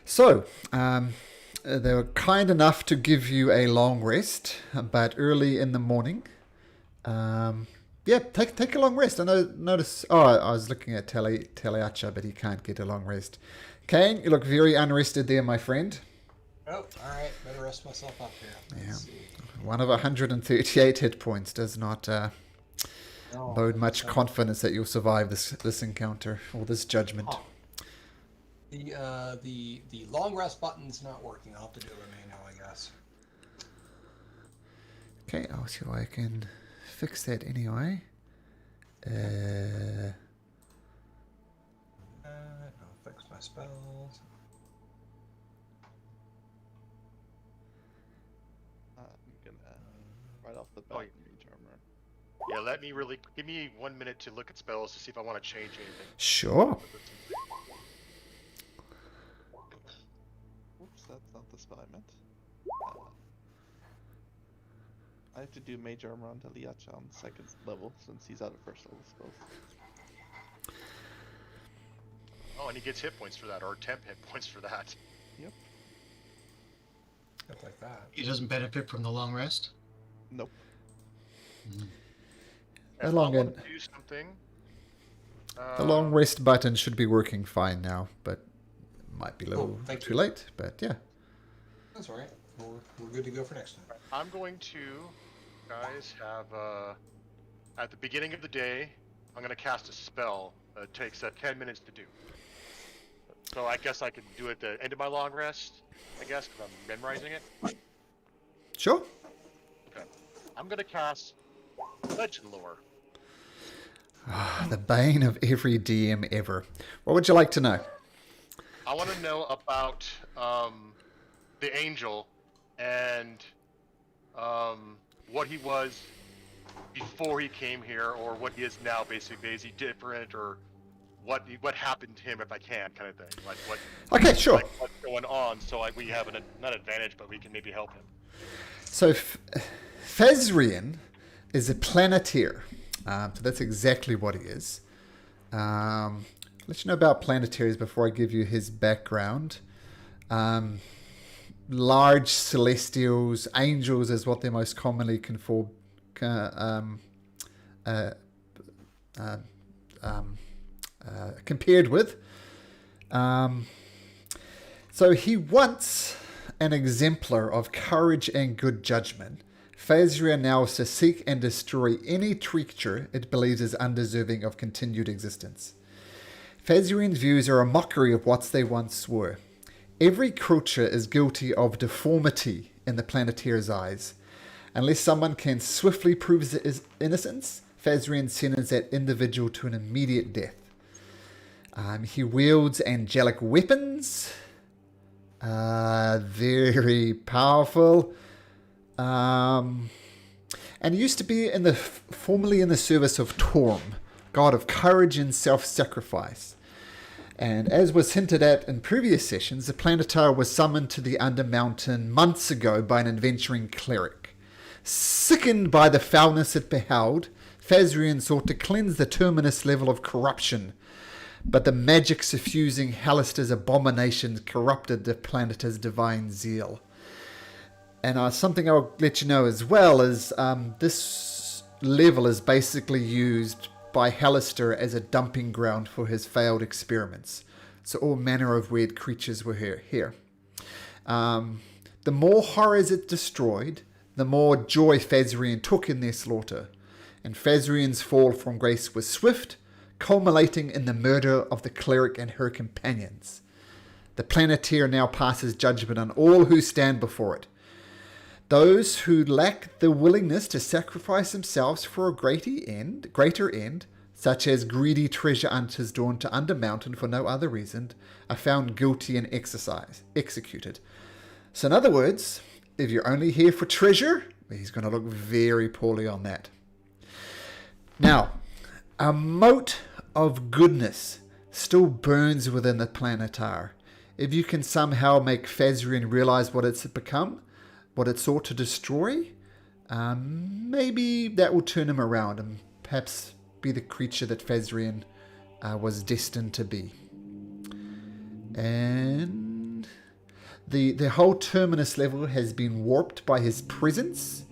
So, they were kind enough to give you a long rest, but early in the morning. Yeah, take a long rest. I notice. Oh, I was looking at Teleacha, but he can't get a long rest. Kane, you look very unrested there, my friend. Oh, all right. Better rest myself up here. Yeah, Let's see. one of 138 hit points does not No, bode much confidence that you'll survive this encounter or this judgment. huh. The long rest button's not working. I'll have to do it manual, I guess. Okay, I'll see if I can fix that anyway. I'll fix my spells. I'm gonna right off the bat mage armor. Yeah, give me 1 minute to look at spells to see if I want to change anything. Sure. Oops, that's not the spell I meant. I have to do mage armor on Liacha on 2nd level since he's out of 1st level spells. Oh, and he gets hit points for that, or temp hit points for that. Yep. Stuff like that. He doesn't benefit from the long rest? Nope. The And long I end. want to do something. The long rest button should be working fine now, but might be a little Thank too you. late. But yeah. That's all right. We're good to go for next time. I'm going to, guys, have at the beginning of the day, I'm going to cast a spell that takes 10 minutes to do. So I guess I could do it at the end of my long rest, I guess, because I'm memorizing it. Sure. Okay. I'm going to cast Legend Lore. The bane of every DM ever. What would you like to know? I want to know about the angel and what he was before he came here, or what he is now. Basically, is he different, or what happened to him, if I can, kind of thing. Like what? Okay, sure. Like what's going on, so like we have not advantage, but we can maybe help him. So Fezrian is a planeteer. So that's exactly what he is. Let you know about planetaries before I give you his background. Large celestials, angels is what they're most commonly compared with. So he wants an exemplar of courage and good judgment. Phasria now is to seek and destroy any creature it believes is undeserving of continued existence. Phasrian's views are a mockery of what they once were. Every creature is guilty of deformity in the Planeteer's eyes. Unless someone can swiftly prove his innocence, Phasrian sentences that individual to an immediate death. He wields angelic weapons. Very powerful. And he used to be formerly in the service of Torm, god of courage and self-sacrifice. And as was hinted at in previous sessions, the Planetar was summoned to the Undermountain months ago by an adventuring cleric. Sickened by the foulness it beheld, Phasrian sought to cleanse the Terminus Level of corruption, but the magic suffusing Halister's abominations corrupted the Planetar's divine zeal. And something I'll let you know as well is this level is basically used by Halister as a dumping ground for his failed experiments. So all manner of weird creatures were here. The more horrors it destroyed, the more joy Phasrian took in their slaughter. And Phasrian's fall from grace was swift, culminating in the murder of the cleric and her companions. The Planeteer now passes judgment on all who stand before it. Those who lack the willingness to sacrifice themselves for a greater end, such as greedy treasure hunters drawn to Undermountain for no other reason, are found guilty and executed. So in other words, if you're only here for treasure, he's going to look very poorly on that. Now, a mote of goodness still burns within the Planetar. If you can somehow make Phasrian realize what it's become, what it sought to destroy, maybe that will turn him around and perhaps be the creature that Phasrian was destined to be. And The whole Terminus level has been warped by his presence,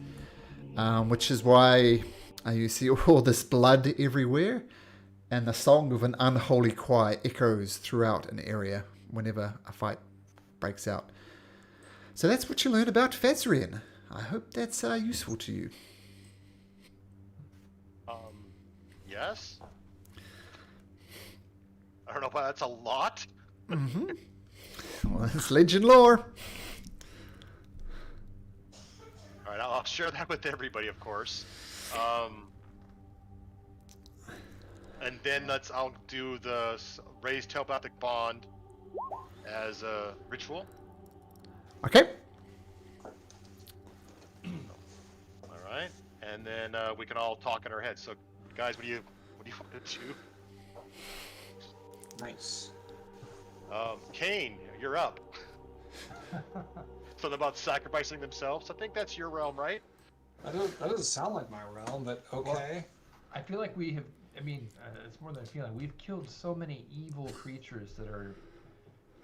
which is why you see all this blood everywhere, and the song of an unholy choir echoes throughout an area whenever a fight breaks out. So that's what you learn about Fazrian. I hope that's useful to you. Yes. I don't know if that's a lot. Well, it's legend lore. All right, I'll share that with everybody, of course. And then I'll do the raised telepathic bond as a ritual. Okay. All right, and then we can all talk in our heads. So, guys, what do you want to do? Nice. Kane, you're up. Something about sacrificing themselves. I think that's your realm, right? That doesn't sound like my realm, but okay. I feel like we have. I mean, it's more than a feeling. We've killed so many evil creatures that are.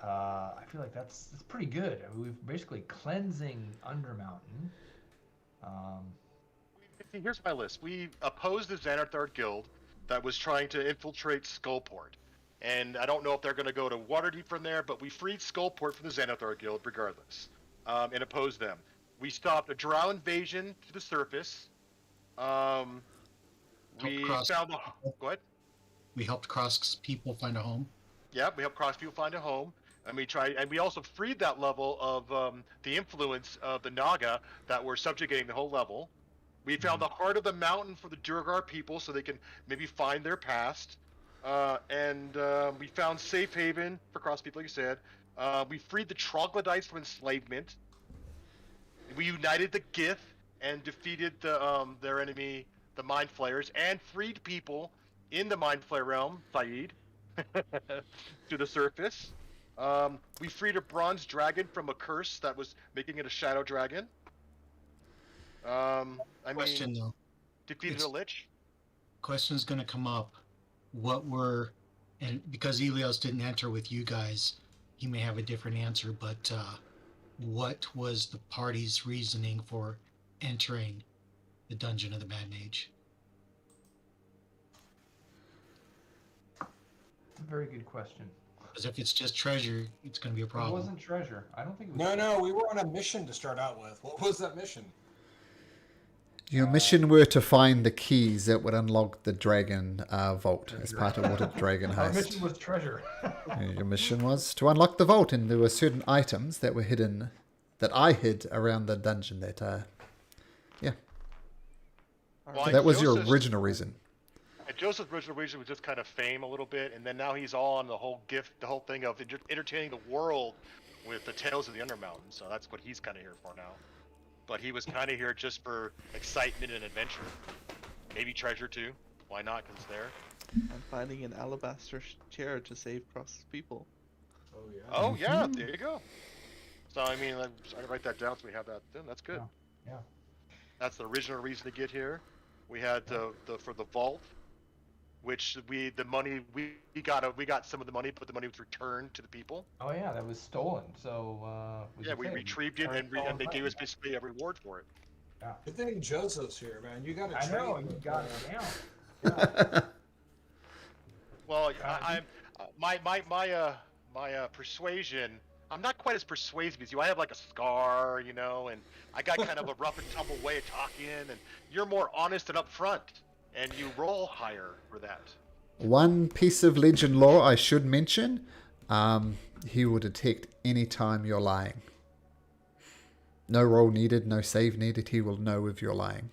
I feel like that's pretty good. I mean, we've basically cleansing Undermountain. Here's my list. We opposed the Xanathar Guild that was trying to infiltrate Skullport. And I don't know if they're going to go to Waterdeep from there, but we freed Skullport from the Xanathar Guild regardless, and opposed them. We stopped a drow invasion to the surface. We found the... Go ahead. We helped cross people find a home. Yeah, we helped cross people find a home. And we also freed that level of the influence of the Naga that were subjugating the whole level. We found the heart of the mountain for the Durgar people so they can maybe find their past. And we found safe haven for cross people, like you said. We freed the troglodytes from enslavement. We united the Gith and defeated their enemy, the Mind Flayers, and freed people in the Mind Flayer realm, Saeed, to the surface. We freed a bronze dragon from a curse that was making it a shadow dragon. Question though. Defeated a lich. Question's gonna come up. And because Elios didn't enter with you guys, he may have a different answer, but what was the party's reasoning for entering the dungeon of the Mad Mage? It's a very good question. Because if it's just treasure, it's going to be a It problem. wasn't treasure. I don't think it was. No, we were on a mission to start out with. What was that mission? Your mission were to find the keys that would unlock the dragon vault as part of what a dragon Our heist. mission was treasure. Your mission was to unlock the vault, and there were certain items that were hidden, that I hid around the dungeon. Yeah, Well, that was your Joseph's- original reason. And Joseph's original reason was just kind of fame a little bit, and then now he's all on the whole thing of entertaining the world with the Tales of the Undermountain. So that's what he's kind of here for now. But he was kind of here just for excitement and adventure. Maybe treasure too. Why not? Because it's there. I'm finding an alabaster chair to save cross people. Oh yeah. Oh yeah, there you go. So I mean, I'm sorry to write that down so we have that. Then that's good. Yeah. That's the original reason to get here. We had for the vault, which we got some of the money, but the money was returned to the people. Oh yeah, that was stolen. So We retrieved it and they gave us basically a reward for it. Yeah. Good thing Joseph's here, man. You got to I train. know you got it down. Yeah. Well, my persuasion. I'm not quite as persuasive as you. I have like a scar, and I got kind of a rough and tumble way of talking, and you're more honest and upfront, and you roll higher for that. One piece of legend lore I should mention, he will detect any time you're lying. No roll needed, no save needed, he will know if you're lying.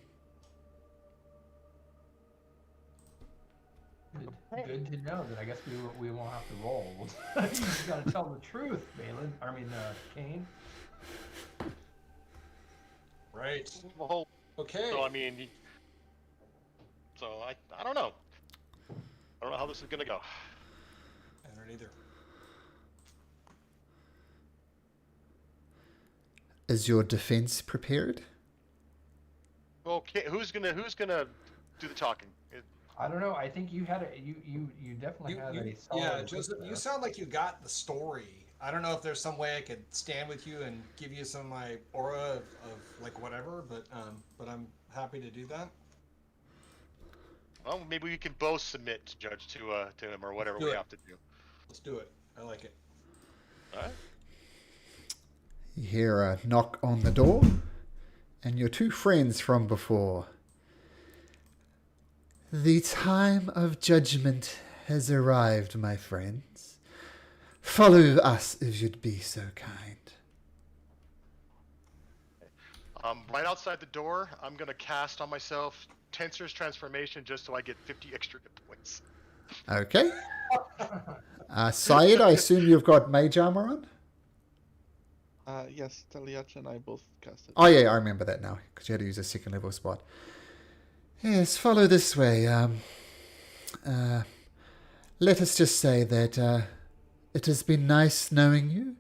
Good to know that I guess we won't have to roll. You just gotta tell the truth, Kane. Right. Well, Okay. so I mean, I don't know. I don't know how this is gonna go. I don't either. Is your defense prepared? Okay, who's gonna do the talking? I don't know. I think you had you definitely had a solid. Yeah, Joseph, you sound like you got the story I don't know if there's some way I could stand with you and give you some of my aura of like whatever, but I'm happy to do that. Well, maybe we can both submit, Judge, to him or whatever we have to do. Let's do it. I like it. All right. You hear a knock on the door, and your two friends from before. The time of judgment has arrived, my friends. Follow us if you'd be so kind. Right outside the door, I'm going to cast on myself Tensor's Transformation just so I get 50 extra hit points. Okay. Syed, I assume you've got mage armor on? Yes, Taliacha and I both cast it. Oh, yeah, I remember that now, because you had to use a second level spot. Yes, follow this way. Let us just say that it has been nice knowing you.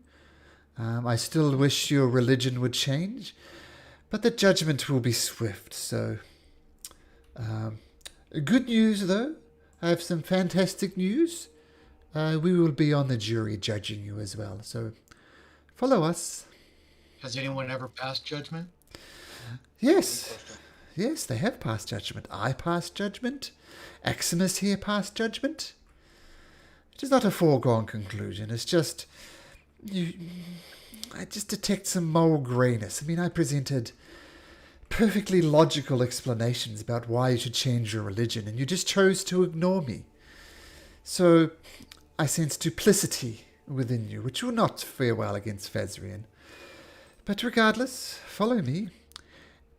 I still wish your religion would change, but the judgment will be swift, so... good news, though. I have some fantastic news. We will be on the jury judging you as well, so follow us. Has anyone ever passed judgment? Yes. Yes, they have passed judgment. I passed judgment. Aximus here passed judgment. It is not a foregone conclusion. It's just... I just detect some moral greyness. I mean, I presented perfectly logical explanations about why you should change your religion, and you just chose to ignore me. So, I sense duplicity within you, which will not fare well against Fazrian. But regardless, follow me.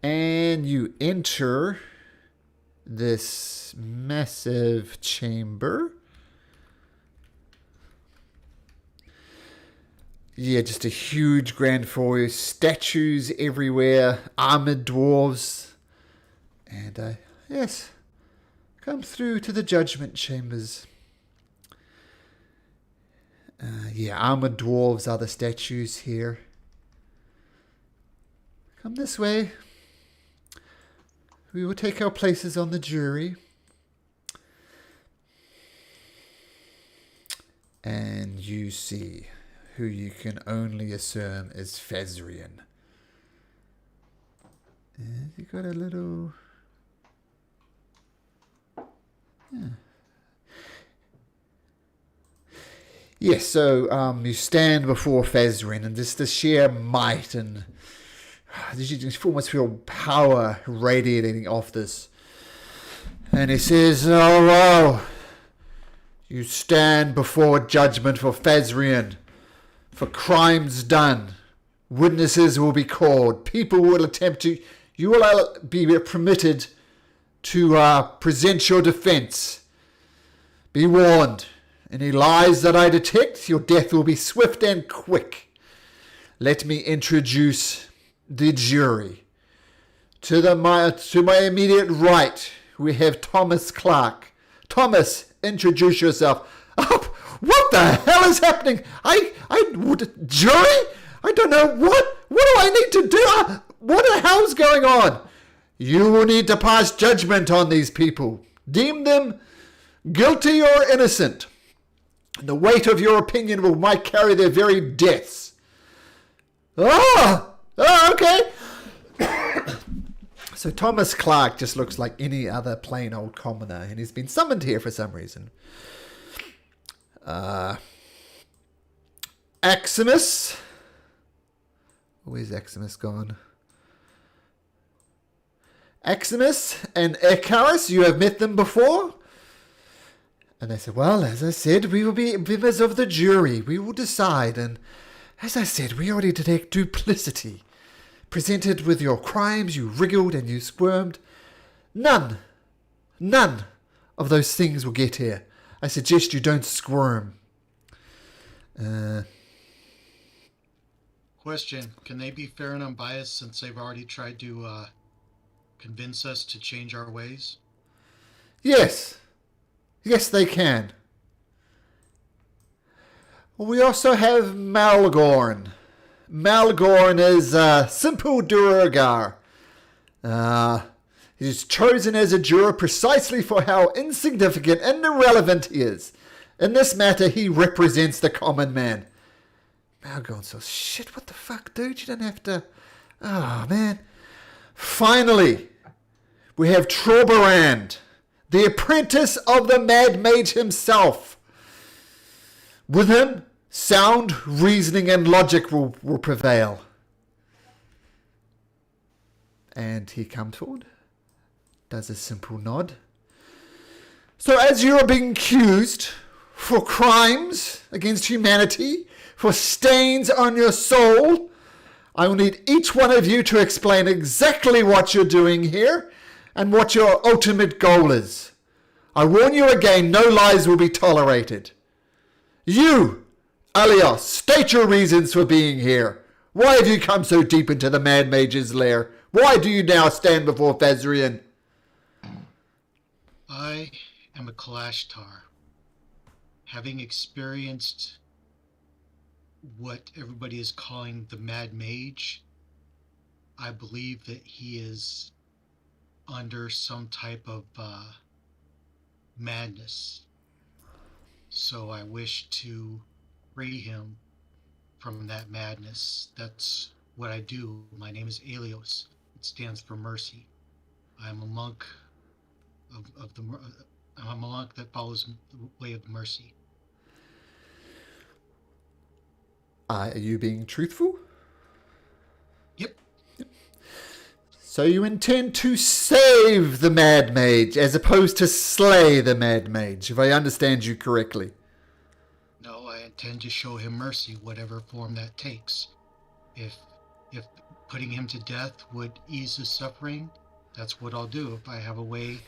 And you enter this massive chamber. Yeah, just a huge grand foyer, statues everywhere, armored dwarves. And, yes, come through to the judgment chambers. Yeah, armored dwarves are the statues here. Come this way. We will take our places on the jury. And you see who you can only assume is Fazrian. And you got a little... Yeah. Yes, so you stand before Fazrian, and just the sheer might and you just almost feel power radiating off this. And he says, "Oh, well, you stand before judgment for Fazrian, for crimes done. Witnesses will be called. People will attempt to... You will be permitted to present your defense. Be warned. Any lies that I detect, your death will be swift and quick. Let me introduce the jury. To my immediate right, we have Thomas Clark. Thomas, introduce yourself." Oh, what the hell is happening? Jury? I don't know what do I need to do? What the hell's going on? You will need to pass judgment on these people. Deem them guilty or innocent. The weight of your opinion might carry their very deaths. Oh, okay. So Thomas Clark just looks like any other plain old commoner, and he's been summoned here for some reason. Aximus. Where's Aximus gone? Aximus and Icarus, you have met them before? And they said, "Well, as I said, we will be members of the jury. We will decide. And as I said, we already detect duplicity. Presented with your crimes, you wriggled and you squirmed. None of those things will get here. I suggest you don't squirm." Question, can they be fair and unbiased since they've already tried to convince us to change our ways? Yes. Yes, they can. We also have Malgorn. Malgorn is simple Duergar. He's chosen as a juror precisely for how insignificant and irrelevant he is. In this matter, he represents the common man. Algon says, shit, what the fuck, dude? You don't have to... Oh, man. Finally, we have Trauberand, the apprentice of the Mad Mage himself. With him, sound, reasoning, and logic will prevail. And he comes forward, does a simple nod. So as you are being accused for crimes against humanity, for stains on your soul, I will need each one of you to explain exactly what you're doing here and what your ultimate goal is. I warn you again, no lies will be tolerated. You, Alios, state your reasons for being here. Why have you come so deep into the Mad Mage's lair? Why do you now stand before Fezrian? I am a Kalashtar. Having experienced what everybody is calling the Mad Mage, I believe that he is under some type of madness. So I wish to free him from that madness. That's what I do. My name is Alios. It stands for mercy. I'm a monk I'm a monk that follows the way of mercy. Are you being truthful? Yep. So you intend to save the Mad Mage as opposed to slay the Mad Mage, if I understand you correctly. No, I intend to show him mercy, whatever form that takes. If putting him to death would ease his suffering, that's what I'll do. If I have a way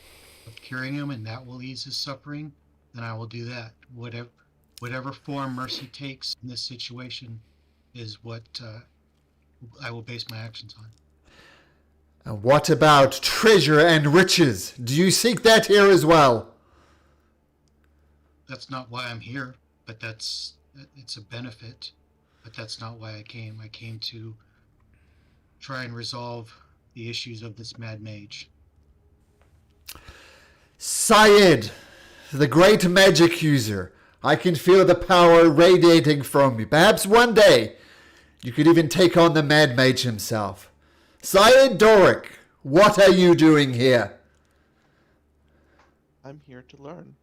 of curing him and that will ease his suffering, then I will do that. Whatever form mercy takes in this situation is what I will base my actions on. And what about treasure and riches? Do you seek that here as well? That's not why I'm here, but it's a benefit. But that's not why I came. I came to try and resolve the issues of this Mad Mage. Syed, the great magic user. I can feel the power radiating from you. Perhaps one day you could even take on the Mad Mage himself. Syed Doric, what are you doing here? I'm here to learn.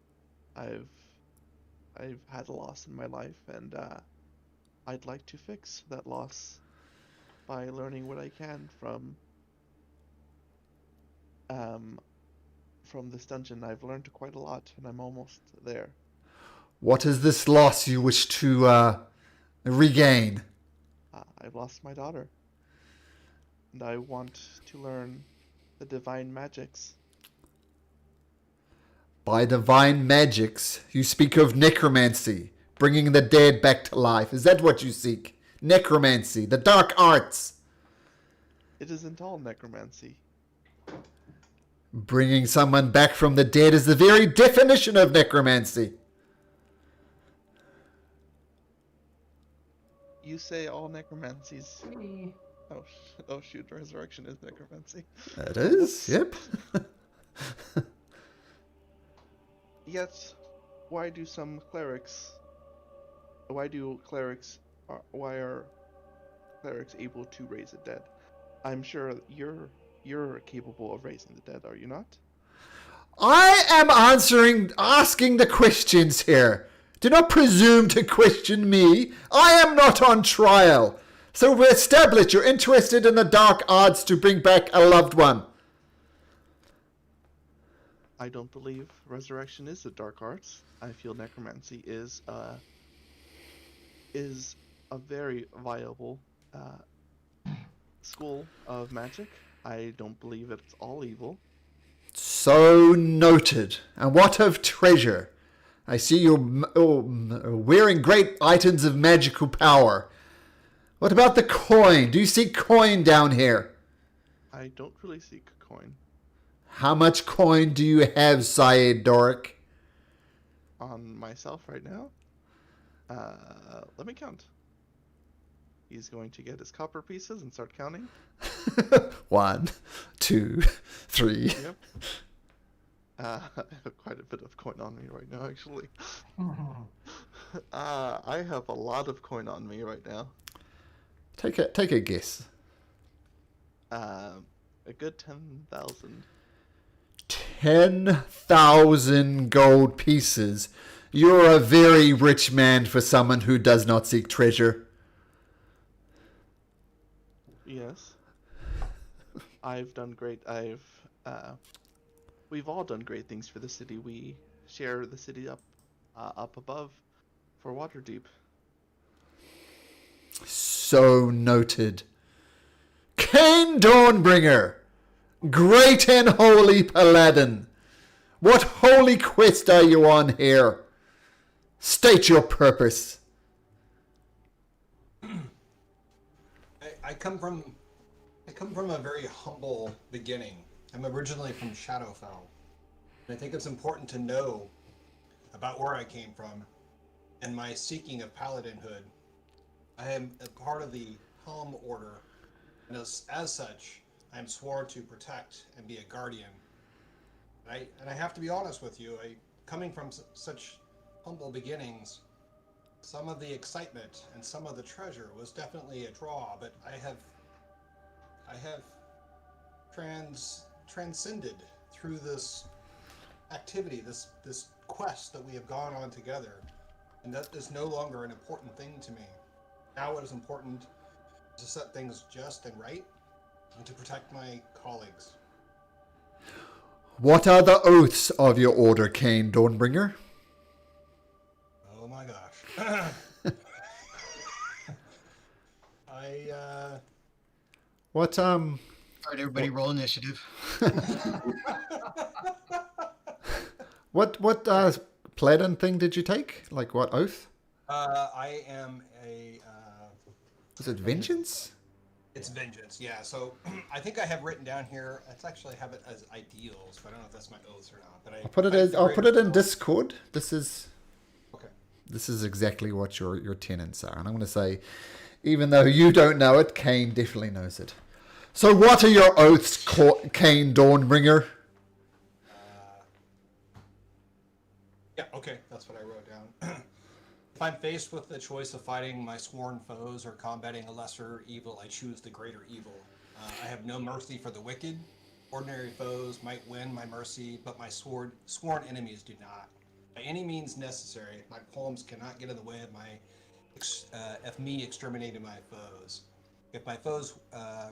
I've had a loss in my life, and I'd like to fix that loss by learning what I can from this dungeon. I've learned quite a lot, and I'm almost there. What is this loss you wish to regain? I've lost my daughter, and I want to learn the divine magics. By divine magics, you speak of necromancy, bringing the dead back to life. Is that what you seek? Necromancy, the dark arts. It isn't all necromancy. Bringing someone back from the dead is the very definition of necromancy. You say all necromancies. Me. Oh shoot, resurrection is necromancy. It is, yep. Yet, why are clerics able to raise the dead? I'm sure you're capable of raising the dead, are you not? I am asking the questions here. Do not presume to question me. I am not on trial. So we establish you're interested in the dark arts to bring back a loved one. I don't believe resurrection is the dark arts. I feel necromancy is a very viable school of magic. I don't believe it's all evil. So noted. And what of treasure? I see you're wearing great items of magical power. What about the coin? Do you see coin down here? I don't really seek coin. How much coin do you have, Syed Doric? On myself right now? Let me count. He's going to get his copper pieces and start counting. 1, 2, 3. Yep. I have quite a bit of coin on me right now, actually. I have a lot of coin on me right now. Take a guess. A good 10,000. 10,000 gold pieces. You're a very rich man for someone who does not seek treasure. Yes. I've done great. We've all done great things for the city. We share the city up above for Waterdeep. So noted. Cain Dawnbringer, great and holy paladin. What holy quest are you on here? State your purpose. I come from a very humble beginning. I'm originally from Shadowfell, and I think it's important to know about where I came from and my seeking of paladinhood. I am a part of the Helm Order, and as such, I am sworn to protect and be a guardian. And I have to be honest with you. Coming from such humble beginnings, some of the excitement and some of the treasure was definitely a draw. But I have transcended through this activity, this quest that we have gone on together, and that is no longer an important thing to me. Now what is important is to set things just and right and to protect my colleagues. What are the oaths of your order, Cain Dawnbringer? Oh my gosh. What All right, everybody, roll initiative. What paladin thing did you take? Like what oath? I am a Was it vengeance? it's vengeance, yeah. So I think I have written down here. I actually have it as ideals, but I don't know if that's my oaths or not. But I'll put it in Discord. This is Okay. This is exactly what your tenets are, and I'm going to say, even though you don't know it, Cain definitely knows it. So, what are your oaths, Cain Dawnbringer? Yeah, okay, that's what I wrote down. If I'm faced with the choice of fighting my sworn foes or combating a lesser evil, I choose the greater evil. I have no mercy for the wicked. Ordinary foes might win my mercy, but my sworn enemies do not. By any means necessary, my poems cannot get in the way of me exterminating my foes. If my foes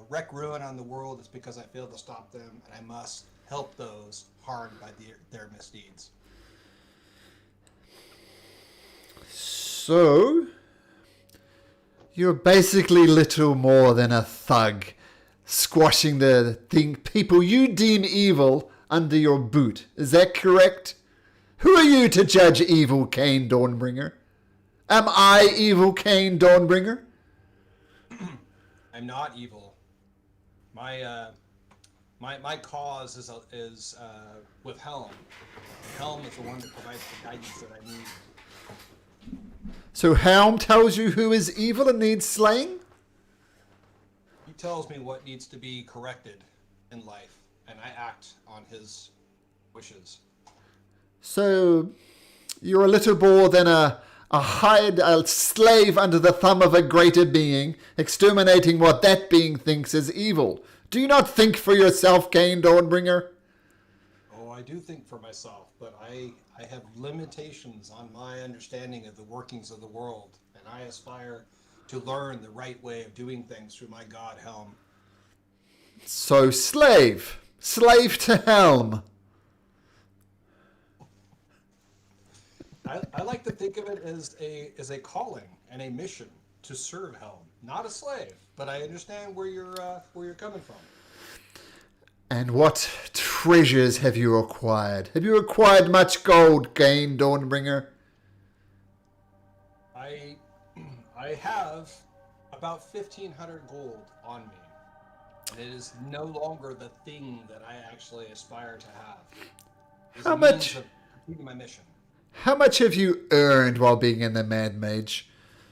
wreak ruin on the world, it's because I failed to stop them, and I must help those harmed by their misdeeds. So, you're basically little more than a thug, squashing the people you deem evil under your boot. Is that correct? Who are you to judge evil, Cain Dawnbringer? Am I evil, Cain Dawnbringer? I'm not evil. My cause is with Helm. Helm is the one that provides the guidance that I need. So Helm tells you who is evil and needs slaying? He tells me what needs to be corrected in life, and I act on his wishes. So you're a little more than a slave under the thumb of a greater being, exterminating what that being thinks is evil. Do you not think for yourself, Cain Dawnbringer? Oh, I do think for myself, but I have limitations on my understanding of the workings of the world, and I aspire to learn the right way of doing things through my god Helm. So slave to Helm. I like to think of it as a calling and a mission to serve Helm, not a slave. But I understand where you're coming from. And what treasures have you acquired? Have you acquired much gold, Cain Dawnbringer? I have about 1,500 gold on me, and it is no longer the thing that I actually aspire to have. It's How a means much? of completing my mission. How much have you earned while being in the Mad Mage?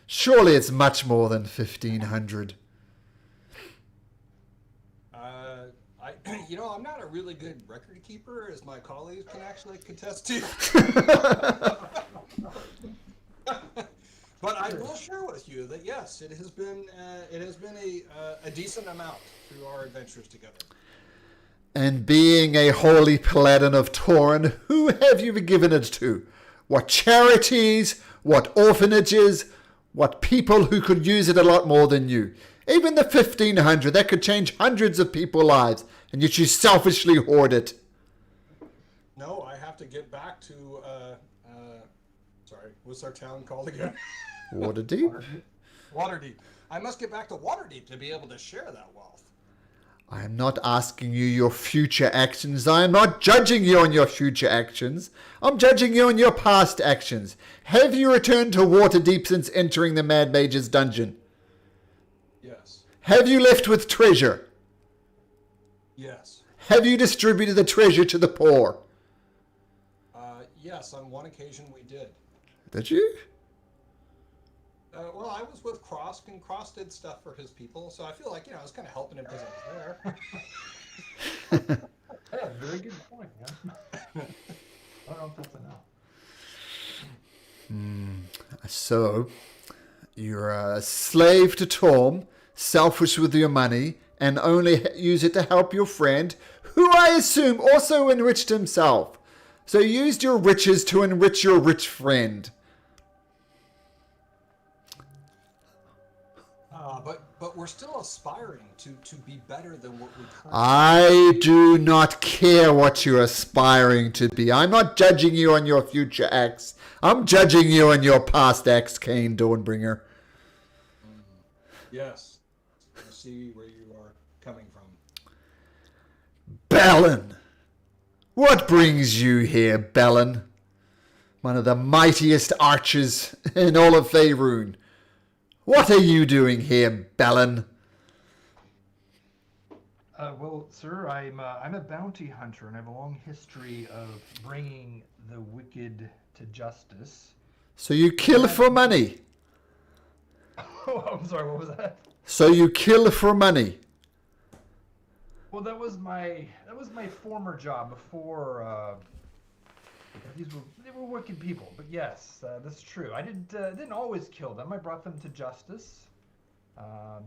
Surely it's much more than 1,500. I'm not a really good record keeper, as my colleagues can actually contest to. But I will share with you that yes, it has been a decent amount through our adventures together. And being a holy paladin of Torn, who have you given it to? What charities? What orphanages? What people who could use it a lot more than you? Even the 1,500, that could change hundreds of people's lives, and yet you selfishly hoard it. No, I have to get back to, sorry, what's our town called again? Waterdeep? Waterdeep. I must get back to Waterdeep to be able to share that wealth. I am not asking you your future actions. I am not judging you on your future actions. I'm judging you on your past actions. Have you returned to Waterdeep since entering the Mad Mage's dungeon? Yes. Have you left with treasure? Yes. Have you distributed the treasure to the poor? Yes, on one occasion we did. Did you? Well, I was with Cross, and Cross did stuff for his people, so I feel like, I was kind of helping him because I was there. Yeah, very good point. Yeah. I don't know if that's enough. So, you're a slave to Torm, selfish with your money, and only use it to help your friend, who I assume also enriched himself. So you used your riches to enrich your rich friend. But we're still aspiring to be better than what we currently I do not care what you're aspiring to be. I'm not judging you on your future acts. I'm judging you on your past acts, Cain Dawnbringer. Yes. I see where you are coming from. Balin! What brings you here, Balin? One of the mightiest archers in all of Faerun. What are you doing here, Balin? Well, sir, I'm a bounty hunter, and I have a long history of bringing the wicked to justice. So you kill for money. Oh, I'm sorry. What was that? So you kill for money. Well, that was my former job before. They were wicked people, but yes, that's true. I didn't always kill them. I brought them to justice. Yeah,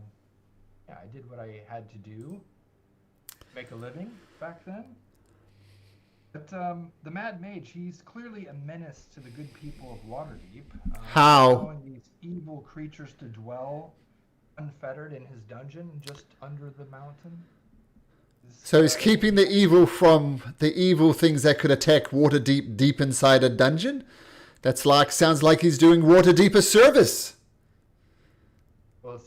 I did what I had to do, make a living back then. But the Mad Mage, he's clearly a menace to the good people of Waterdeep. How? Allowing these evil creatures to dwell unfettered in his dungeon just under the mountain. So he's keeping the evil from the evil things that could attack Waterdeep deep inside a dungeon? Sounds like he's doing Waterdeep a service. Well,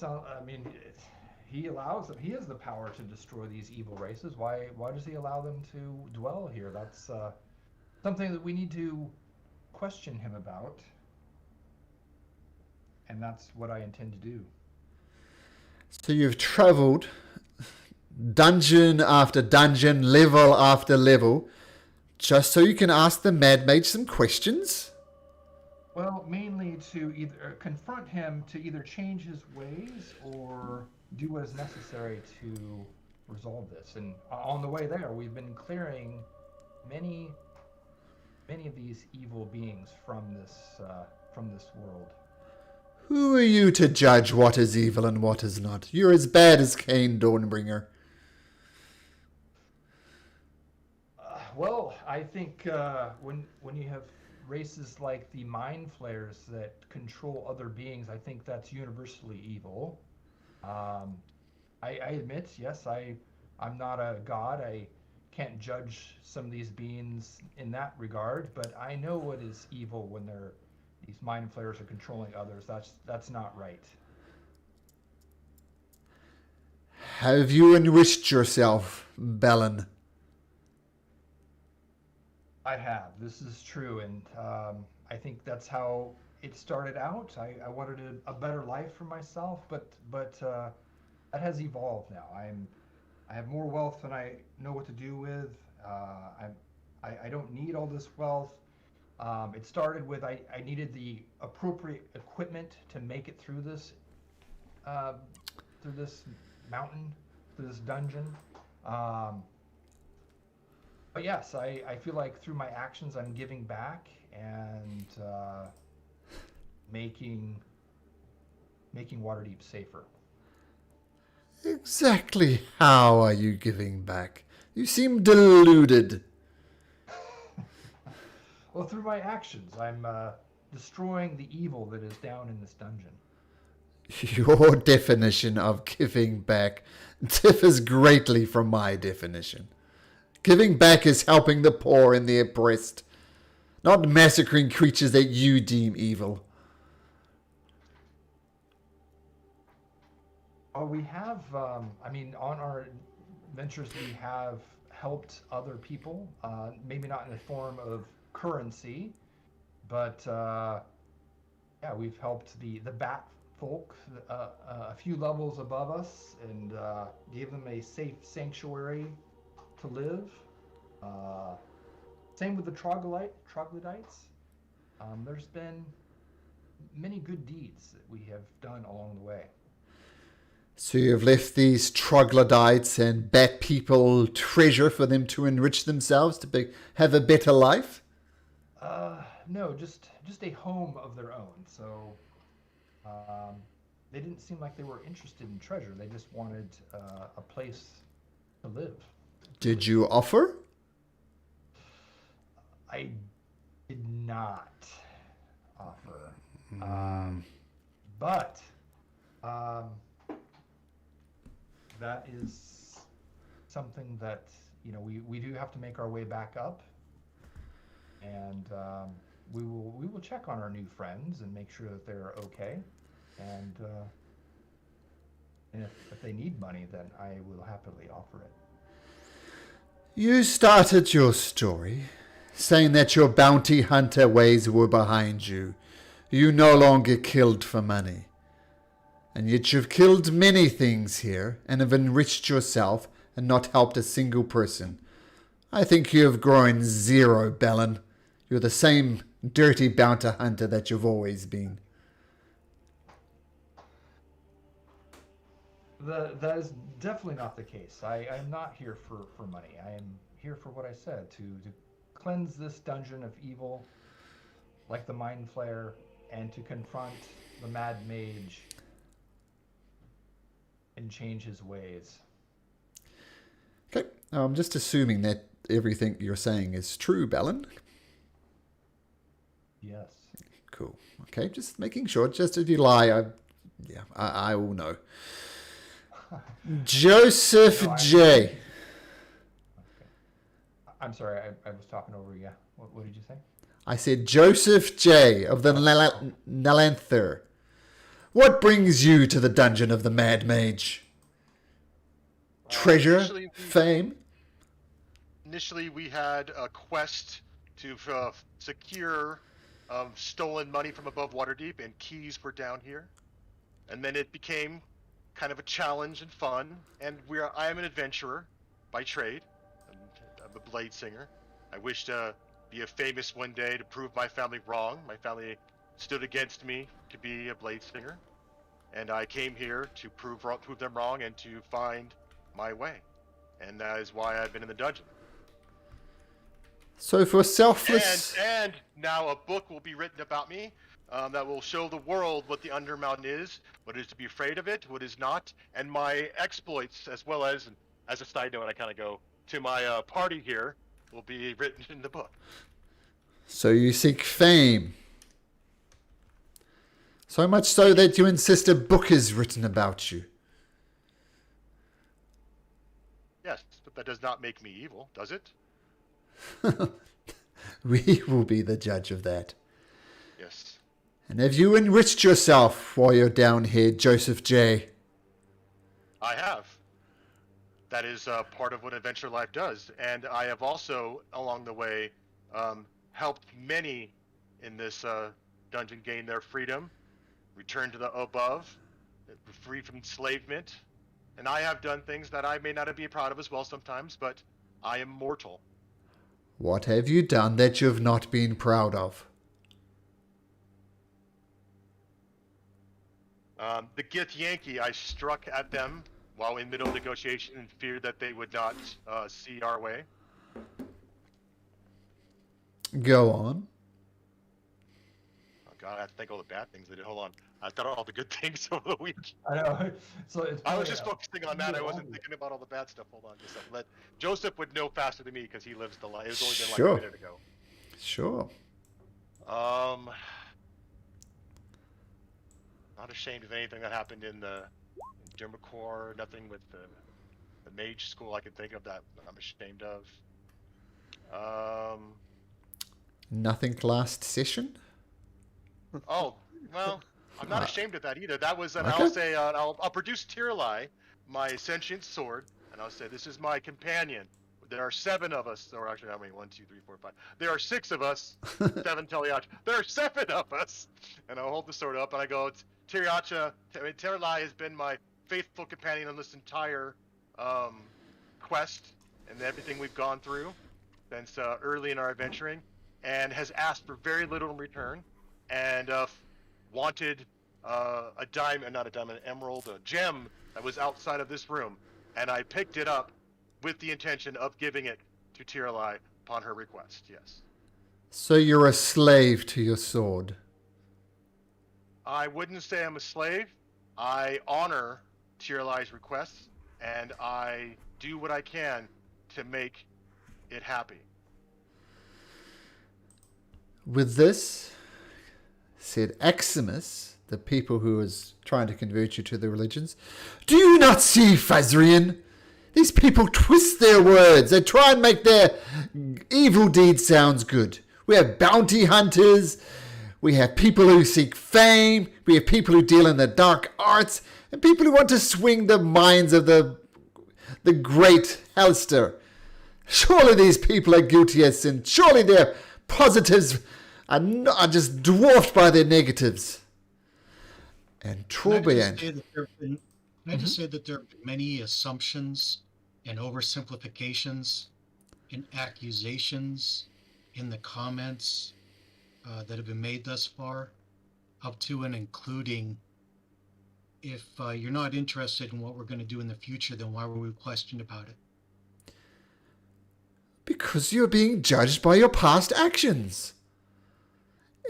he allows them. He has the power to destroy these evil races. Why does he allow them to dwell here? That's something that we need to question him about. And that's what I intend to do. So you've traveled dungeon after dungeon, level after level, just so you can ask the Mad Mage some questions? Well, mainly to either confront him to either change his ways or do what is necessary to resolve this. And on the way there, we've been clearing many of these evil beings from this world. Who are you to judge what is evil and what is not? You're as bad as Cain Dawnbringer. Well, I think when you have races like the Mind Flayers that control other beings, I think that's universally evil. I admit, yes, I'm not a god. I can't judge some of these beings in that regard, but I know what is evil when these Mind Flayers are controlling others. That's not right. Have you enriched yourself, Balin? I have. This is true, and I think that's how it started out. I wanted a better life for myself, but that has evolved now. I have more wealth than I know what to do with. I don't need all this wealth. It started with I needed the appropriate equipment to make it through this mountain, through this dungeon. But yes, I feel like through my actions I'm giving back, and making Waterdeep safer. Exactly how are you giving back? You seem deluded. Well, through my actions, I'm destroying the evil that is down in this dungeon. Your definition of giving back differs greatly from my definition. Giving back is helping the poor and the oppressed, not massacring creatures that you deem evil. Oh, we have, on our ventures, we have helped other people, maybe not in the form of currency, but yeah, we've helped the Bat folk a few levels above us and gave them a safe sanctuary to live. Same with the troglodytes. There's been many good deeds that we have done along the way. So you've left these troglodytes and bat people treasure for them to enrich themselves, to have a better life? No, just a home of their own. So they didn't seem like they were interested in treasure. They just wanted a place to live. Did you offer? I did not offer. But that is something that, we do have to make our way back up. And we will check on our new friends and make sure that they're okay. And if they need money, then I will happily offer it. You started your story saying that your bounty hunter ways were behind you. You no longer killed for money. And yet you've killed many things here and have enriched yourself and not helped a single person. I think you have grown zero, Baton. You're the same dirty bounty hunter that you've always been. That is definitely not the case. I am not here for money. I am here for what I said, to cleanse this dungeon of evil, like the Mind Flayer, and to confront the Mad Mage and change his ways. Okay, I'm just assuming that everything you're saying is true, Baton. Yes. Cool. Okay, just making sure. Just if you lie, I will know. Joseph J. Okay. I'm sorry, I was talking over you. What did you say? I said Joseph J. of the Nalanther. What brings you to the dungeon of the Mad Mage? Treasure? Fame? Initially, we had a quest to secure stolen money from above Waterdeep, and keys were down here. And then it became kind of a challenge and fun. And I am an adventurer by trade. I'm a blade singer. I wish to be a famous one day to prove my family wrong. My family stood against me to be a blade singer, and I came here to prove them wrong and to find my way. And that is why I've been in the dungeon. So for selfless... And now a book will be written about me that will show the world what the Undermountain is, what is to be afraid of it, what is not, and my exploits, as well as a side note, I kind of go to my party here, will be written in the book. So you seek fame. So much so that you insist a book is written about you. Yes, but that does not make me evil, does it? We will be the judge of that. Yes. And have you enriched yourself while you're down here, Joseph J? I have. That is part of what Adventure Life does. And I have also, along the way, helped many in this dungeon gain their freedom, return to the above, free from enslavement. And I have done things that I may not be proud of as well sometimes, but I am mortal. What have you done that you've not been proud of? The Gith Yankee, I struck at them while in middle negotiation and feared that they would not see our way. Go on. I have to think all the bad things they did. Hold on. I thought of all the good things over the week. I know. So it's I was probably just focusing on that. I wasn't longer. thinking about all the bad stuff. Hold on just a second. Joseph would know faster than me because he lives the life. It was only been like Sure. a minute ago. Sure. Not ashamed of anything that happened in the Dermacore. Nothing with the mage school I can think of that I'm ashamed of. Nothing last session? Oh, well, I'm not ashamed of that either. That was, and Okay. I'll say, I'll produce Tirlai, my sentient sword, and I'll say, this is my companion. There are 7 of us, or actually, how many? 1, 2, 3, 4, 5. There are 6 of us. 7 Teliacha. There are 7 of us. And I'll hold the sword up, and I go, Tirlai has been my faithful companion on this entire quest and everything we've gone through since early in our adventuring, and has asked for very little in return, and wanted a diamond, not a diamond, an emerald, a gem that was outside of this room, and I picked it up with the intention of giving it to Tirlai upon her request. Yes. So you're a slave to your sword. I wouldn't say I'm a slave. I honor Tirlai's requests, and I do what I can to make it happy. With this, said Aximus, the people who was trying to convert you to the religions, do you not see, Fazrian? These people twist their words. They try and make their evil deeds sound good. We have bounty hunters. We have people who seek fame. We have people who deal in the dark arts. And people who want to swing the minds of the great Hellster. Surely these people are guilty as sin. Surely their positives are just dwarfed by their negatives. And Torbian. Can I just say that there have been many assumptions and oversimplifications and accusations in the comments that have been made thus far, up to and including, if you're not interested in what we're going to do in the future, then why were we questioned about it? Because you're being judged by your past actions.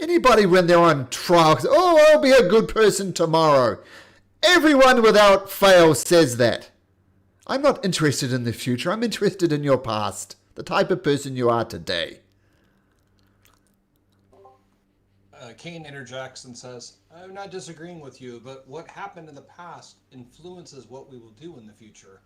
Anybody when they're on trial says, oh, I'll be a good person tomorrow. Everyone without fail says that. I'm not interested in the future. I'm interested in your past. The type of person you are today. Kane interjects and says, I'm not disagreeing with you, but what happened in the past influences what we will do in the future.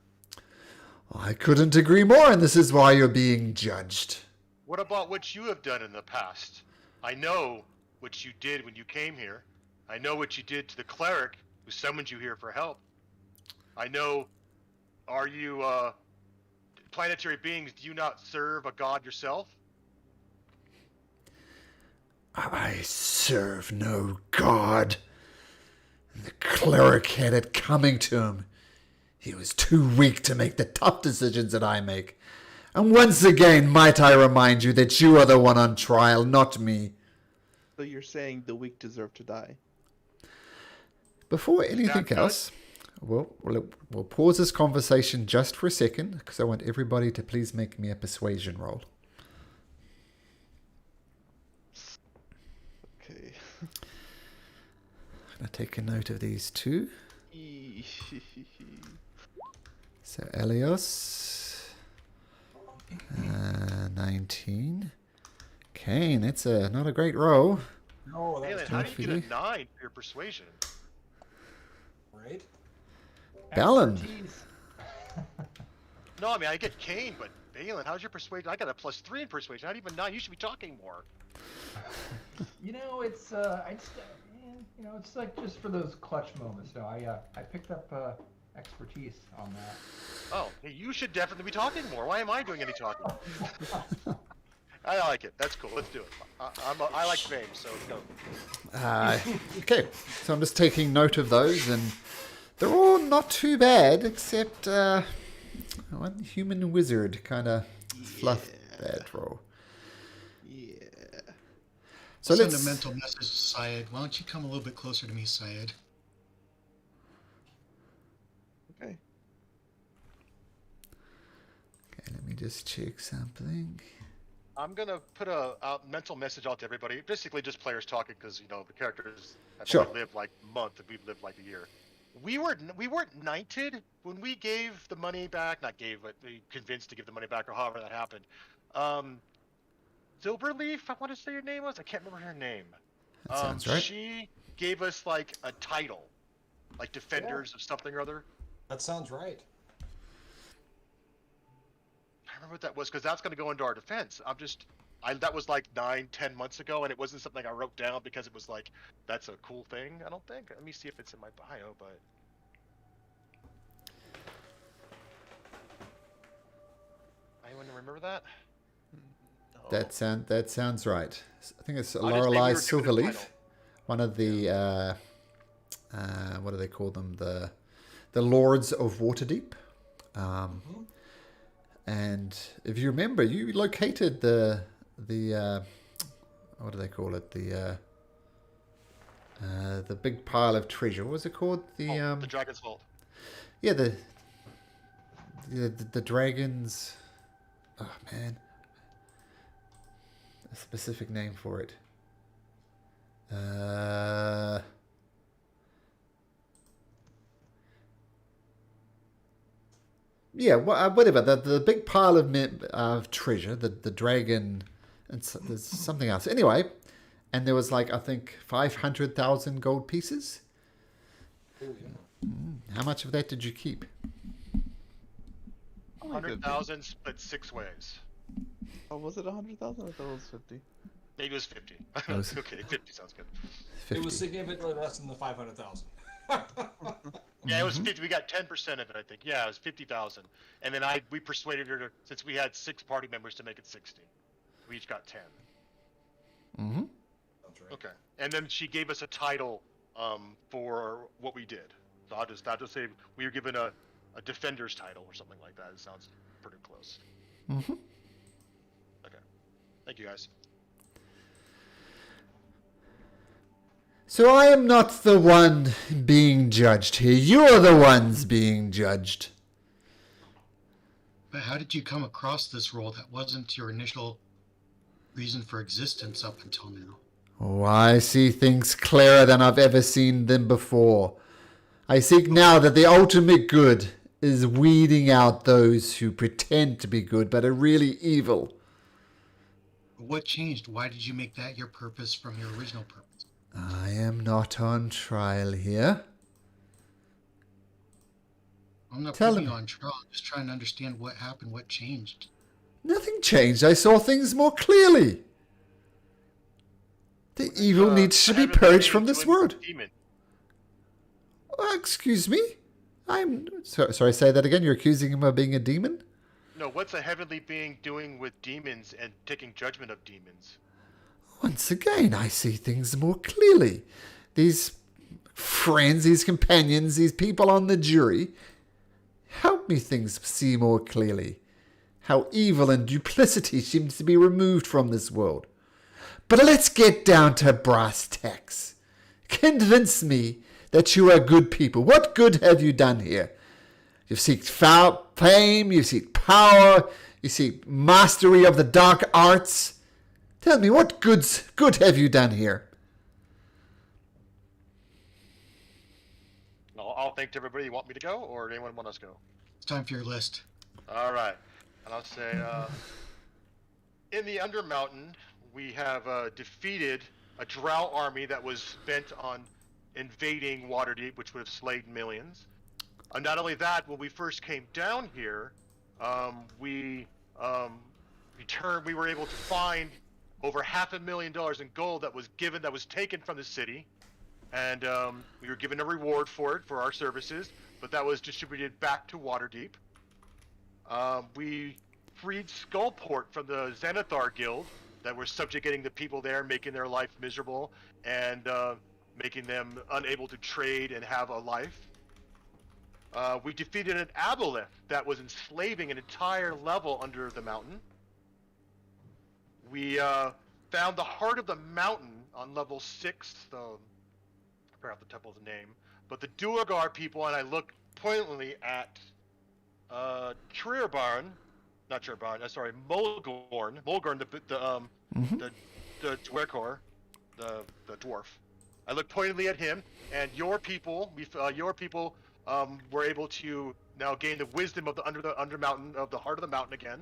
I couldn't agree more, and this is why you're being judged. What about what you have done in the past? I know what you did when you came here. I know what you did to the cleric who summoned you here for help. I know, are you planetary beings, do you not serve a god yourself? I serve no god. The cleric had it coming to him. He was too weak to make the tough decisions that I make. And once again, might I remind you that you are the one on trial, not me. So you're saying the weak deserve to die? Before anything good? else, we'll pause this conversation just for a second, because I want everybody to please make me a persuasion roll. Okay. I'm going to take a note of these two. So Elios, 19. Kane, that's not a great roll. No, that was Alan, how do for you get you. a 9 for your persuasion? right. Balin. Expertise. No, I mean, I get Kane, but Balin, how's your persuasion? I got a +3 in persuasion. Not even 9. You should be talking more. You know, it's it's like just for those clutch moments. No, I picked up expertise on that. Oh, hey, you should definitely be talking more. Why am I doing any talking? I like it. That's cool. Let's do it. I like fame, so go. Okay, so I'm just taking note of those, and they're all not too bad, except one human wizard kind of fluffed that roll. Yeah. So Send let's a mental message to Syed. Why don't you come a little bit closer to me, Syed? Okay. Okay, let me just check something. I'm gonna put a mental message out to everybody. Basically, just players talking, because the characters have Sure. only lived like a month, and we've lived like a year. We weren't knighted when we gave the money back. Not gave, but we convinced to give the money back, or however that happened. Silverleaf, I want to say her name was. I can't remember her name. That sounds right. She gave us like a title, like Defenders of something or other. That sounds right. I remember what that was, because that's going to go into our defense. That was like 9-10 months ago, and it wasn't something I wrote down because it was like, that's a cool thing. I don't think. Let me see if it's in my bio, but. Anyone remember that? No. That sounds right. I think it's I just think Lorelei we were given a Silverleaf, title. one of the what do they call them? The Lords of Waterdeep. And if you remember, you located the what do they call it? The big pile of treasure. What was it called? The Dragon's Vault. Yeah, the dragons. Oh man, a specific name for it. Yeah, whatever. The big pile of treasure, the dragon, and there's something else. Anyway, and there was like, I think, 500,000 gold pieces. Oh, yeah. How much of that did you keep? 100,000 split 6 ways. Oh, was it 100,000? I thought it was 50. Maybe it was 50. was- Okay, 50 sounds good. 50. It was significantly less than the 500,000. Yeah, it was 50. We got 10% of it, I think. Yeah, it was 50,000. And then we persuaded her to, since we had 6 party members, to make it 60. We each got 10. Mm-hmm. That's right. Okay. And then she gave us a title for what we did. So I'll just say we were given a defender's title or something like that. It sounds pretty close. Mm-hmm. Okay. Thank you, guys. So I am not the one being judged here. You're the ones being judged. But how did you come across this role? That wasn't your initial reason for existence up until now. Oh, I see things clearer than I've ever seen them before. I seek now that the ultimate good is weeding out those who pretend to be good but are really evil. What changed? Why did you make that your purpose from your original purpose? I am not on trial here. I'm not Tell putting you him. on trial. I'm just trying to understand what happened, what changed. Nothing changed. I saw things more clearly. The evil needs to be Heavenly purged being from this doing world. Demon. Excuse me? I'm sorry, say that again. You're accusing him of being a demon? No, what's a heavenly being doing with demons and taking judgment of demons? Once again, I see things more clearly. These friends, these companions, these people on the jury help me see more clearly how evil and duplicity seems to be removed from this world. But let's get down to brass tacks. Convince me that you are good people. What good have you done here? You seek fame, you seek power, you seek mastery of the dark arts. Tell me, what good have you done here? I'll thank everybody. You want me to go, or anyone want us to go? It's time for your list. All right. And I'll say, in the Undermountain, we have defeated a drow army that was bent on invading Waterdeep, which would have slain millions. Not only that, when we first came down here, we were able to find over $500,000 in gold that was taken from the city, and we were given a reward for it for our services, but that was distributed back to Waterdeep. We freed Skullport from the Xanathar Guild that were subjugating the people there, making their life miserable, and making them unable to trade and have a life. We defeated an aboleth that was enslaving an entire level under the mountain. We found the heart of the mountain on level 6, so I forgot the temple's name, but the Duergar people, and I looked pointedly at Trierbarn, not Charbon. Sorry, Mulgorn. Mulgorn, the Dwerkor, the dwarf. I look pointedly at him, and your people, were able to now gain the wisdom of the under mountain of the heart of the mountain again.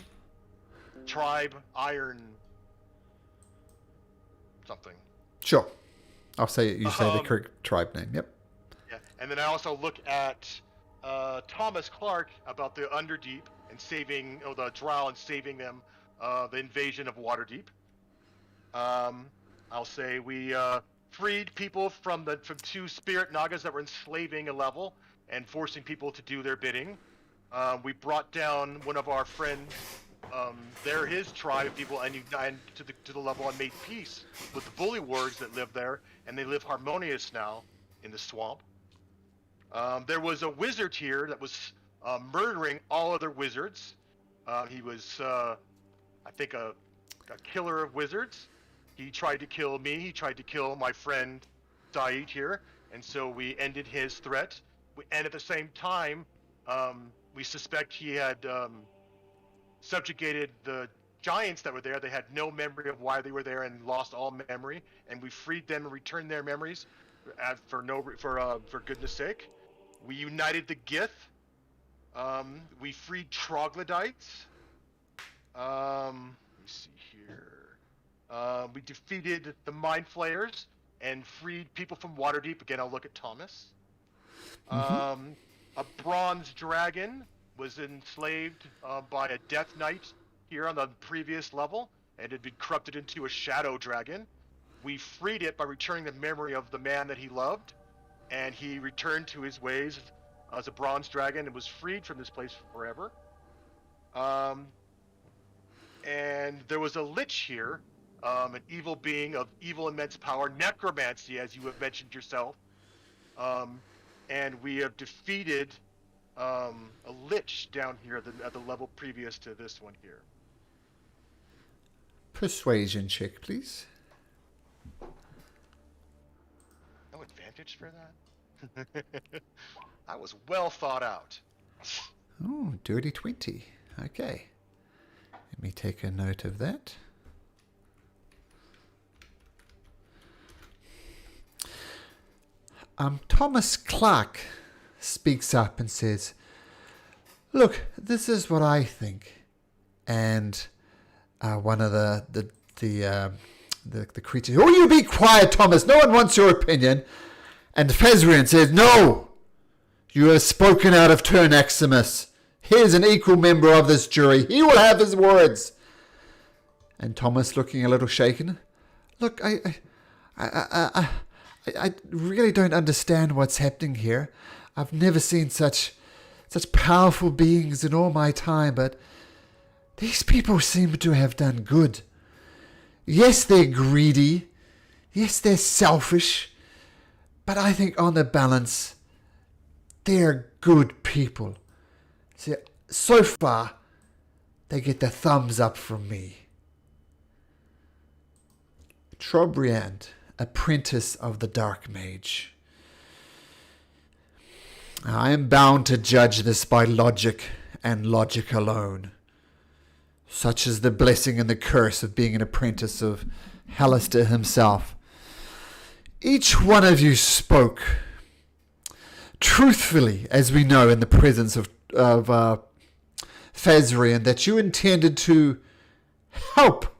Tribe Iron something. Sure. I'll say you say the correct tribe name. Yep. Yeah, and then I also look at Thomas Clark about the Underdeep and saving the Drow and saving them the invasion of Waterdeep. I'll say we freed people from 2 spirit nagas that were enslaving a level and forcing people to do their bidding. We brought down one of our friends, his tribe of people, and to the level and made peace with the bully wards that live there, and they live harmonious now in the swamp. There was a wizard here that was murdering all other wizards. He was, I think, a killer of wizards. He tried to kill me. He tried to kill my friend Saeed here, and so we ended his threat. And at the same time, we suspect he had subjugated the giants that were there. They had no memory of why they were there and lost all memory, and we freed them and returned their memories for goodness sake. We united the Gith. We freed troglodytes. Let me see here. We defeated the Mind Flayers and freed people from Waterdeep. Again, I'll look at Thomas. A bronze dragon was enslaved by a Death Knight here on the previous level, and had been corrupted into a shadow dragon. We freed it by returning the memory of the man that he loved, and he returned to his ways as a bronze dragon and was freed from this place forever. And there was a lich here, an evil being of evil immense power, necromancy, as you have mentioned yourself. And we have defeated a lich down here at the level previous to this one here. Persuasion check, please. No advantage for that? I was well thought out. Oh, dirty 20. Okay. Let me take a note of that. Thomas Clark speaks up and says, "Look, this is what I think." And one of the creatures, "Oh, you be quiet, Thomas. No one wants your opinion." And Fezrian says, "No, you have spoken out of turn, Eximus. He is an equal member of this jury. He will have his words." And Thomas, looking a little shaken, "Look, I really don't understand what's happening here. I've never seen such powerful beings in all my time, but these people seem to have done good. Yes, they're greedy. Yes, they're selfish. But I think on the balance, they're good people. So far, they get the thumbs up from me." Trobriand, apprentice of the Dark Mage. "I am bound to judge this by logic and logic alone. Such is the blessing and the curse of being an apprentice of Halaster himself. Each one of you spoke truthfully, as we know in the presence of Fezrian, that you intended to help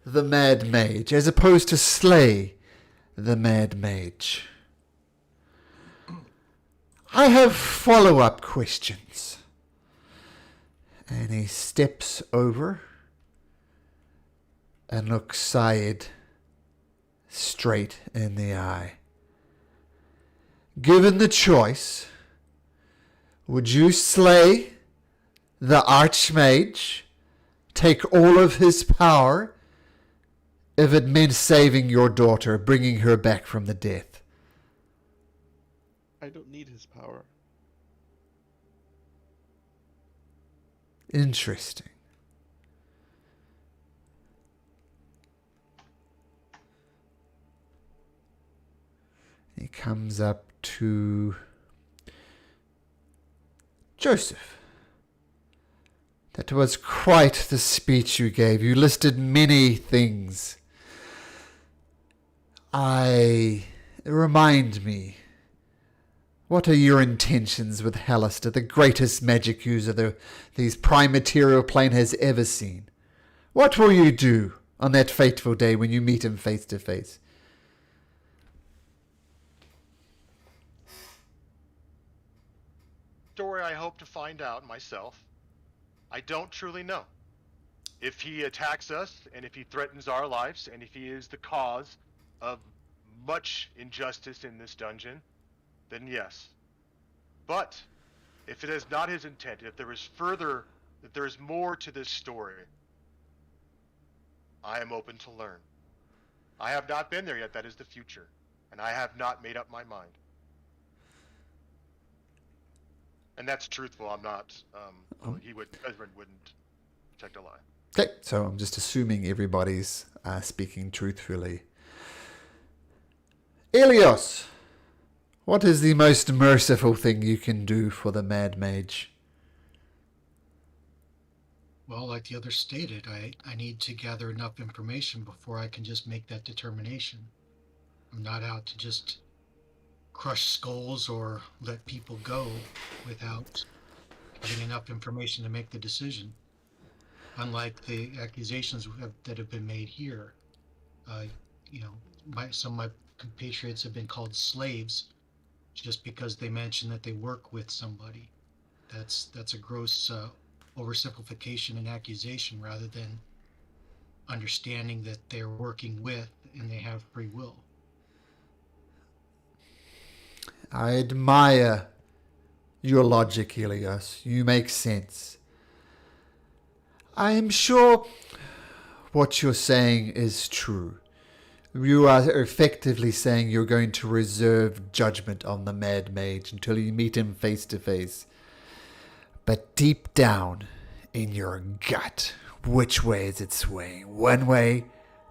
the Mad Mage, as opposed to slay the Mad Mage. I have follow-up questions." And he steps over and looks Syed straight in the eye. "Given the choice, would you slay the Archmage, take all of his power, if it meant saving your daughter, bringing her back from the death?" I don't need his power. Interesting. He comes up to Joseph. That was quite the speech you gave. You listed many things. Remind me, what are your intentions with Hallister, the greatest magic user these prime material plane has ever seen? What will you do on that fateful day when you meet him face to face? Story I hope to find out myself. I don't truly know. If he attacks us, and if he threatens our lives, and if he is the cause of much injustice in this dungeon, then yes. But if it is not his intent, if there is more to this story, I am open to learn. I have not been there yet. That is the future, and I have not made up my mind. And that's truthful. I'm not. Ezrin wouldn't protect a lie. Okay, so I'm just assuming everybody's speaking truthfully. Elios, what is the most merciful thing you can do for the Mad Mage? Well, like the others stated, I need to gather enough information before I can just make that determination. I'm not out to just crush skulls or let people go without having enough information to make the decision. Unlike the accusations that have been made here, some of my compatriots have been called slaves just because they mention that they work with somebody. That's a gross oversimplification and accusation rather than understanding that they're working with and they have free will. I admire your logic, Helios. You make sense. I am sure what you're saying is true. You are effectively saying you're going to reserve judgment on the Mad Mage until you meet him face to face. But deep down in your gut, which way is it swaying? One way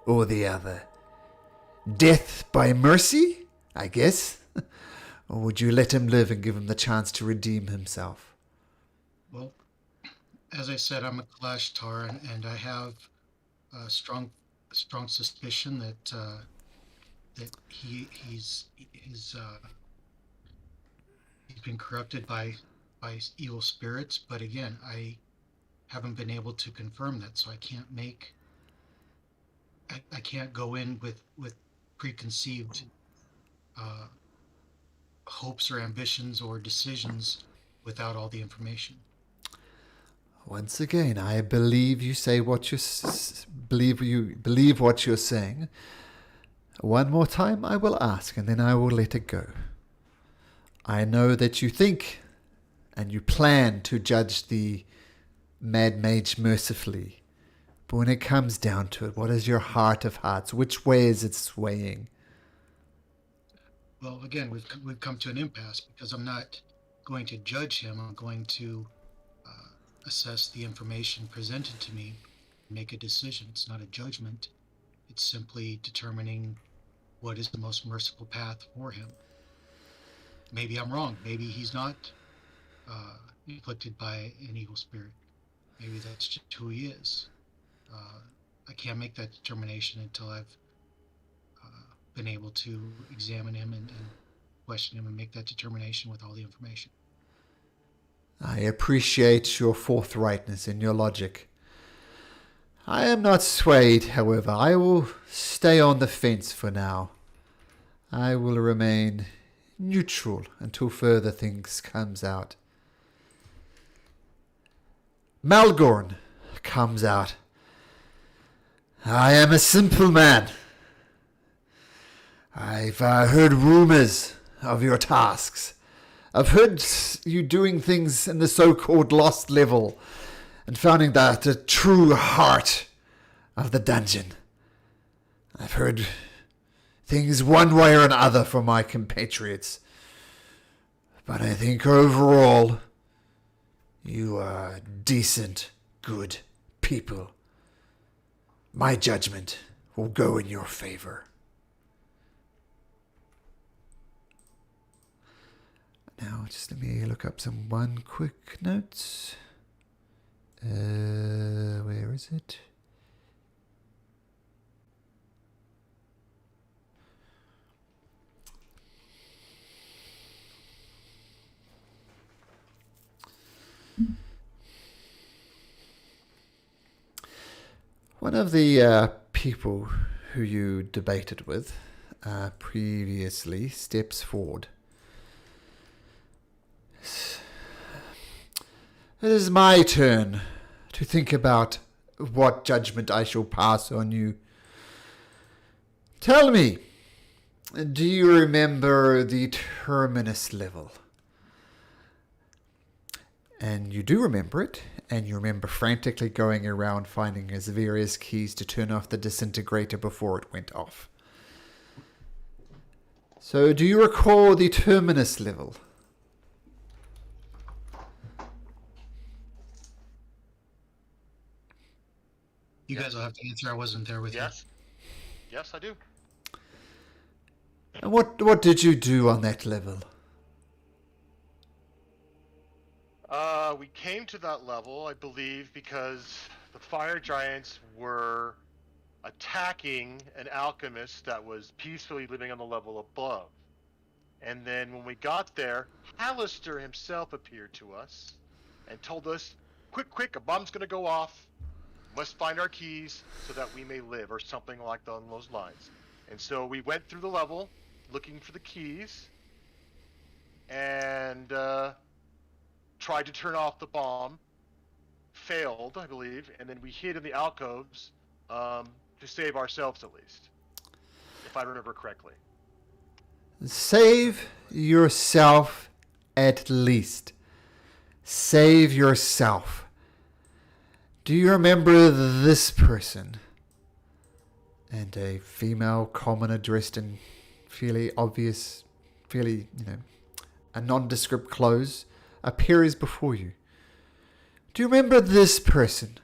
or the other? Death by mercy, I guess? Or would you let him live and give him the chance to redeem himself? Well, as I said, I'm a Kalashtar, and I have a strong suspicion that he's been corrupted by evil spirits. But again, I haven't been able to confirm that, so I can't go in with preconceived hopes or ambitions or decisions without all the information. Once again, I believe you say what you believe what you're saying. One more time I will ask, and then I will let it go. I know that you think and you plan to judge the Mad Mage mercifully. But when it comes down to it, what is your heart of hearts? Which way is it swaying? Well, again, we've come to an impasse because I'm not going to judge him. I'm going to assess the information presented to me, make a decision. It's not a judgment. It's simply determining what is the most merciful path for him. Maybe I'm wrong. Maybe he's not inflicted by an evil spirit. Maybe that's just who he is. I can't make that determination until I've been able to examine him and question him and make that determination with all the information. I appreciate your forthrightness and your logic. I am not swayed, however. I will stay on the fence for now. I will remain neutral until further things comes out. Malgorn comes out. I am a simple man. I've heard rumors of your tasks. I've heard you doing things in the so-called lost level and finding that the true heart of the dungeon. I've heard things one way or another from my compatriots. But I think overall, you are decent, good people. My judgment will go in your favor. Now, just let me look up one quick notes. Where is it? One of the people who you debated with previously steps forward. It is my turn to think about what judgment I shall pass on you. Tell me, do you remember the Terminus Level? And you do remember it, and you remember frantically going around finding his various keys to turn off the disintegrator before it went off. So, do you recall the Terminus Level? You guys will have to answer. I wasn't there with Yes. Yes, I do. And what did you do on that level? We came to that level, I believe, because the fire giants were attacking an alchemist that was peacefully living on the level above. And then when we got there, Hallister himself appeared to us and told us, quick, a bomb's gonna go off. Must find our keys so that we may live, or something like on those lines. And so we went through the level looking for the keys and tried to turn off the bomb. Failed, I believe, and then we hid in the alcoves to save ourselves, at least, if I remember correctly. Save yourself at least. Save yourself. Do you remember this person? And a female commoner dressed in fairly obvious, a nondescript clothes appears before you. Do you remember this person?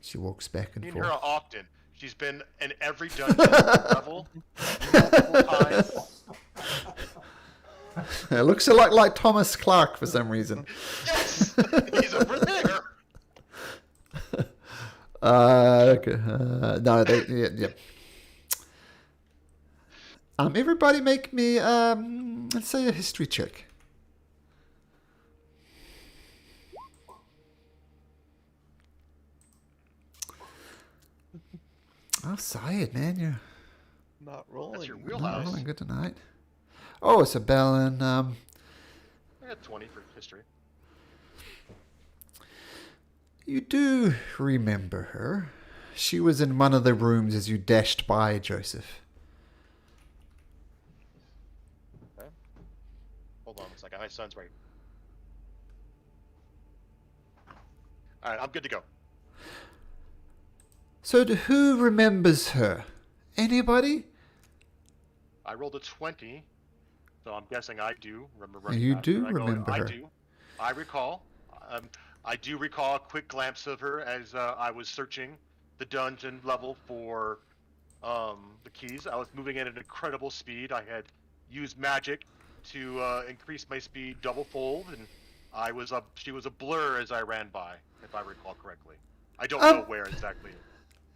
She walks back and Seen forth. her often. She's been in every dungeon level multiple times. It looks a lot like Thomas Clark for some reason. Yes, he's over there. Okay. No, yeah. Everybody make me, let's say a history check. Oh, Syed, man, you're Not rolling. That's your not wheelhouse. rolling good tonight. Oh, Isabella, I got 20 for history. you do remember her. She was in one of the rooms as you dashed by Joseph. Okay. Hold on a second. My son's right. All right, I'm good to go. So who remembers her? Anybody? I rolled a 20, so I'm guessing I do remember. You do I go, remember I her. do. I recall. I do recall a quick glimpse of her as I was searching the dungeon level for the keys. I was moving at an incredible speed. I had used magic to increase my speed double-fold, and she was a blur as I ran by, if I recall correctly. I don't know where exactly.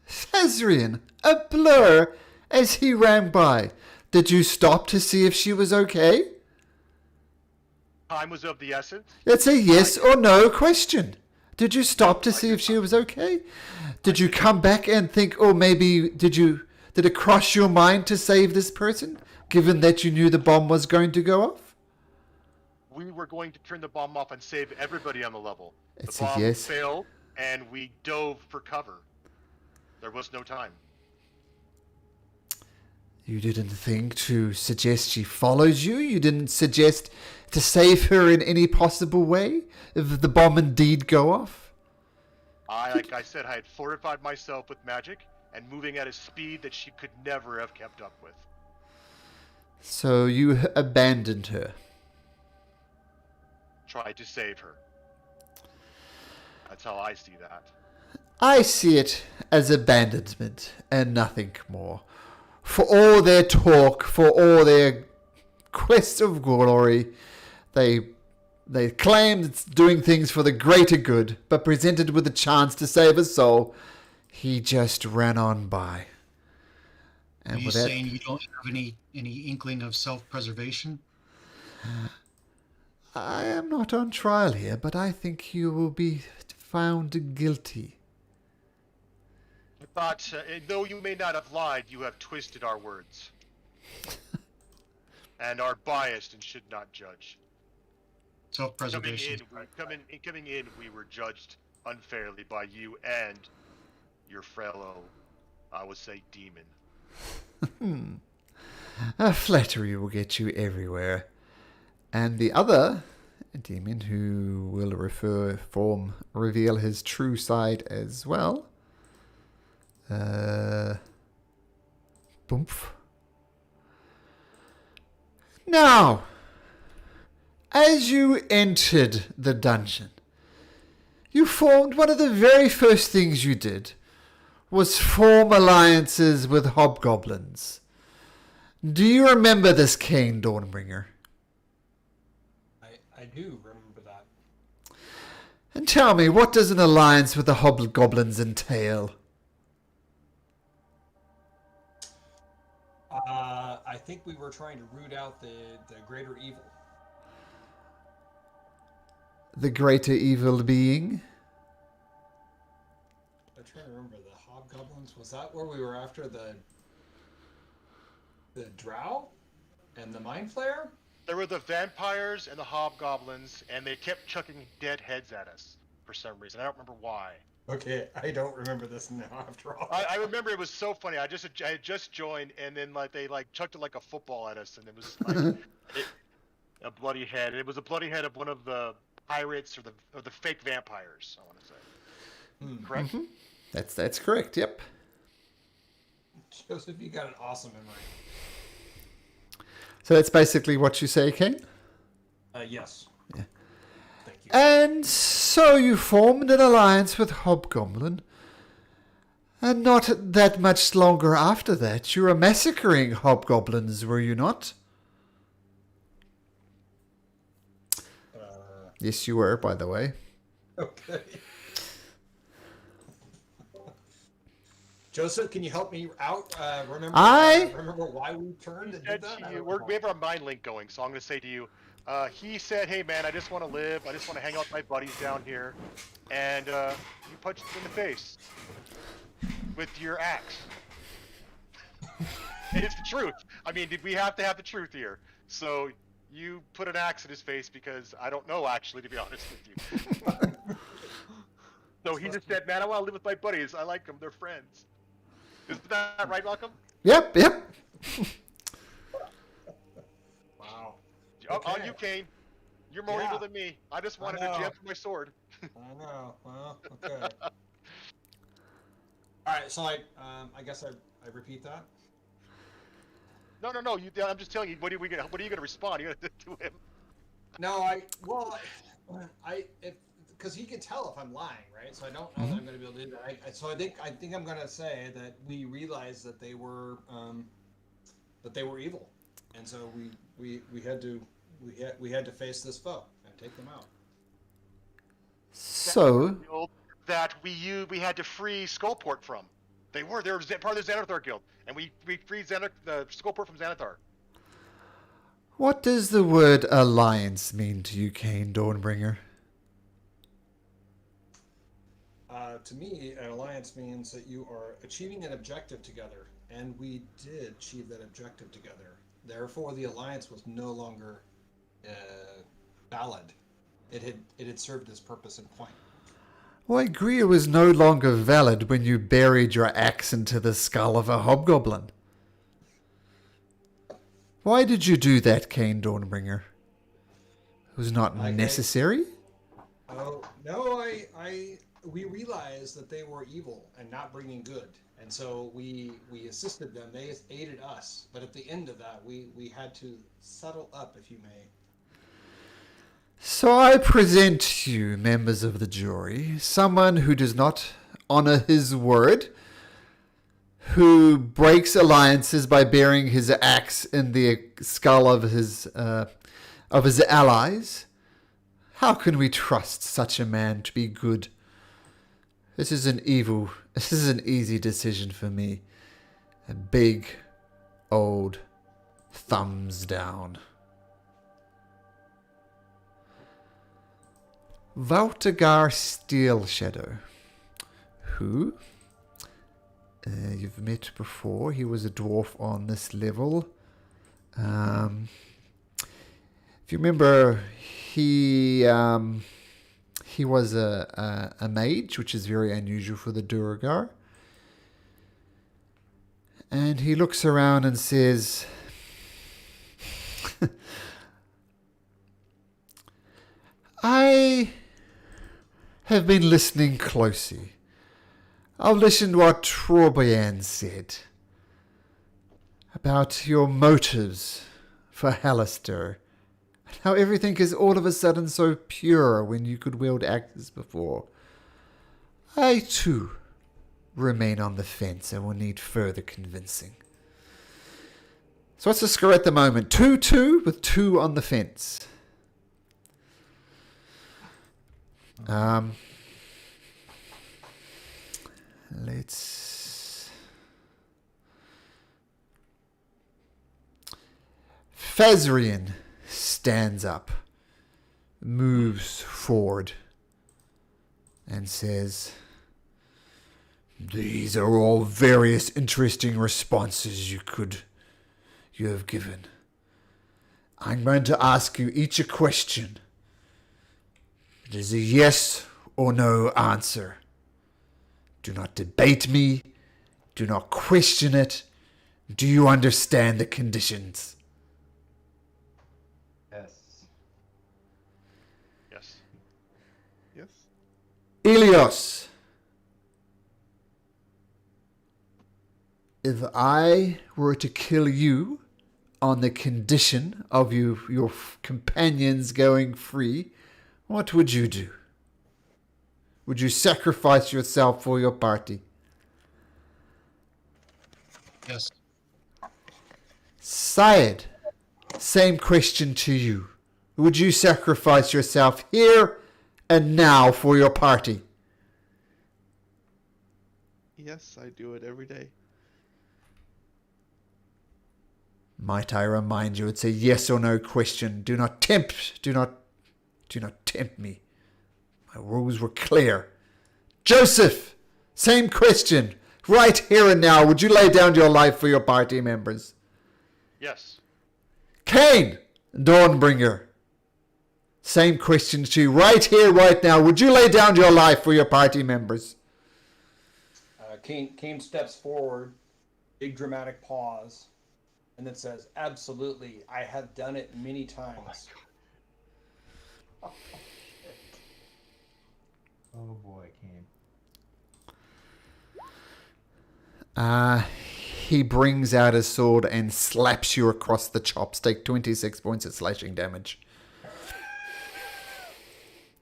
Sazrian, a blur as he ran by. Did you stop to see if she was okay? Time was of the essence. It's a yes or no question. Did you stop to see if she was okay? Did you come back and think, oh, maybe did it cross your mind to save this person, given that you knew the bomb was going to go off? We were going to turn the bomb off and save everybody on the level. It's The a bomb yes. failed, and we dove for cover. There was no time. You didn't think to suggest she follows you? You didn't suggest to save her in any possible way if the bomb indeed go off? Like I said, I had fortified myself with magic and moving at a speed that she could never have kept up with. So you abandoned her. Tried to save her. That's how I see that. I see it as abandonment and nothing more. For all their talk, for all their quest of glory, they They claimed it's doing things for the greater good, but presented with a chance to save a soul, he just ran on by. Are And you with that, saying you don't have any inkling of self-preservation? I am not on trial here, but I think you will be found guilty. But though you may not have lied, you have twisted our words. And are biased and should not judge. Self-preservation. Coming in, we were judged unfairly by you and your fellow, I would say, demon. Flattery will get you everywhere. And the other demon, who will reveal his true side as well. Boomf. Now, as you entered the dungeon, you formed one of the very first things you did was form alliances with hobgoblins. Do you remember this, Cain Dawnbringer? I do remember that. And tell me, what does an alliance with the hobgoblins entail? I think we were trying to root out the greater evil. The greater evil being? I'm trying to remember the hobgoblins. Was that where we were after the drow and the mind flayer? There were the vampires and the hobgoblins, and they kept chucking dead heads at us for some reason. I don't remember why. Okay, I don't remember this now after all. I remember it was so funny. I had just joined, and then they chucked it like a football at us, and it was like a bloody head. And it was a bloody head of one of the pirates or the fake vampires. I want to say. Correct? Mm-hmm. That's correct. Yep. Joseph, you got an awesome memory. So that's basically what you say, Cain? Yes. Yeah. Thank you. And so you formed an alliance with Hobgoblin. And not that much longer after that, you were massacring hobgoblins, were you not? Yes, you were, by the way. Okay. Joseph, can you help me out? Remember why we turned and did that? We have our mind link going, so I'm going to say to you, he said, hey man, I just want to live, I just want to hang out with my buddies down here, and you punched him in the face with your axe. It's the truth. I mean, we have to have the truth here. So you put an axe in his face because I don't know, actually, to be honest with you. So he just said, man, I want to live with my buddies. I like them. They're friends. Isn't that right, Malcolm? Yep. Wow. Oh, you, Cain. You're more evil than me. I just wanted to jam for my sword. I know. Well, okay. All right, so I guess I repeat that. No. I'm just telling you. What are you gonna respond? You're gonna do him? No, because he can tell if I'm lying, right? So I don't know that I'm going to be able to do that. So I think I'm going to say that we realized that they were evil, and so we had to face this foe and take them out. So that we had to free Skullport from. They were part of the Xanathar Guild, and we freed the Skullport from Xanathar. what does the word alliance mean to you, Cain Dawnbringer? To me, an alliance means that you are achieving an objective together, and we did achieve that objective together. Therefore, the alliance was no longer valid. It had served its purpose and point. Well, I agree it was no longer valid when you buried your axe into the skull of a hobgoblin. Why did you do that, Cain Dawnbringer? It was not necessary? Oh, no, we realized that they were evil and not bringing good. And so we assisted them. They aided us. But at the end of that, we had to settle up, if you may. So I present to you, members of the jury, someone who does not honor his word, who breaks alliances by burying his axe in the skull of his allies, How can we trust such a man to be good? This is an easy decision for me. A big, old thumbs down. Valtagar Steel Shadow. Who? You've met before. He was a dwarf on this level. If you remember, he was a mage, which is very unusual for the Duergar. And he looks around and says, I have been listening closely. I've listened to what Trobriand said about your motives for Hallister. And how everything is all of a sudden so pure when you could wield axes before. I, too, remain on the fence and will need further convincing. So what's the score at the moment? 2-2 with 2 on the fence. Fazrian stands up, moves forward, and says, these are all various interesting responses you have given. I'm going to ask you each a question. It is a yes or no answer. Do not debate me. Do not question it. Do you understand the conditions? Yes. Yes. Yes. Ilios. If I were to kill you on the condition of your companions going free, what would you do? Would you sacrifice yourself for your party? Yes. Syed, same question to you. Would you sacrifice yourself here and now for your party? Yes, I do it every day. Might I remind you, it's a yes or no question. Do not tempt me. My rules were clear. Joseph, same question. Right here and now, would you lay down your life for your party members? Yes. Cain, Dawnbringer, same question to you. Right here, right now, would you lay down your life for your party members? Cain steps forward, big dramatic pause, and then says, absolutely, I have done it many times. Oh boy, Kane. He brings out his sword and slaps you across the chops. Take 26 points of slashing damage.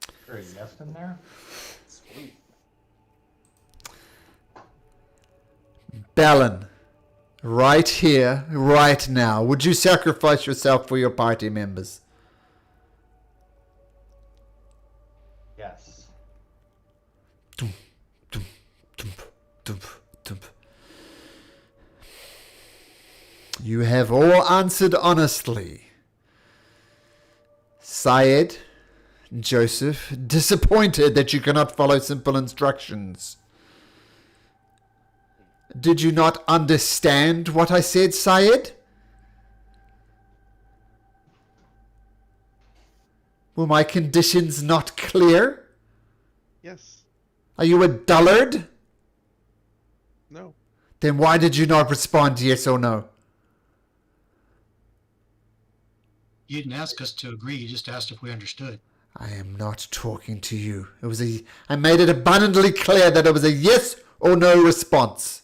Is there a yes in there? Sweet. Balin, right here, right now, would you sacrifice yourself for your party members? Yes. Dum, dum, dum, dum, dum. You have all answered honestly. Syed, Joseph, disappointed that you cannot follow simple instructions. Did you not understand what I said, Syed? Were my conditions not clear? Yes. Are you a dullard? No. Then why did you not respond yes or no? You didn't ask us to agree. You just asked if we understood. I am not talking to you. I made it abundantly clear that it was a yes or no response.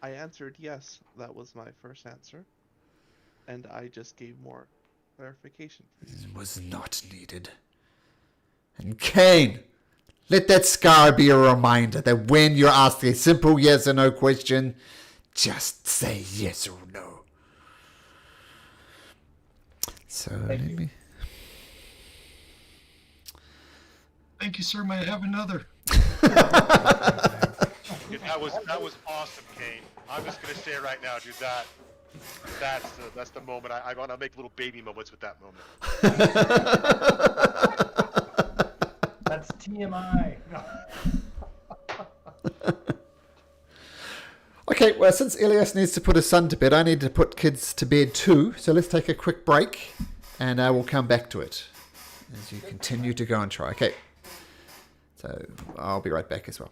I answered yes. That was my first answer. And I just gave more clarification. It was not needed. And Cain, let that scar be a reminder that when you're asked a simple yes or no question, just say yes or no. So Thank let you. me... Thank you, sir. May I have another? Dude, that was awesome, Kane. I'm just gonna say right now, dude, that's the moment. I want to make little baby moments with that moment. That's TMI. Okay, well, since Elias needs to put his son to bed, I need to put kids to bed too. So let's take a quick break, and we'll come back to it as you continue to go and try. Okay, so I'll be right back as well.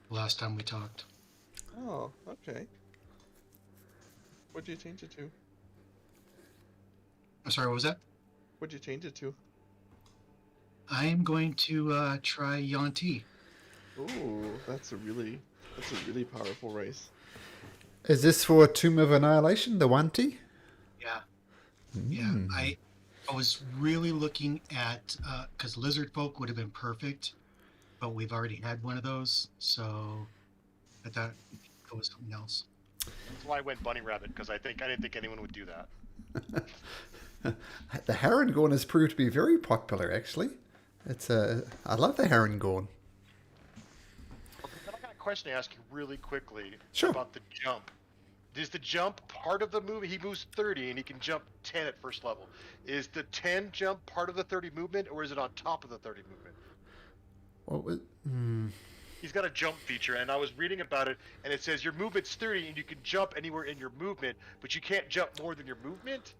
last time we talked. Oh, okay. What'd you change it to? I'm sorry, what was that? What'd you change it to? I am going to try Yanti. Ooh, that's a really powerful race. Is this for Tomb of Annihilation, the 1T? Yeah. Yeah, I was really looking at because lizard folk would have been perfect, but we've already had one of those, so I thought it was something else. That's why I went bunny rabbit, because I didn't think anyone would do that. The Herringorn has proved to be very popular, actually. I love the Herringorn. I got a question to ask you really quickly Sure. about the jump. Is the jump part of the movie? He moves 30 and he can jump 10 at first level. Is the 10 jump part of the 30 movement, or is it on top of the 30 movement? What was? He's got a jump feature, and I was reading about it, and it says your movement's 30 and you can jump anywhere in your movement, but you can't jump more than your movement?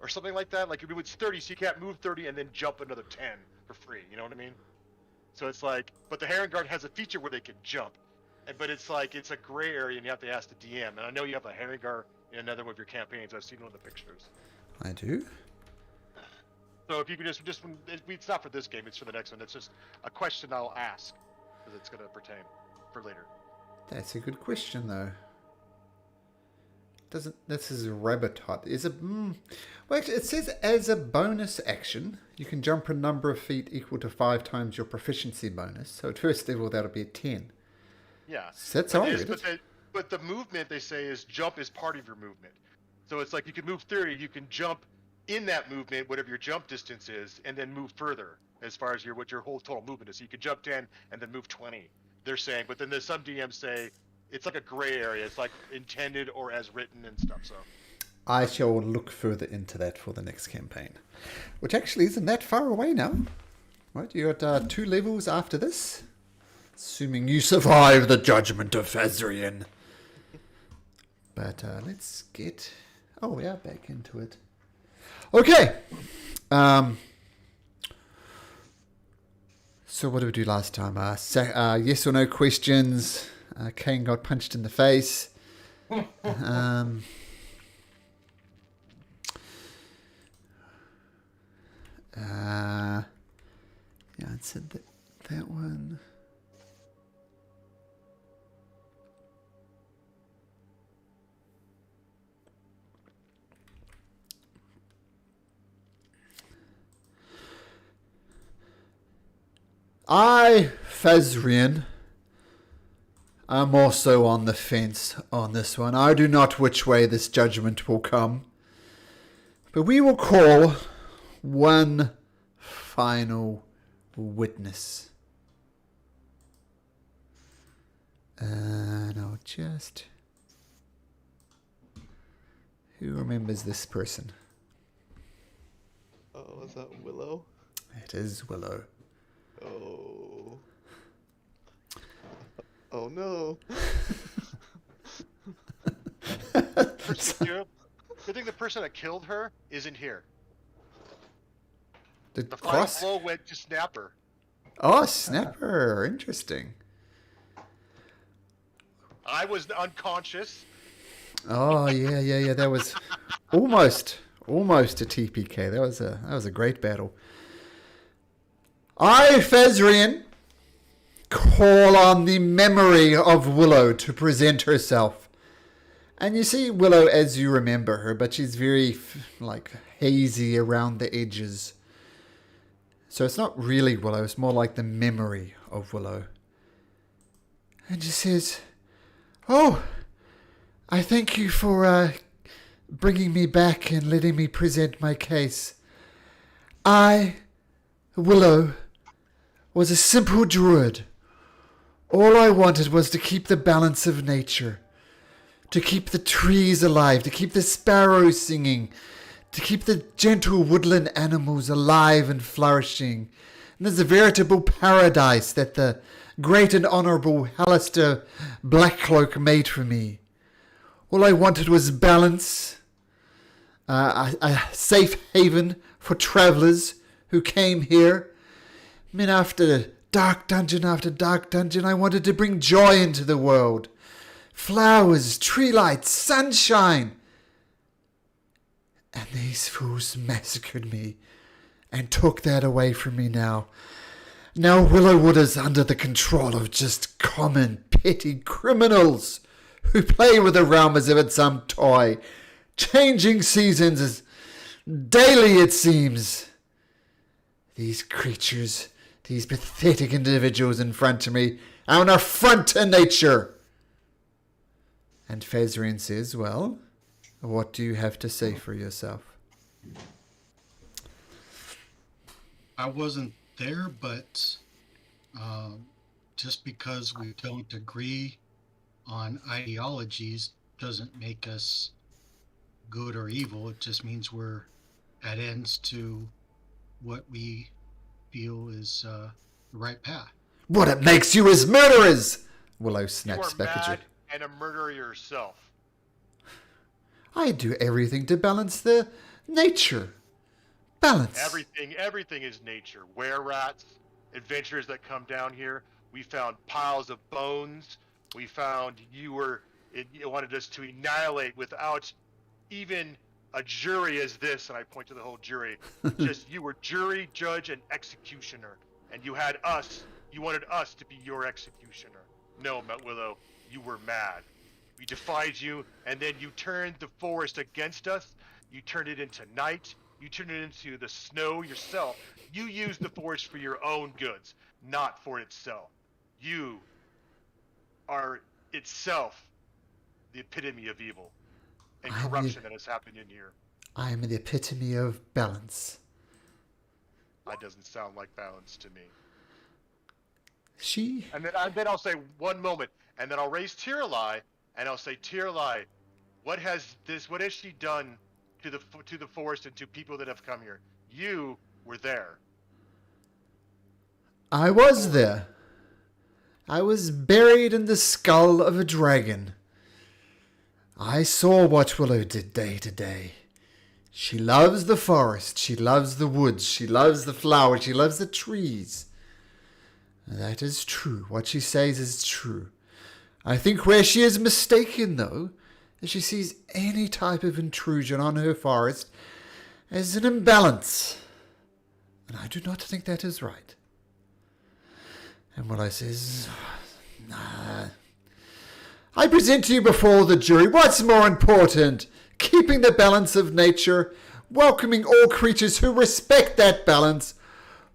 Or something like that? Like your movement's 30, so you can't move 30 and then jump another 10 for free. You know what I mean? So it's like, but the Herringard has a feature where they can jump. But it's like, it's a gray area, and you have to ask the DM. And I know you have a Herringard in another one of your campaigns. I've seen one of the pictures. I do. So if you could just it's not for this game, it's for the next one. It's just a question I'll ask, because it's going to pertain for later. That's a good question, though. This is a rabbit hut. Well, actually, it says as a bonus action, you can jump a number of feet equal to 5 times your proficiency bonus. So at first level, that'll be a 10. Yeah. So that's how I read it. But the movement, they say, is jump is part of your movement. So it's like you can move 30, you can jump in that movement, whatever your jump distance is, and then move further as far as what your whole total movement is. So you could jump 10 and then move 20, they're saying. But then there's some DMs say it's like a gray area. It's like intended or as written and stuff. So I shall look further into that for the next campaign, which actually isn't that far away now. Right, you got 2 levels after this, assuming you survive the judgment of Fazrian. But let's get... Oh, we are back into it. Okay. So what did we do last time? Yes or no questions. Kane got punched in the face. Yeah, I said that one. Fazrian, I'm also on the fence on this one. I do not which way this judgment will come. But we will call one final witness. And I'll just... Who remembers this person? Oh, is that Willow? It is Willow. Oh. Oh no. I think the person that killed her isn't here. Did The final Cross? blow went to Snapper. Oh, Snapper. Interesting. I was unconscious. Oh, yeah. That was almost a TPK. That was a great battle. I, Fazrian, call on the memory of Willow to present herself. And you see Willow as you remember her, but she's very, hazy around the edges. So it's not really Willow, it's more like the memory of Willow. And she says, "Oh, I thank you for bringing me back and letting me present my case. I, Willow, was a simple druid. All I wanted was to keep the balance of nature, to keep the trees alive, to keep the sparrows singing, to keep the gentle woodland animals alive and flourishing. And there's a veritable paradise that the great and honourable Hallister Blackcloak made for me. All I wanted was balance, a safe haven for travellers who came here. I mean, after Dark dungeon after dark dungeon, I wanted to bring joy into the world. Flowers, tree lights, sunshine. And these fools massacred me and took that away from me now. Now Willowwood is under the control of just common, petty criminals who play with the realm as if it's some toy, changing seasons as daily it seems. These creatures, these pathetic individuals in front of me, are an affront to nature. And Fezrian says, well, what do you have to say for yourself? I wasn't there, but just because we don't agree on ideologies doesn't make us good or evil. It just means we're at ends to what we feel is the right path. What it makes you is murderers! Willow You snaps are back at you. mad and a murderer yourself. I do everything to balance the nature. Balance. Everything is nature. Were-rats, adventurers that come down here. We found piles of bones. We found you wanted us to annihilate without even a jury as this, and I point to the whole jury. Just you were jury, judge, and executioner, and you wanted us to be your executioner. No, Willow, you were mad. We defied you, and then you turned the forest against us. You turned it into night. You turned it into the snow yourself. You used the forest for your own goods, not for itself. You are itself the epitome of evil and corruption that has happened in here. I am the epitome of balance. That doesn't sound like balance to me. She... And then I'll say one moment, and then I'll raise Tiralai, and I'll say, Tiralai, what has she done to the forest and to people that have come here? You were there. I was there. I was buried in the skull of a dragon. I saw what Willow did day to day. She loves the forest. She loves the woods. She loves the flowers. She loves the trees. That is true. What she says is true. I think where she is mistaken, though, is she sees any type of intrusion on her forest as an imbalance. And I do not think that is right. And Willow says, nah. I present to you before the jury what's more important, keeping the balance of nature, welcoming all creatures who respect that balance,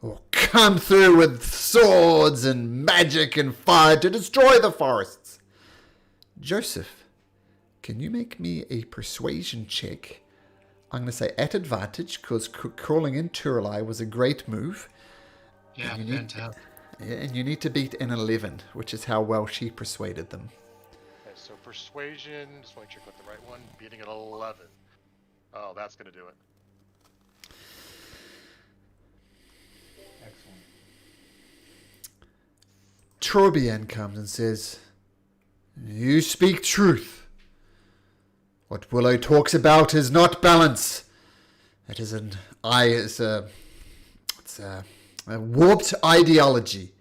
or come through with swords and magic and fire to destroy the forests. Joseph, can you make me a persuasion check? I'm going to say at advantage, because calling in Turalai was a great move. Yeah, fantastic. And you need to beat an 11, which is how well she persuaded them. Okay, so persuasion, just want to check out the right one, beating an 11. Oh, that's going to do it. Excellent. Trobian comes and says, you speak truth. What Willow talks about is not balance. It is it's a warped ideology.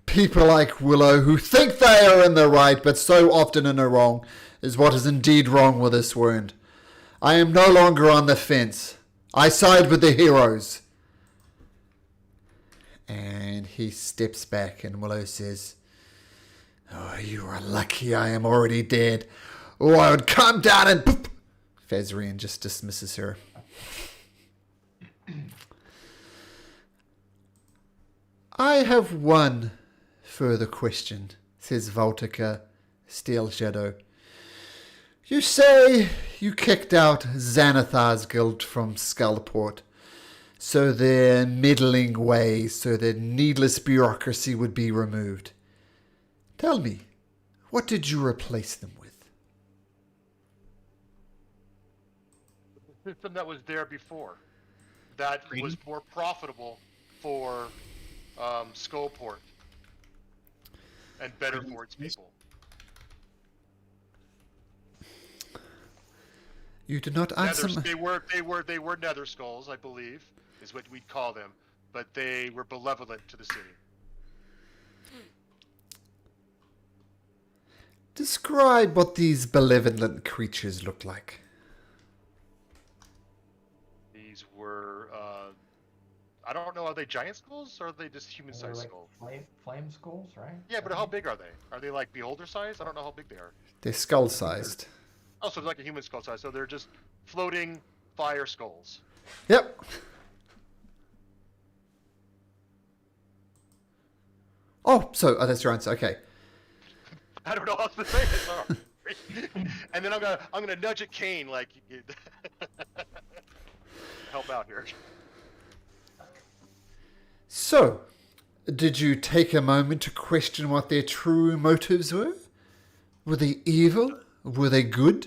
People like Willow who think they are in the right but so often in the wrong is what is indeed wrong with this wound. I am no longer on the fence. I side with the heroes. And he steps back and Willow says, oh, you are lucky I am already dead. Or I would come down and... Boop. Fezrian just dismisses her. I have one further question, says Voltica, Steel Shadow. You say you kicked out Xanathar's guild from Skullport, so their meddling ways, so their needless bureaucracy would be removed. Tell me, what did you replace them with? The system that was there before. That was more profitable for Skullport and better for its people. You did not answer They were nether skulls, I believe, is what we'd call them, but they were benevolent to the city. Describe what these malevolent creatures look like. These were, I don't know, are they giant skulls or are they just They're human-sized like skulls? flame skulls, right? Yeah, but how big are they? Are they like beholder size? I don't know how big they are. They're skull-sized. Oh, so it's like a human skull size. So they're just floating fire skulls. Yep. Oh, that's your answer. Okay. I don't know how to say it. Sorry. And then I'm gonna nudge at Kane like help out here. So, did you take a moment to question what their true motives were? Were they evil? Were they good?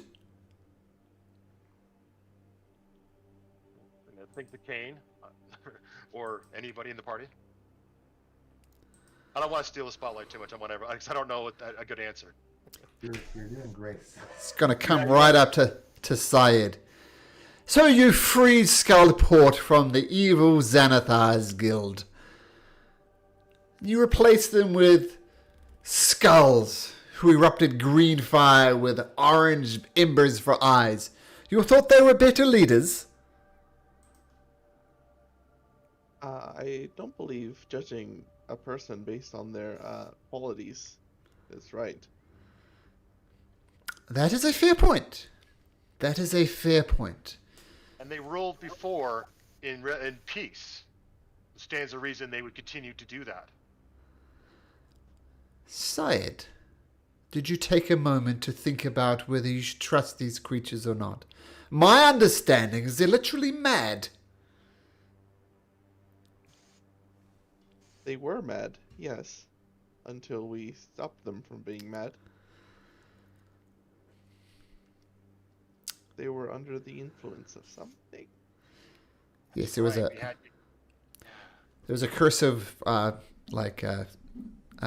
And I think the Kane or anybody in the party. I don't want to steal the spotlight too much on whatever, because I don't know a good answer. You're doing great. It's going to come right up to Syed. So you freed Skullport from the evil Xanathar's guild. You replaced them with skulls who erupted green fire with orange embers for eyes. You thought they were better leaders? I don't believe judging a person based on their qualities is right. That is a fair point. That is a fair point. And they ruled before in peace. Stands to reason they would continue to do that. Syed, did you take a moment to think about whether you should trust these creatures or not? My understanding is they're literally mad. They were mad, yes, until we stopped them from being mad. They were under the influence of something. Yes, there was Right, there was a curse of a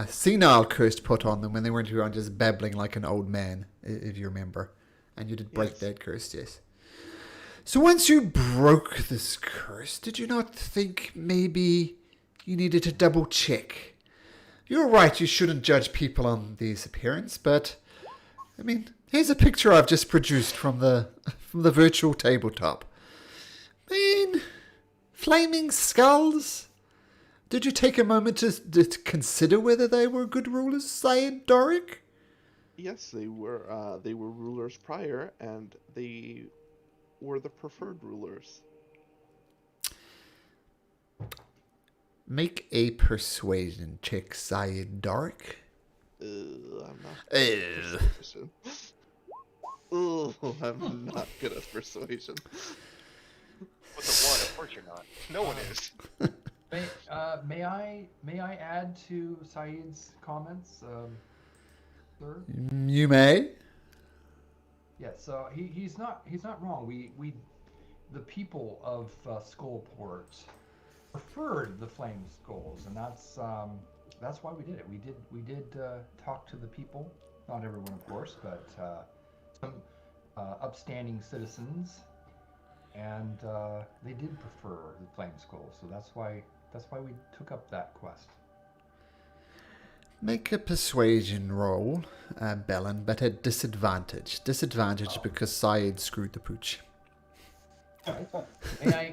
senile curse put on them when they went around just babbling like an old man, if you remember. And you did break Yes. that curse, yes. So once you broke this curse, did you not think maybe you needed to double check? You're right, you shouldn't judge people on these appearance, but I mean, here's a picture I've just produced from the virtual tabletop. I mean, flaming skulls. Did you take a moment to consider whether they were good rulers, Syed Doric? Yes, they were rulers prior, and they were the preferred rulers. Make a persuasion check, Syed Doric. I'm not. Ew. Persuasion. Oh, I'm not good at persuasion. With the one, of course you're not. No one is. May I add to Saeed's comments, sir? You may. Yeah, so he's not wrong. We the people of Skullport preferred the flame skulls, and that's why we did it. We did talk to the people, not everyone, of course, but some upstanding citizens, and they did prefer the flame skulls. So that's why we took up that quest. Make a persuasion roll, Bellin, but at disadvantage. Disadvantage because Syed screwed the pooch.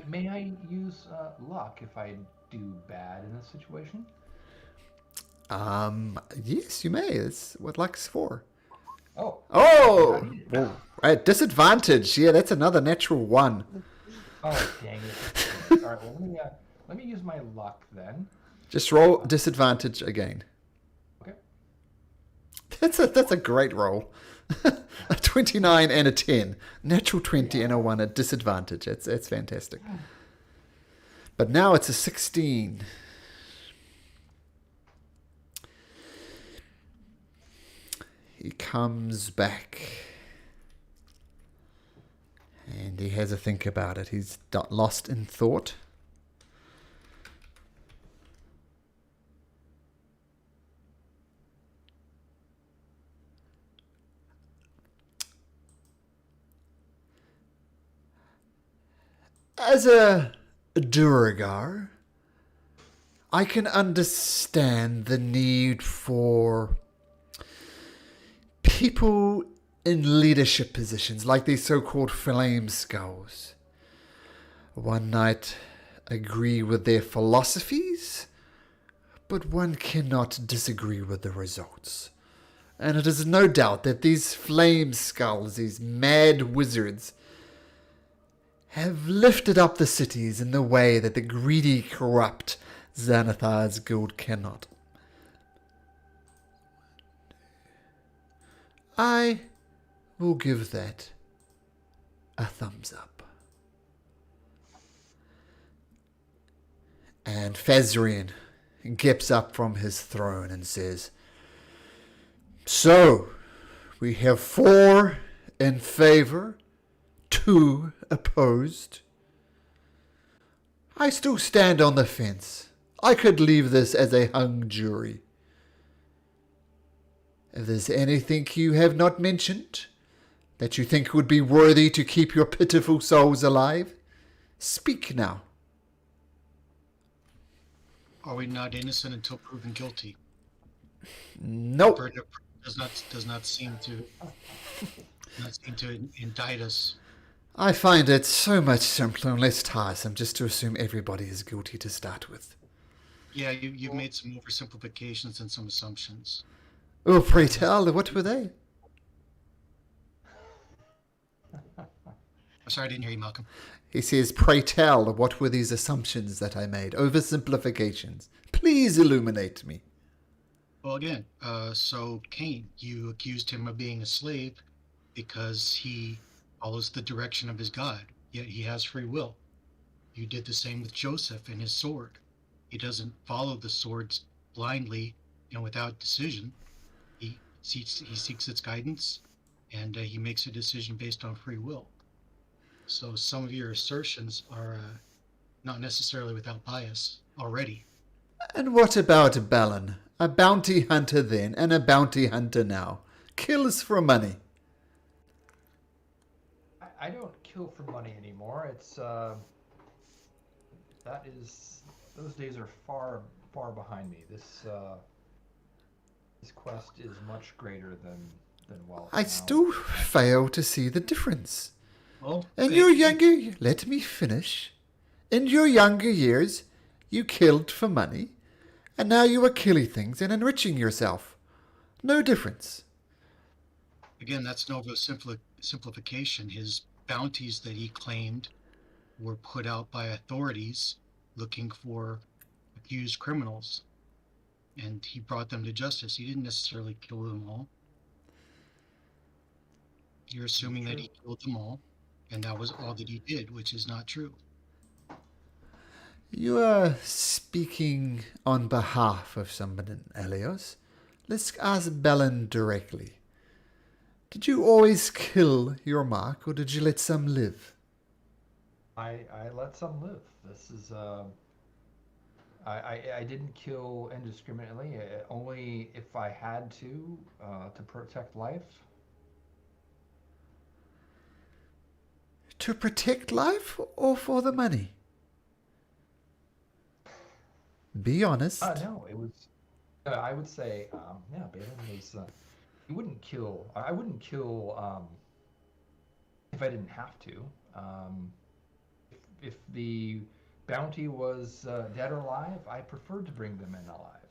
May I use luck if I do bad in this situation? Yes, you may. That's what luck's for. Oh. Oh! Well, at disadvantage. Yeah, that's another natural one. Oh, dang it. All right, well, let me use my luck then. Just roll disadvantage again. Okay. That's a great roll. A 29 and a 10. Natural 20 and a 1 at disadvantage. It's fantastic. But now it's a 16. He comes back. And he has a think about it. He's lost in thought. As a Duragar, I can understand the need for people in leadership positions, like these so-called flame skulls. One might agree with their philosophies, but one cannot disagree with the results. And it is no doubt that these flame skulls, these mad wizards, have lifted up the cities in the way that the greedy, corrupt Xanathar's guild cannot. I will give that a thumbs up. And Fazrian gets up from his throne and says, "So, we have 4 in favor, 2 opposed. I still stand on the fence. I could leave this as a hung jury. If there's anything you have not mentioned that you think would be worthy to keep your pitiful souls alive, speak now." Are we not innocent until proven guilty? Nope. Burden of proof does not seem to indict us. I find it so much simpler and less tiresome just to assume everybody is guilty to start with. Yeah, you've made some oversimplifications and some assumptions. Oh, pray tell, what were they? I'm sorry, I didn't hear you, Malcolm. He says, "Pray tell, what were these assumptions that I made? Oversimplifications. Please illuminate me." Well, again, so Cain, you accused him of being a slave because he follows the direction of his God, yet he has free will. You did the same with Joseph and his sword. He doesn't follow the swords blindly and without decision. He seeks its guidance, and he makes a decision based on free will. So some of your assertions are not necessarily without bias already. And what about Baton? A bounty hunter then, and a bounty hunter now. Kills for money. I don't kill for money anymore. It's those days are far behind me. This quest is much greater than wealth. I now. still fail to see the difference. Well, In your younger... Let me finish. In your younger years, you killed for money, and now you are killing things and enriching yourself. No difference. Again, that's no simplification. His bounties that he claimed were put out by authorities looking for accused criminals, and he brought them to justice. He didn't necessarily kill them all. You're assuming that he killed them all, and that was all that he did, which is not true. You are speaking on behalf of somebody, Elios. Let's ask Baton directly. Did you always kill your mark, or did you let some live? I let some live. This is I didn't kill indiscriminately. Only if I had to protect life. To protect life, or for the money? Be honest. No, it was. I would say, yeah, Baton was. He wouldn't kill. I wouldn't kill if I didn't have to. If the bounty was dead or alive, I preferred to bring them in alive.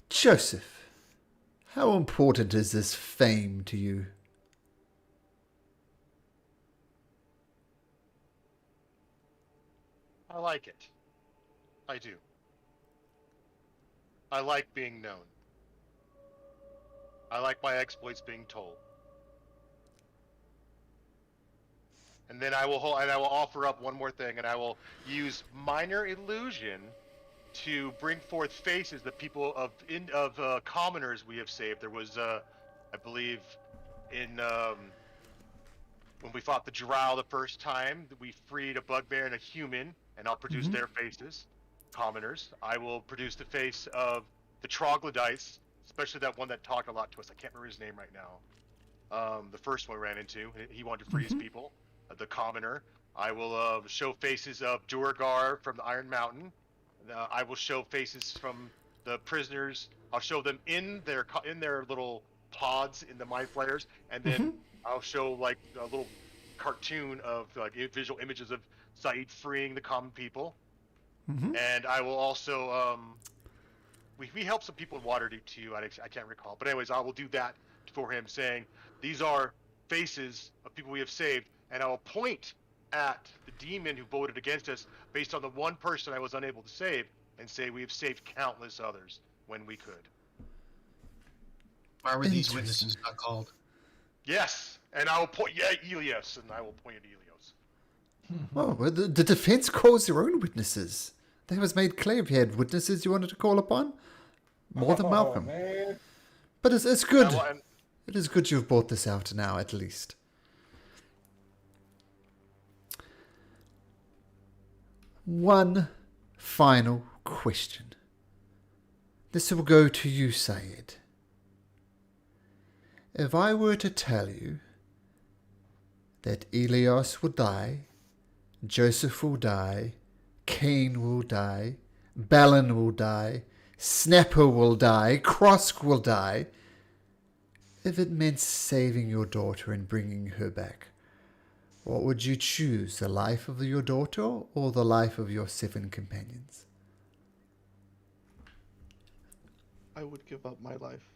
Joseph, how important is this fame to you? I like it. I do. I like being known. I like my exploits being told. And then I will offer up one more thing, and I will use minor illusion to bring forth faces that people of commoners we have saved. There was, I believe, in when we fought the Drow the first time, we freed a bugbear and a human, and I'll produce their faces, commoners. I will produce the face of the troglodytes, especially that one that talked a lot to us. I can't remember his name right now. The first one we ran into, he wanted to free his people. The commoner. I will show faces of Duergar from the Iron Mountain. I will show faces from the prisoners. I'll show them in their little pods in the mind flayers, and then I'll show like a little cartoon of like visual images of Saeed freeing the common people. And I will also we helped some people in Waterdeep too. I can't recall, but anyways, I will do that for him, saying these are faces of people we have saved, and I will point at the demon who voted against us based on the one person I was unable to save, and say we have saved countless others when we could. Why were these witnesses not called? Yes, and I will point. Yeah, Elios, and I will point at Elios. Oh, well, the defense calls their own witnesses. That was made clear. If you had witnesses you wanted to call upon, more than welcome. Man. But it's good. And It is good you've brought this out now, at least. One final question. This will go to you, Sayed. If I were to tell you that Elios will die, Joseph will die, Cain will die, Balin will die, Snapper will die, Krosk will die, if it meant saving your daughter and bringing her back, what would you choose, the life of your daughter or the life of your 7 companions? I would give up my life.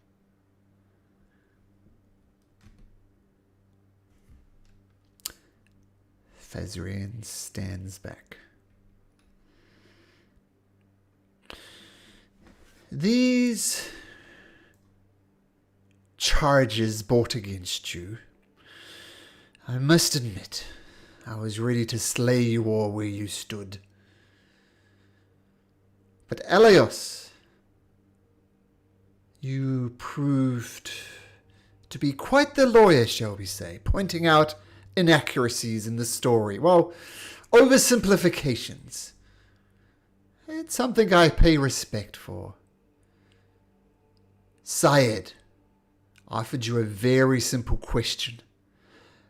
Fazrian stands back. These charges brought against you, I must admit, I was ready to slay you all where you stood. But Elios, you proved to be quite the lawyer, shall we say, pointing out inaccuracies in the story. Well, oversimplifications. It's something I pay respect for. Syed offered you a very simple question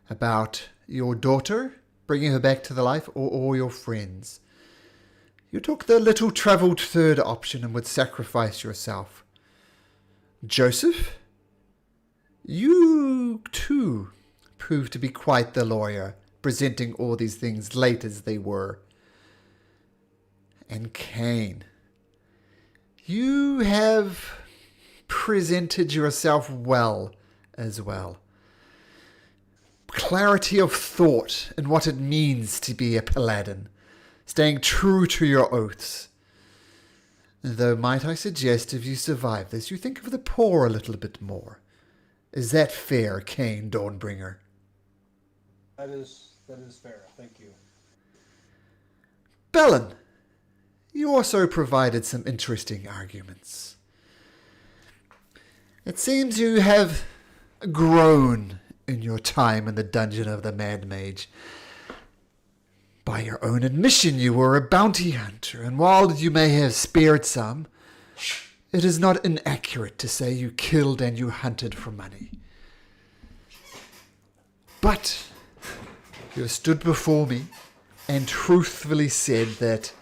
about your daughter, bringing her back to the life, or all your friends. You took the little travelled third option and would sacrifice yourself. Joseph, you too proved to be quite the lawyer, presenting all these things late as they were. And Cain, you have presented yourself well as well. Clarity of thought and what it means to be a paladin, staying true to your oaths. Though might I suggest if you survive this, you think of the poor a little bit more. Is that fair, Cain Dawnbringer? That is fair. Thank you. Balin, you also provided some interesting arguments. It seems you have grown in your time in the dungeon of the Mad Mage. By your own admission, you were a bounty hunter, and while you may have spared some, it is not inaccurate to say you killed and you hunted for money. But you have stood before me and truthfully said that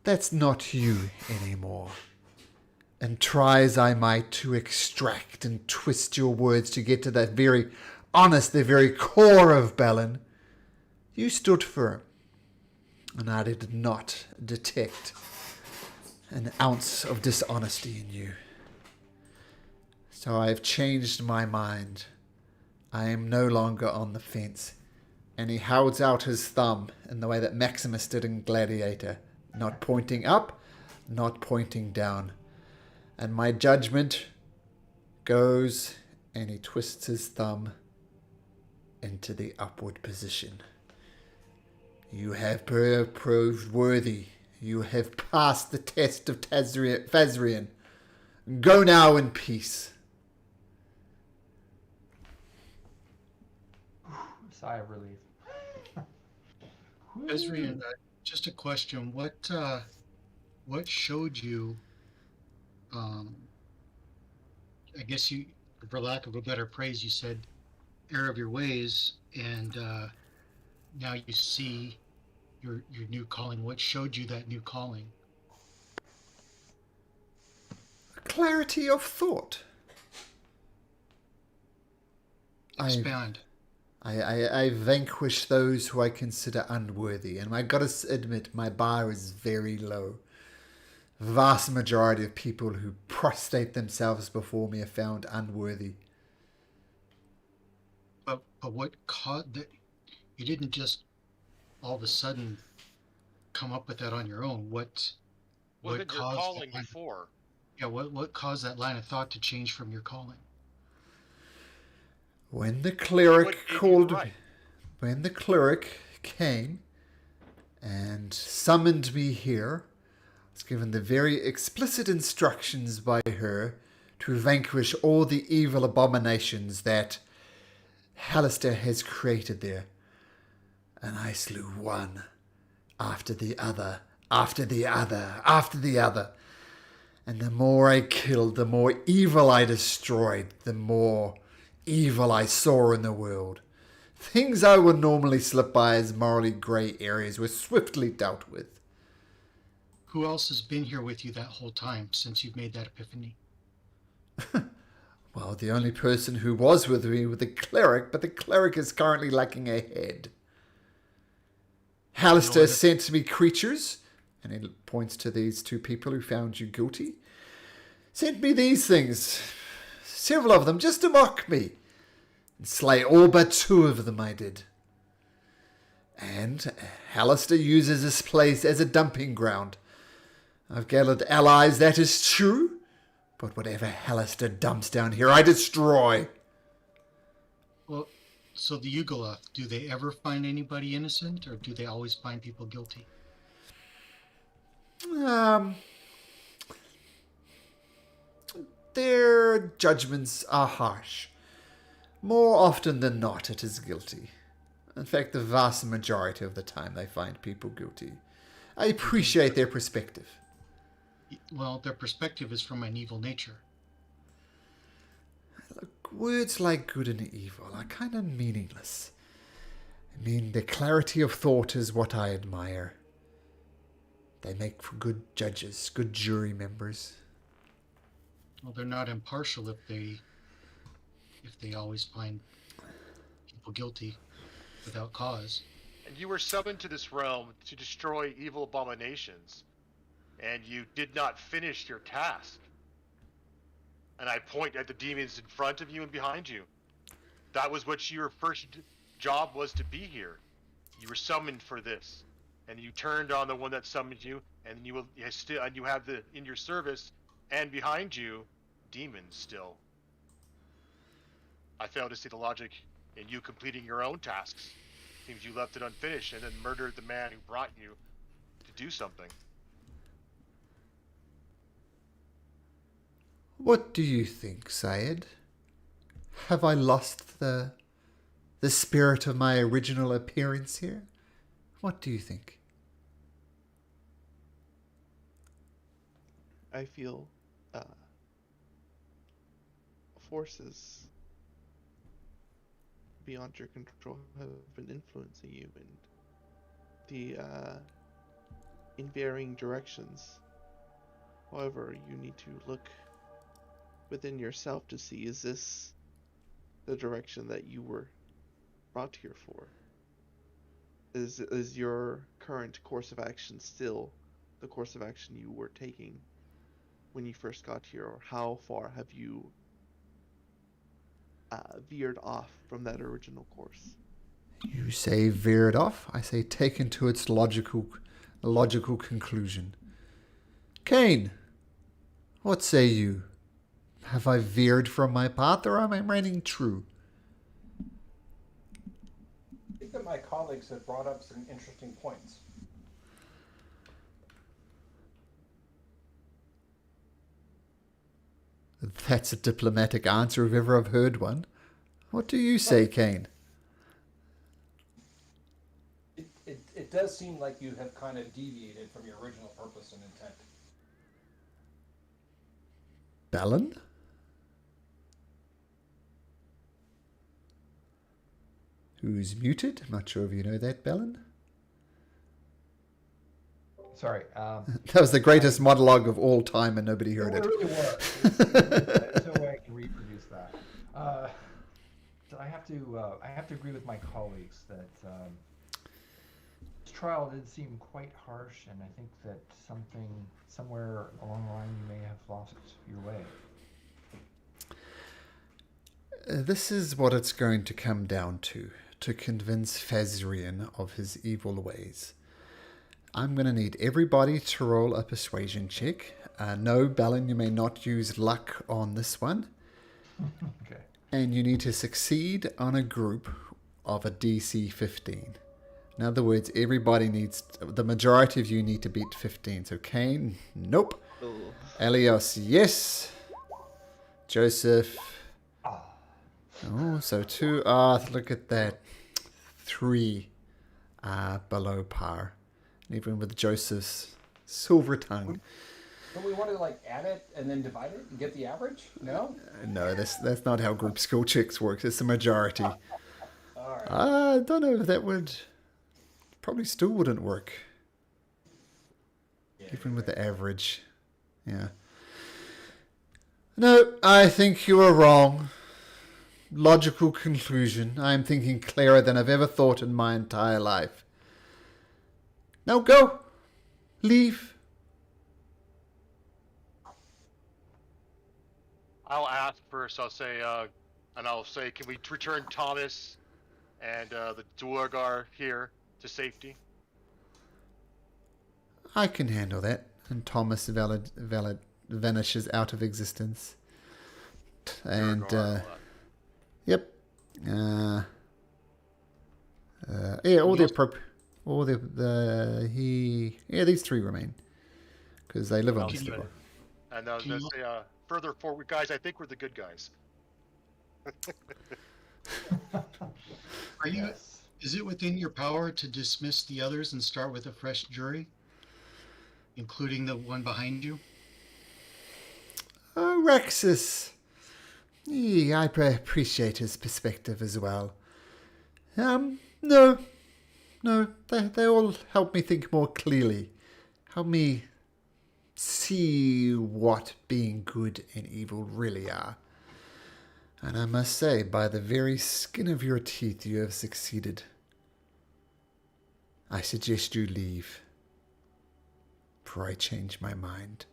that's not you anymore. And try as I might to extract and twist your words to get to that very honest, the very core of Balin, you stood firm, and I did not detect an ounce of dishonesty in you. So I have changed my mind. I am no longer on the fence. And he holds out his thumb in the way that Maximus did in Gladiator, not pointing up, not pointing down. And my judgment goes, and he twists his thumb into the upward position. You have proved worthy. You have passed the test of Fazrian. Go now in peace. Sigh of relief. Ezrian, just a question. What showed you, I guess you, for lack of a better phrase, you said error of your ways, and now you see your new calling. What showed you that new calling? Clarity of thought. Expand. I vanquish those who I consider unworthy, and I gotta admit, my bar is very low. Vast majority of people who prostrate themselves before me are found unworthy. But what caused that? You didn't just all of a sudden come up with that on your own. What Wasn't your caused calling that line, before? yeah, what caused that line of thought to change from your calling? When the What cleric gave you called, the right? when the cleric came and summoned me here, I was given the very explicit instructions by her to vanquish all the evil abominations that Hallister has created there. And I slew one after the other, after the other, after the other. And the more I killed, the more evil I destroyed, the more evil I saw in the world. Things I would normally slip by as morally grey areas were swiftly dealt with. Who else has been here with you that whole time since you've made that epiphany? Well, the only person who was with me was the cleric, but the cleric is currently lacking a head. Hallister sent me creatures, and he points to these two people who found you guilty. Sent me these things, several of them, just to mock me. And slay all but two of them I did. And Hallister uses this place as a dumping ground. I've gathered allies, that is true, but whatever Hallister dumps down here, I destroy. Well, so the Yugoloth, do they ever find anybody innocent, or do they always find people guilty? Their judgments are harsh. More often than not, it is guilty. In fact, the vast majority of the time they find people guilty. I appreciate their perspective. Well, their perspective is from an evil nature. Look, words like good and evil are kind of meaningless. I mean, the clarity of thought is what I admire. They make for good judges, good jury members. Well, they're not impartial if they always find people guilty without cause. And you were summoned to this realm to destroy evil abominations, and you did not finish your task. And I point at the demons in front of you and behind you. That was what your first job was, to be here. You were summoned for this, and you turned on the one that summoned you, and you have the in your service and behind you demons still. I fail to see the logic in you completing your own tasks. Seems you left it unfinished and then murdered the man who brought you to do something. What do you think, Syed? Have I lost the spirit of my original appearance here? What do you think? I feel forces beyond your control have been influencing you, and in varying directions. However, you need to look within yourself to see, is this the direction that you were brought here for? Is your current course of action still the course of action you were taking when you first got here, or how far have you veered off from that original course? You say veered off. I say taken to its logical conclusion. Cain, what say you? Have I veered from my path, or am I remaining true? I think that my colleagues have brought up some interesting points. That's a diplomatic answer if ever I've heard one. What do you say, Cain? It does seem like you have kind of deviated from your original purpose and intent. Baton? who's muted. I'm not sure if you know that, Bellin. Sorry. That was the greatest monologue of all time, and nobody heard It it. really was. There's no way I can reproduce that. So I have to agree with my colleagues that this trial did seem quite harsh, and I think that somewhere along the line you may have lost your way. This is what it's going to come down to convince Fazrian of his evil ways. I'm going to need everybody to roll a persuasion check. No, Bellin, you may not use luck on this one. Okay. And you need to succeed on a group of a DC 15. In other words, the majority of you need to beat 15. So Kane, nope. Oh. Elios, yes. Joseph. Oh, so 2. Look at that. 3 below par. Even with Joseph's silver tongue. Don't we want to like add it and then divide it and get the average? No? No, that's not how group skill checks works. It's the majority. All right. I don't know if that would... Probably still wouldn't work. Yeah, Even with the average. Yeah. No, I think you are wrong. Logical conclusion. I am thinking clearer than I've ever thought in my entire life. Now go. Leave. I'll ask first. I'll say, can we return Thomas and the Duergar here to safety? I can handle that. And Thomas vanishes out of existence. And, yep. Yeah, these 3 remain. Because they live on the floor. And I was going to say, further forward, guys, I think we're the good guys. Are you? Is it within your power to dismiss the others and start with a fresh jury, including the one behind you? Oh, Rexus. I appreciate his perspective as well. No, they all help me think more clearly. Help me see what being good and evil really are. And I must say, by the very skin of your teeth, you have succeeded. I suggest you leave, for I change my mind.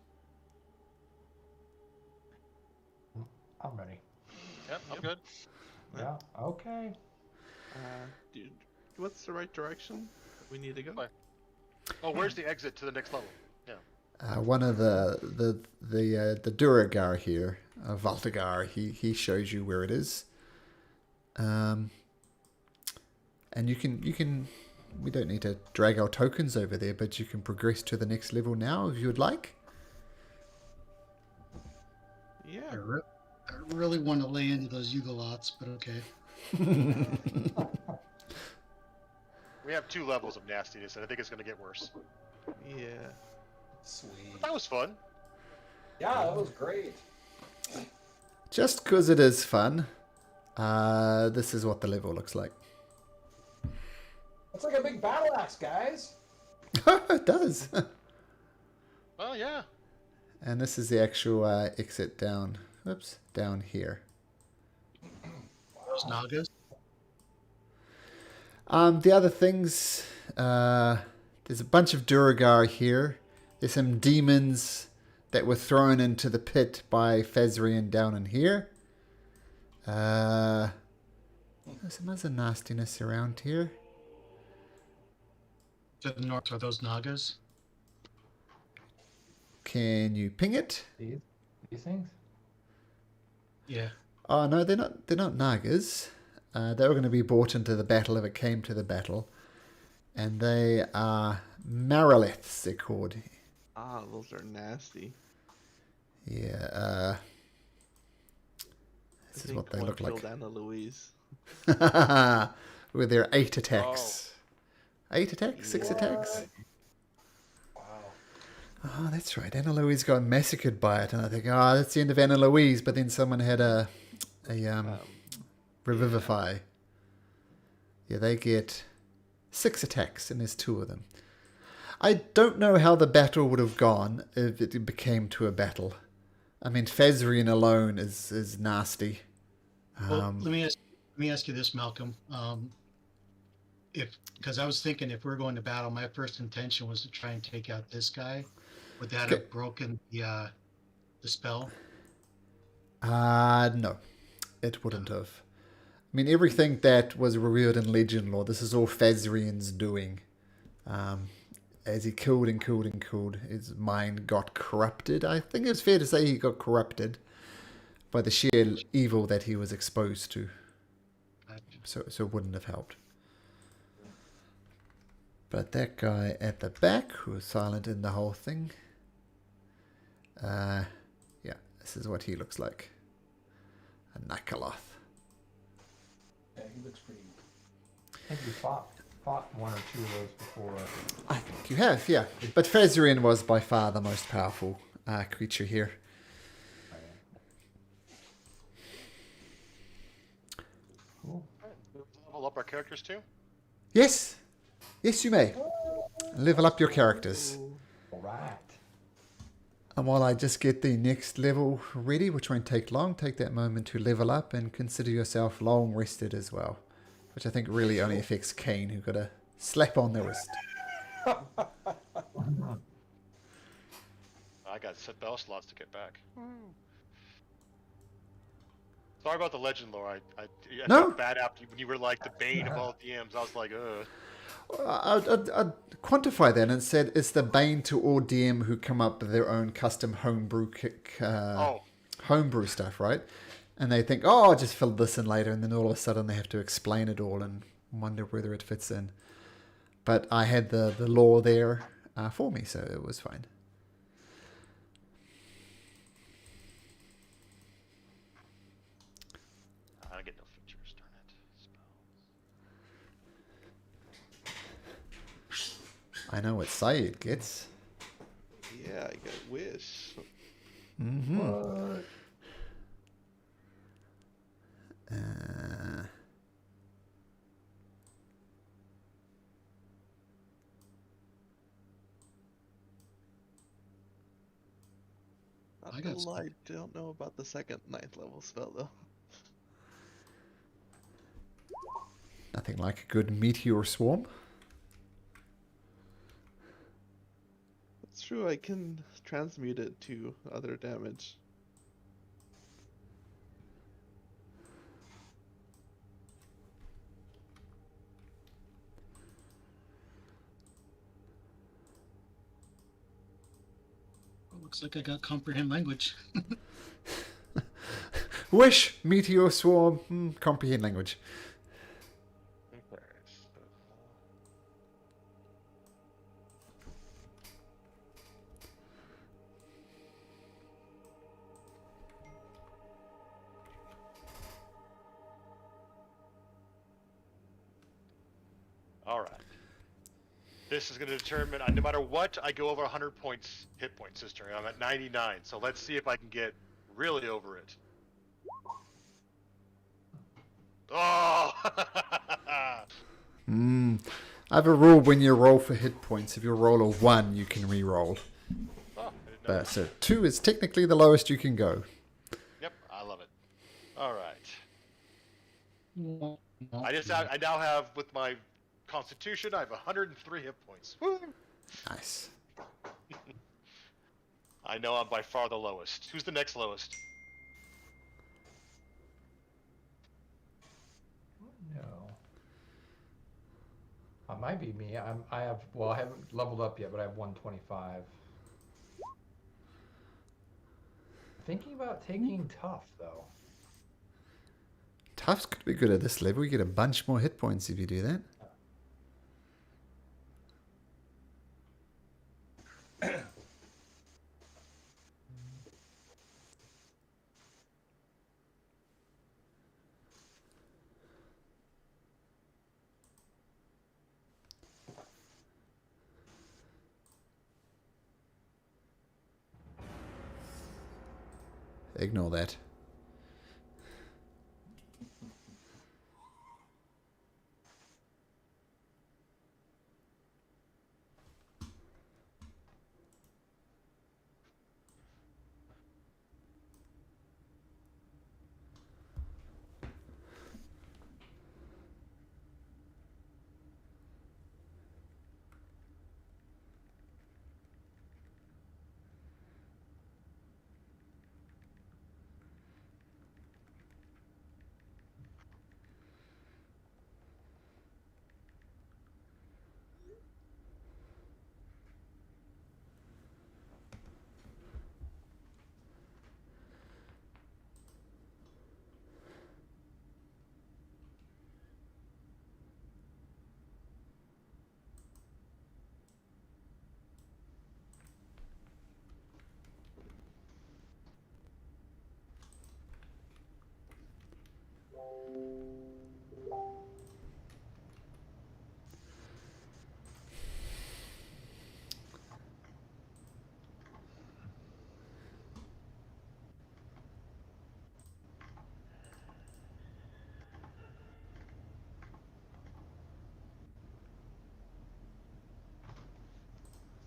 I'm ready. Yep, I'm good. Yeah. Okay. Dude, what's the right direction we need to go? Bye. Oh, where's the exit to the next level? Yeah. One of the Duragar here, Valtagar, he shows you where it is. And you can we don't need to drag our tokens over there, but you can progress to the next level now if you would like. Yeah. I really want to lay into those Yugolots, but okay. We have 2 levels of nastiness, and I think it's going to get worse. Yeah. Sweet. But that was fun. Yeah, that was great. Just because it is fun, this is what the level looks like. It's like a big battle axe, guys. It does. Oh, yeah. And this is the actual exit down. Whoops, down here. Those Nagas. The other things, there's a bunch of Duragar here. There's some demons that were thrown into the pit by Fazrian down in here. There's some other nastiness around here. To the north are those Nagas. Can you ping it? These things? Yeah. Oh no, they're not Nagas. They were going to be brought into the battle if it came to the battle. And they are Mariliths, they're called. Ah, those are nasty. Yeah, this is what they look like. Anna Louise. With their 8 attacks. 8 attacks? 6 What? attacks? Wow. Oh, that's right. Anna Louise got massacred by it. And I think, that's the end of Anna Louise. But then someone had a revivify. Yeah, they get 6 attacks, and there's 2 of them. I don't know how the battle would have gone if it became to a battle. I mean, Fazrian alone is nasty. Well, let me ask you this, Malcolm. Because I was thinking if we're going to battle, my first intention was to try and take out this guy. Would that Okay. have broken the spell? No, it wouldn't have. I mean, everything that was revealed in Legend Lore, this is all Fazrian's doing. As he killed and killed and killed, his mind got corrupted. I think it's fair to say he got corrupted by the sheer evil that he was exposed to. So it wouldn't have helped. But that guy at the back, who was silent in the whole thing, yeah, this is what he looks like. A Nakaloth. Yeah, he looks pretty. I think we fought one or two of those before. I think you have, yeah. But Fazrian was by far the most powerful creature here. Cool. Level up our characters too? Yes. Yes, you may. Level up your characters. All right. And while I just get the next level ready, which won't take long, take that moment to level up and consider yourself long rested as well. Which I think really only affects Kane, who got a slap on the wrist. I got spell slots to get back. Sorry about the legend lore. I No. felt bad after when you were like the bane of all DMs. I was like, ugh. I'd quantify that and said it's the bane to all DM who come up with their own custom homebrew homebrew stuff, right? And they think, oh, I'll just fill this in later, and then all of a sudden they have to explain it all and wonder whether it fits in. But I had the lore there for me, so it was fine. I don't get no features, darn it. Spells. I know what Syed gets. Yeah, I got wish. Mm-hmm. What? Not I gonna got lie, I don't know about the second 9th level spell though. Nothing like a good meteor swarm. It's true, I can transmute it to other damage. Looks like I got comprehend language. Wish, meteor swarm, comprehend language. Okay, so... Alright. This is going to determine, no matter what, I go over 100 points, hit points this turn. I'm at 99, so let's see if I can get really over it. Oh! I have a rule when you roll for hit points. If you roll a 1, you can re-roll. Oh, I didn't know But that. so 2 is technically the lowest you can go. Yep, I love it. Alright. No, I now have, with my constitution, I have 103 hit points. Woo! Nice. I know I'm by far the lowest. Who's the next lowest? No. It might be me. I haven't leveled up yet, but I have 125. Thinking about taking tough though. Tough's could be good at this level. You get a bunch more hit points if you do that. Ignore that.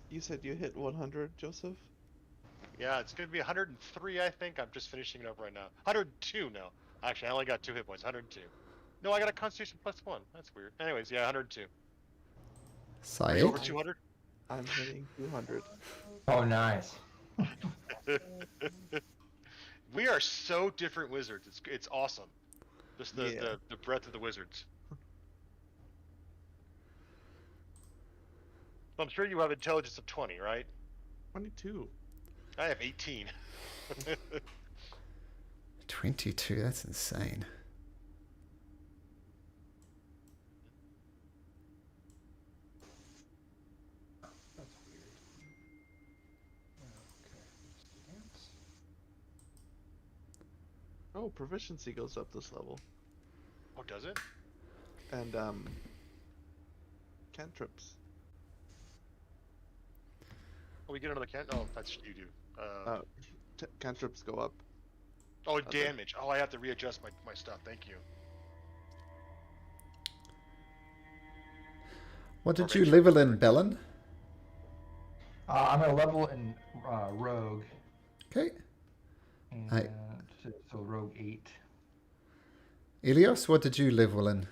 You said you hit 100, Joseph? Yeah, it's gonna be 103, I think. I'm just finishing it up right now. 102 now. Actually, I only got 2 hit points. 102. No, I got a Constitution +1. That's weird. Anyways, yeah, 102. Are you Saeed? over 200? I'm hitting 200. Oh, nice. We are so different wizards. It's awesome. Just the, Yeah. the breadth of the wizards. So I'm sure you have intelligence of 20, right? 22. I have 18. 22, that's insane. That's weird. Okay. Stance. Oh, proficiency goes up this level. Oh, does it? And, cantrips. Oh, we get another can. Oh, that's you do. Cantrips go up. Oh, Okay. damage. Oh, I have to readjust my stuff. Thank you. What did Or you make level sure- in, Bellin? I'm at a level in Rogue. Okay. And so Rogue 8. Elios, what did you level in?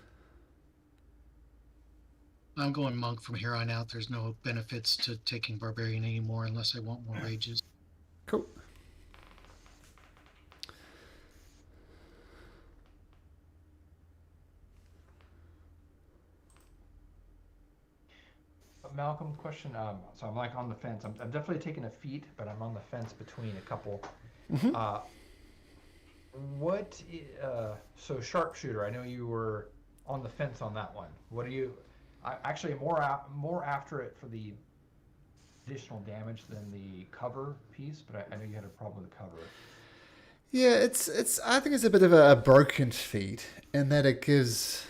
I'm going monk from here on out. There's no benefits to taking barbarian anymore unless I want more rages. Cool. Malcolm, question. So I'm like on the fence. I'm definitely taking a feat, but I'm on the fence between a couple. So sharpshooter. I know you were on the fence on that one. What are you? Actually more after it for the additional damage than the cover piece, but I know you had a problem with the cover. Yeah, it's. I think it's a bit of a broken feat in that it gives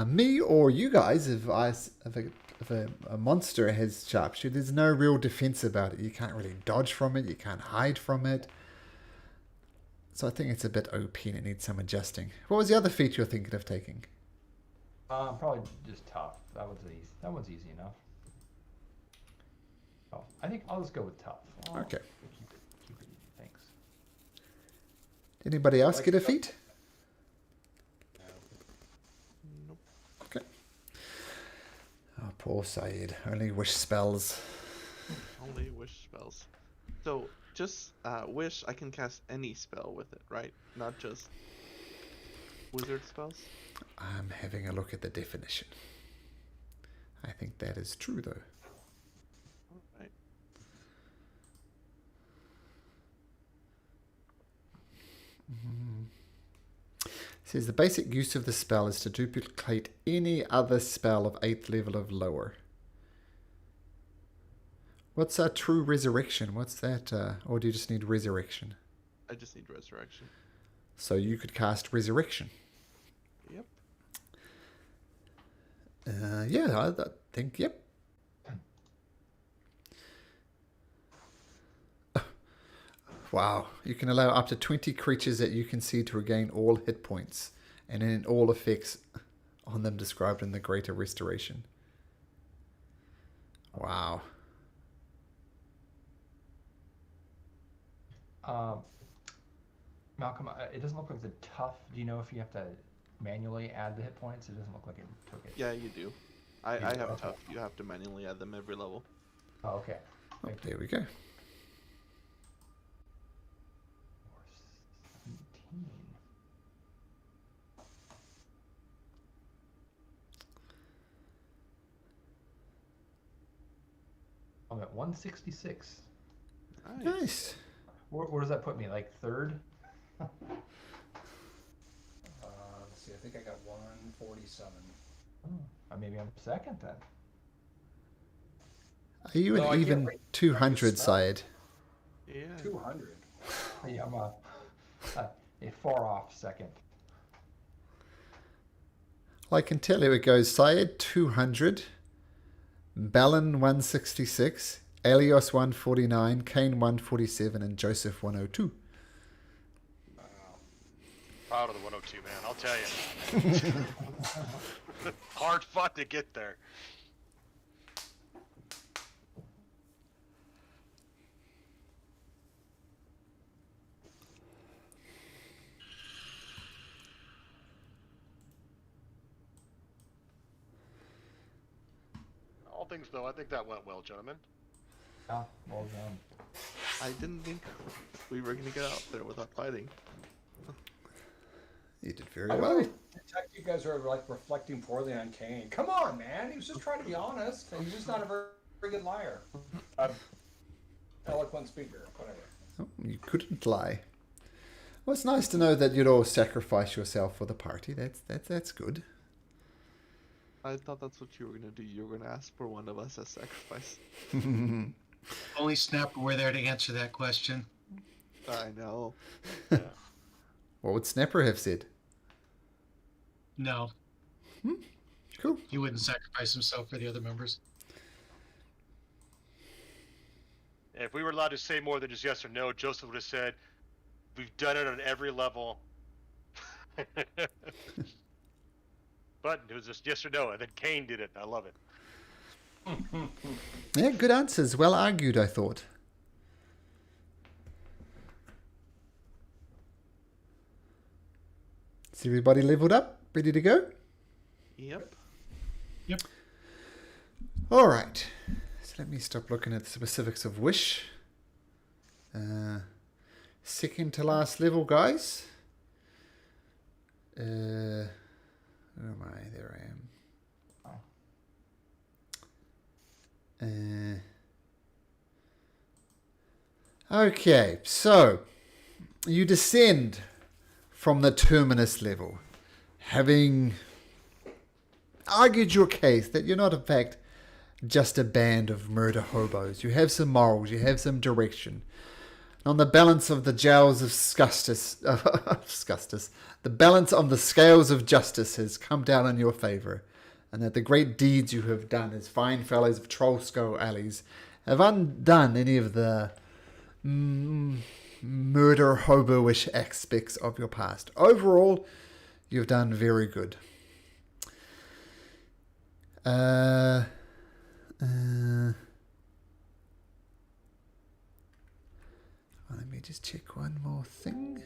me or you guys, if a monster has sharpshoot, there's no real defense about it. You can't really dodge from it. You can't hide from it. So I think it's a bit OP and it needs some adjusting. What was the other feat you're thinking of taking? Probably just tough. That one's easy enough. Oh, I think I'll just go with tough. Okay. Keep it easy. Thanks. Did anybody else get a feat? Nope. Okay. Oh, poor Saeed. Only wish spells. Only wish spells. So, just wish, I can cast any spell with it, right? Not just wizard spells? I'm having a look at the definition. I think that is true, though. Alright. It says the basic use of the spell is to duplicate any other spell of 8th level or lower. What's a true resurrection? What's that? Or do you just need resurrection? I just need resurrection. So you could cast resurrection. Yep. Yeah, I think, yep. Wow. You can allow up to 20 creatures that you can see to regain all hit points and in all effects on them described in the Greater Restoration. Wow. Malcolm, it doesn't look like the tough. Do you know if you have to manually add the hit points? It doesn't look like it took it. Yeah, you do. I You do, have okay. tough. You have to manually add them every level. Oh, okay. Oh, there we go. 17. I'm at 166. Nice. Nice. Where does that put me? Like third? Let's see. I think I got 147. Maybe I'm second then. Are you No, I an can't even wait. 200 side? Yeah. 200. Yeah, I'm a far off second. I can tell you it goes Syed 200, Balin 166, Elios 149, Kane 147, and Joseph 102. Proud of the 102, man. I'll tell you. Hard fought to get there. things, though, I think that went well, gentlemen. Yeah, well done. I didn't think we were gonna get out there without fighting. You did very I well. really detect you guys are like reflecting poorly on Kane. Come on, man. He was just trying to be honest, and he's just not a very good liar. Eloquent speaker, whatever. Oh, you couldn't lie. Well, it's nice to know that you'd all sacrifice yourself for the party. That's good. I thought that's what you were gonna do. You were gonna ask for one of us as sacrifice. Only Snapper were there to answer that question. I know. What would Snapper have said? No, Cool. he wouldn't sacrifice himself for the other members. If we were allowed to say more than just yes or no, Joseph would have said, "We've done it on every level." But it was just yes or no, and then Kane did it. I love it. Yeah, good answers. Well argued, I thought. Is everybody leveled up? Ready to go? Yep. All right. So let me stop looking at the specifics of Wish. Second to last level, guys. Where am I? There I am. Okay, so you descend from the Terminus level, having argued your case that you're not, in fact, just a band of murder hobos. You have some morals, you have some direction. And on the balance of the jails of the balance on the scales of justice has come down in your favour, and that the great deeds you have done as fine fellows of Troll Skull Alleys have undone any of the murder hobo-ish aspects of your past. Overall, you've done very good. Let me just check one more thing.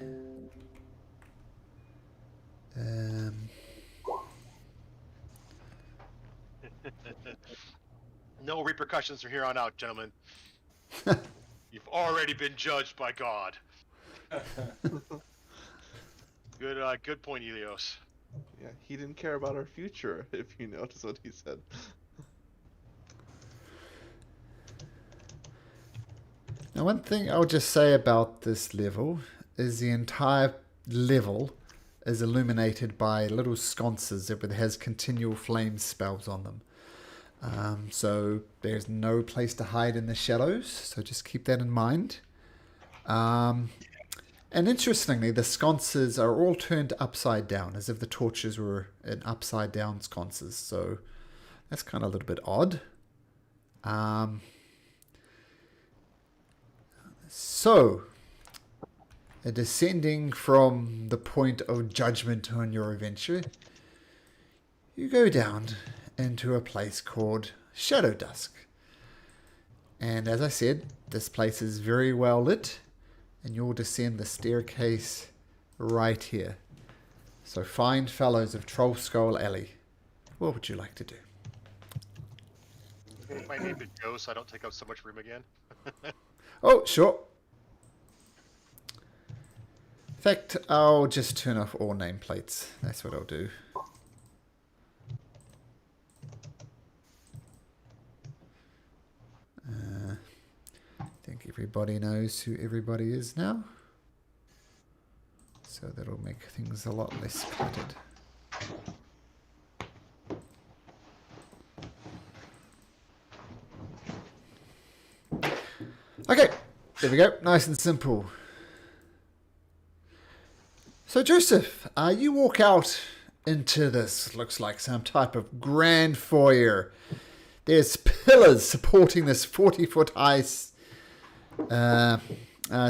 No repercussions from here on out, gentlemen. You've already been judged by God. Good point, Elios. Yeah, he didn't care about our future, if you notice what he said. Now, one thing I'll just say about this level is the entire level is illuminated by little sconces that has continual flame spells on them. So there's no place to hide in the shadows, so just keep that in mind. And interestingly, the sconces are all turned upside down, as if the torches were in upside down sconces, so that's kind of a little bit odd. So, descending from the point of judgment on your adventure, you go down into a place called Shadow Dusk. And as I said, this place is very well lit, and you'll descend the staircase right here. So fine fellows of Troll Skull Alley, what would you like to do? My name is Joe, so I don't take up so much room again. Oh, sure. In fact, I'll just turn off all nameplates. That's what I'll do. I think everybody knows who everybody is now. So that'll make things a lot less cluttered. Okay, there we go. Nice and simple. So Joseph, you walk out into this, looks like some type of grand foyer. There's pillars supporting this 40-foot high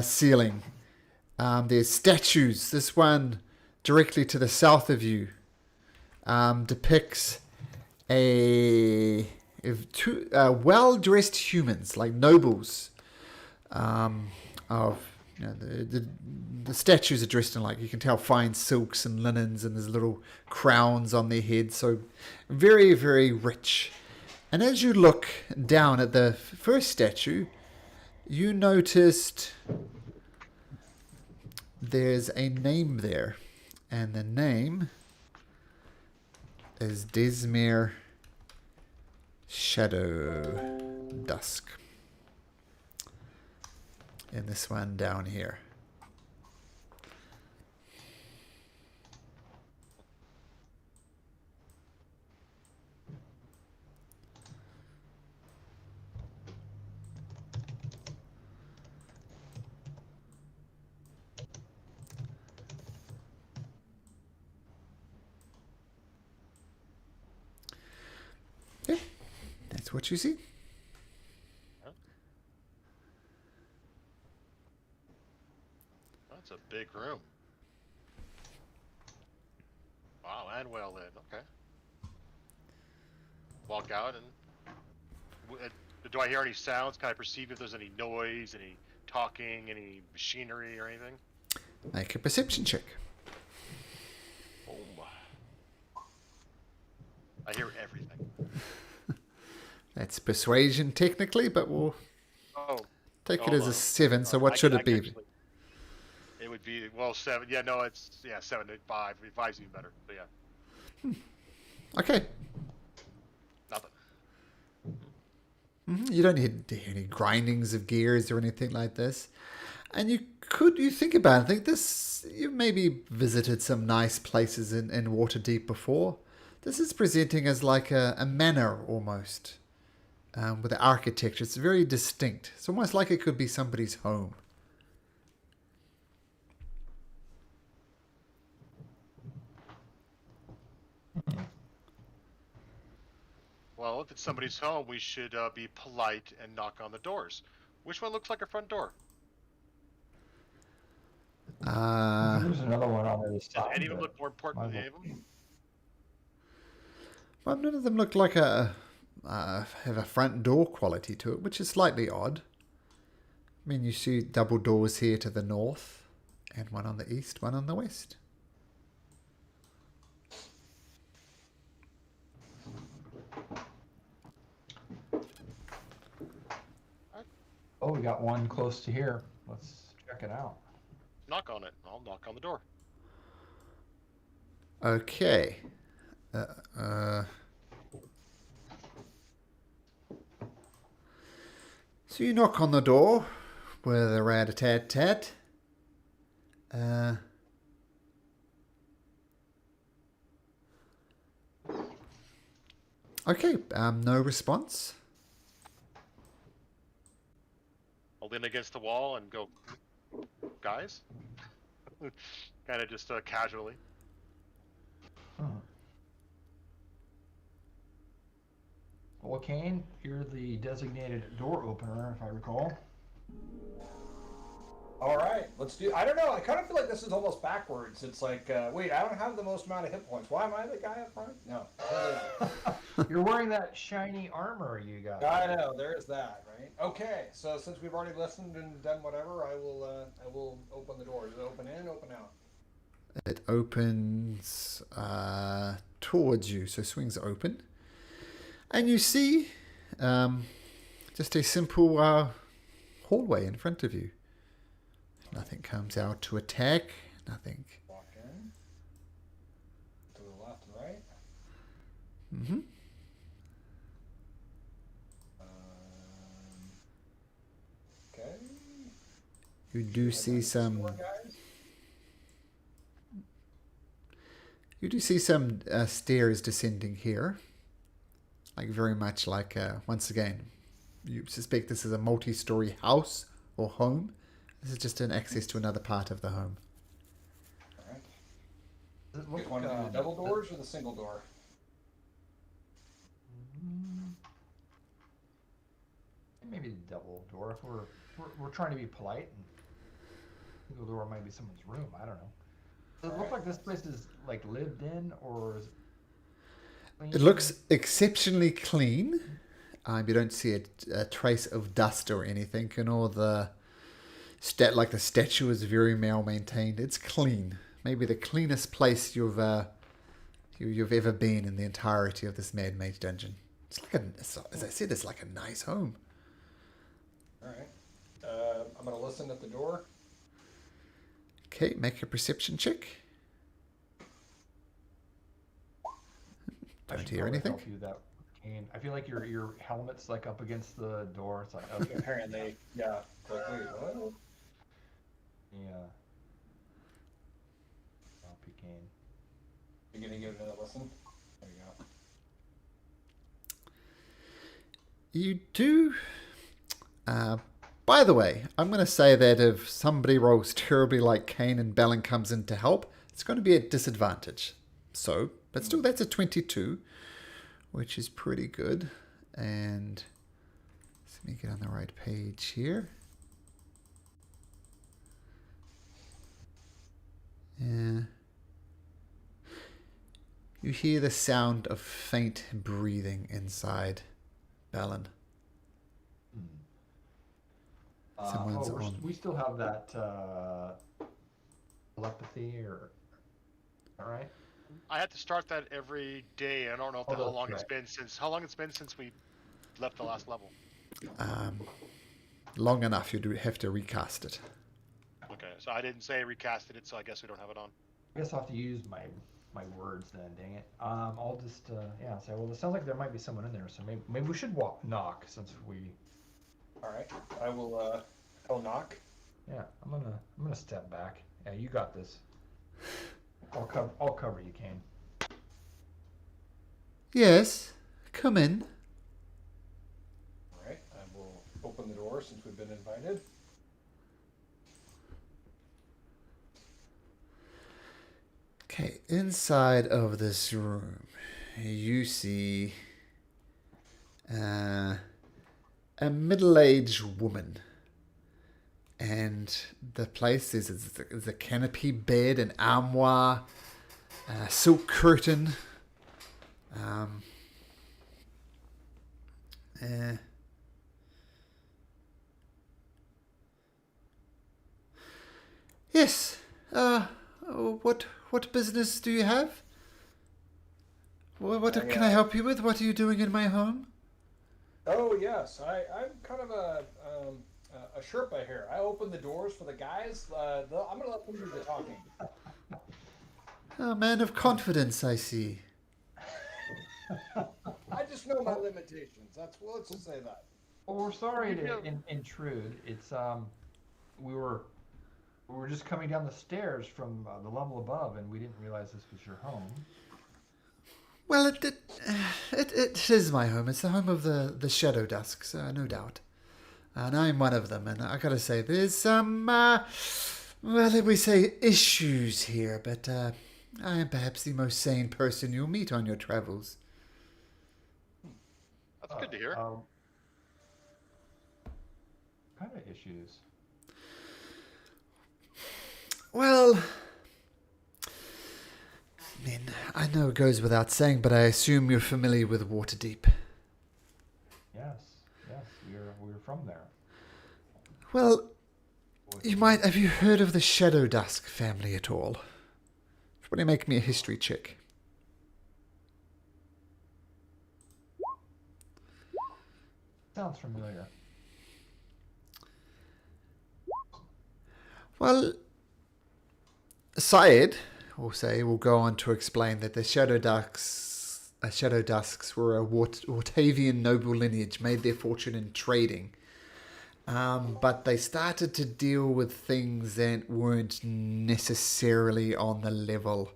ceiling. There's statues. This one directly to the south of you depicts two well-dressed humans, like nobles. The statues are dressed in, like, you can tell, fine silks and linens, and there's little crowns on their heads, so very, very rich. And as you look down at the first statue, you noticed there's a name there. And the name is Desmere Shadow Dusk. And this one down here. Yeah, that's what you see. That's a big room. Wow, and well lit. Okay. Walk out and do I hear any sounds? Can I perceive if there's any noise, any talking, any machinery or anything? Make a perception check. Oh my. I hear everything. That's persuasion technically, but we'll take it as a 7. So what should it be? Actually, it would be, well, 7. Yeah, no, it's 7 to 5. 5's even better. But yeah. Okay. Nothing. You don't hear any grindings of gears or anything like this. And you think about it, I think this, you maybe visited some nice places in Waterdeep before. This is presenting as like a manor almost. With the architecture, it's very distinct. It's almost like it could be somebody's home. Well, if it's somebody's home, we should be polite and knock on the doors. Which one looks like a front door? There's another one on the other Does side. any of them look more important than any of them? Well, none of them look like have a front door quality to it, which is slightly odd. I mean, you see double doors here to the north, and one on the east, one on the west. Oh, we got one close to here. Let's check it out. Knock on it. I'll knock on the door. Okay. So you knock on the door with a rat-a-tat-tat. Okay, no response. I'll lean against the wall and go, guys? Kind of just casually. Well, Kane, you're the designated door opener, if I recall. All right, let's do. I don't know. I kind of feel like this is almost backwards. It's like, wait, I don't have the most amount of hit points. Why am I the guy up front? No. You're wearing that shiny armor you got. I know. There's that, right? Okay. So since we've already listened and done whatever, I will open the door. Does it open in? Open out? It opens towards you, so swings open. And you see just a simple hallway in front of you. Nothing comes out to attack. Nothing. Walk in. To the left and right. Mm-hmm. Okay. You do see some. More guys? You do see some stairs descending here. Like very much like once again, you suspect this is a multi-story house or home. This is just an access to another part of the home. All right. Does it You look, want to do the double doors or the single door? Maybe the double door. If we're trying to be polite, and single door might be someone's room. I don't know. Does it look like this place is like lived in, or is it clean? It looks exceptionally clean. You don't see a trace of dust or anything, and all the the statue is very well maintained. It's clean. Maybe the cleanest place you've ever been in the entirety of this Mad Mage dungeon. It's like as I said, it's like a nice home. All right. I'm gonna listen at the door. Okay, make a perception check. I Don't should hear probably anything. help you that cane. I feel like your helmet's like up against the door. It's like okay, Apparently, yeah. Like, wait, what? yeah. Help you, cane. You're gonna give it another listen. There you go. You do. By the way, I'm going to say that if somebody rolls terribly like Kane and Balin comes in to help, it's going to be a disadvantage. So, but still, that's a 22, which is pretty good. And let me get on the right page here. Yeah. You hear the sound of faint breathing inside Balin. Someone's on. We still have that telepathy, or all right? I had to start that every day. I don't know Oh, how that's long right. how long it's been since we left the last level. Long enough, you do have to recast it. Okay, so I didn't say recasted it, so I guess we don't have it on. I guess I'll have to use my words then. Dang it. I'll just say. Well, it sounds like there might be someone in there, so maybe we should knock since we. All right. I will. I'll knock. Yeah, I'm gonna step back. Yeah, you got this. I'll cover you, Kane. Yes, come in. All right. I will open the door since we've been invited. Okay, inside of this room, you see a middle-aged woman. And the place is a canopy bed, an armoire, a silk curtain. Yes. What business do you have? What can I help you with? What are you doing in my home? Oh yes, I'm kind of a Sherpa here. I open the doors for the guys. I'm gonna let them do the talking. A man of confidence, I see. I just know my limitations. Let's just say that. Well, we're sorry to intrude. It's we were just coming down the stairs from the level above, and we didn't realize this was your home. Well, it is my home. It's the home of the Shadow Dusks, no doubt. And I'm one of them. And I gotta say, there's some, we say issues here, but I am perhaps the most sane person you'll meet on your travels. That's good to hear. What kind of issues? Well, I mean, I know it goes without saying, but I assume you're familiar with Waterdeep. Yes, we're from there. Well, have you heard of the Shadow Dusk family at all? Everybody make me a history check. Sounds familiar. Well, Syed, will go on to explain that the Shadow Dusks were a Wartavian noble lineage, made their fortune in trading. But they started to deal with things that weren't necessarily on the level.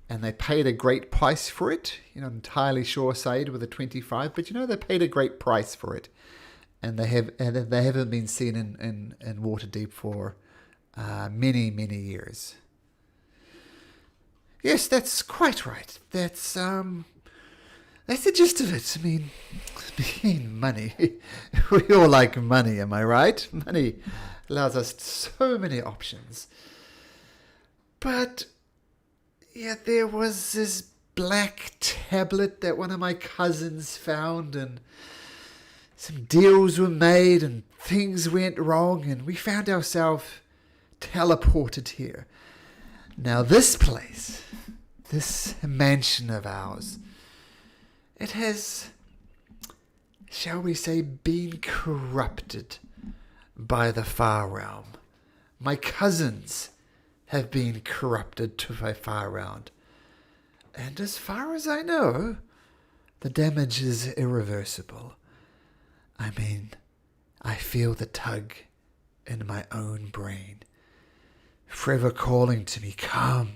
And they paid a great price for it. You're not entirely sure, Syed, with a 25, but they paid a great price for it. And they haven't been seen in Waterdeep for many, many years. Yes, that's quite right. That's the gist of it. I mean, money. We all like money, am I right? Money allows us so many options. But, yeah, there was this black tablet that one of my cousins found, and some deals were made, and things went wrong, and we found ourselves teleported here. Now, this place, this mansion of ours, it has shall we say, been corrupted by the far realm. My cousins have been corrupted to the far realm. And as far as I know, the damage is irreversible. I mean, I feel the tug in my own brain, forever calling to me, come,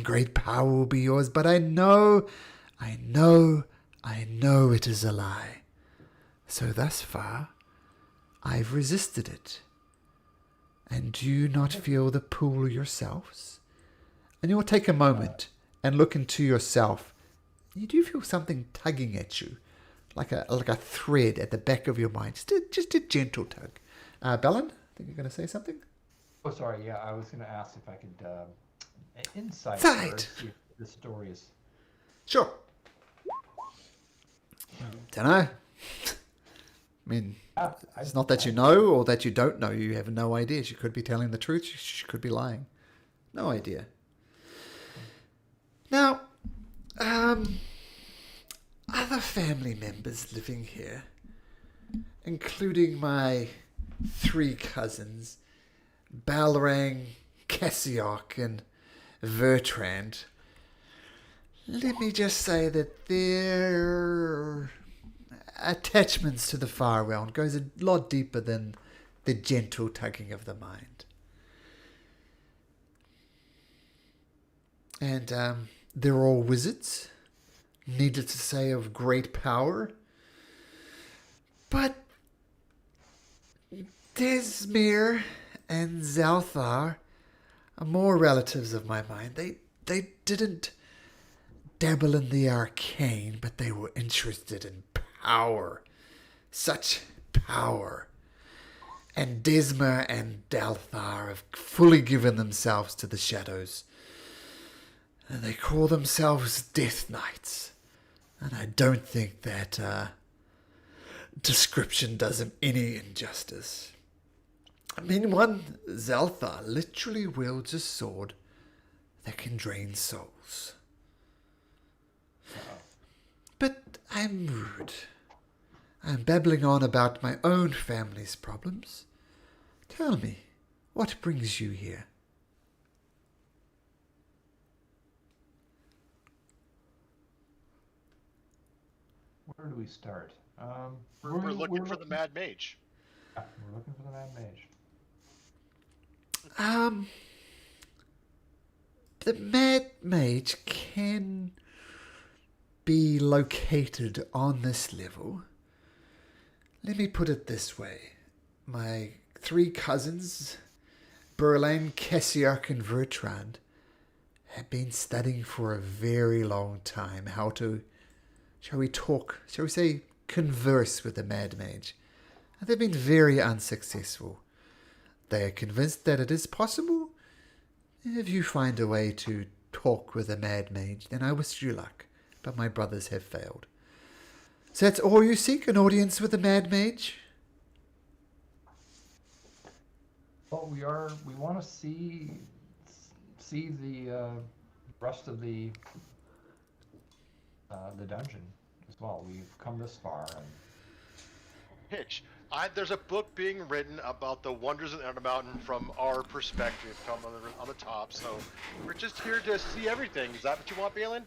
great power will be yours. But I know it is a lie. So thus far, I've resisted it. And do you not feel the pull yourselves? And you'll take a moment and look into yourself. You do feel something tugging at you, like a thread at the back of your mind. Just a gentle tug. Baton, I think you're going to say something? Oh, sorry. Yeah, I was going to ask if I could insight Sight. see if the story is. Sure. Dunno. I mean, it's not that you know or that you don't know. You have no idea. She could be telling the truth. She could be lying. No idea. Now, other family members living here, including my 3 cousins, Balrang, Cassiok, and Vertrand, let me just say that their attachments to the far realm goes a lot deeper than the gentle tugging of the mind. And they're all wizards, needless to say, of great power. But Desmir and Zalthar are more relatives of my mind. They didn't dabble in the arcane, but they were interested in power. Such power. And Desmir and Dalthar have fully given themselves to the shadows. And they call themselves Death Knights. And I don't think that description does them any injustice. I mean, one, Zalthar, literally wields a sword that can drain souls. But I'm rude. I'm babbling on about my own family's problems. Tell me, what brings you here? Where do we start? We're looking for the Mad Mage. Yeah, we're looking for the Mad Mage. The Mad Mage can be located on this level. Let me put it this way. My 3 cousins, Berlain, Cassiok, and Vertrand, have been studying for a very long time how to, shall we say, converse with the Mad Mage. And they've been very unsuccessful. They are convinced that it is possible. If you find a way to talk with a Mad Mage, then I wish you luck. But my brothers have failed. So that's all you seek, an audience with a Mad Mage? Well, we want to see the rest of the dungeon as well. We've come this far, and Hitch. There's a book being written about the wonders of the Undermountain from our perspective, come on the top. So we're just here to see everything. Is that what you want, Balin?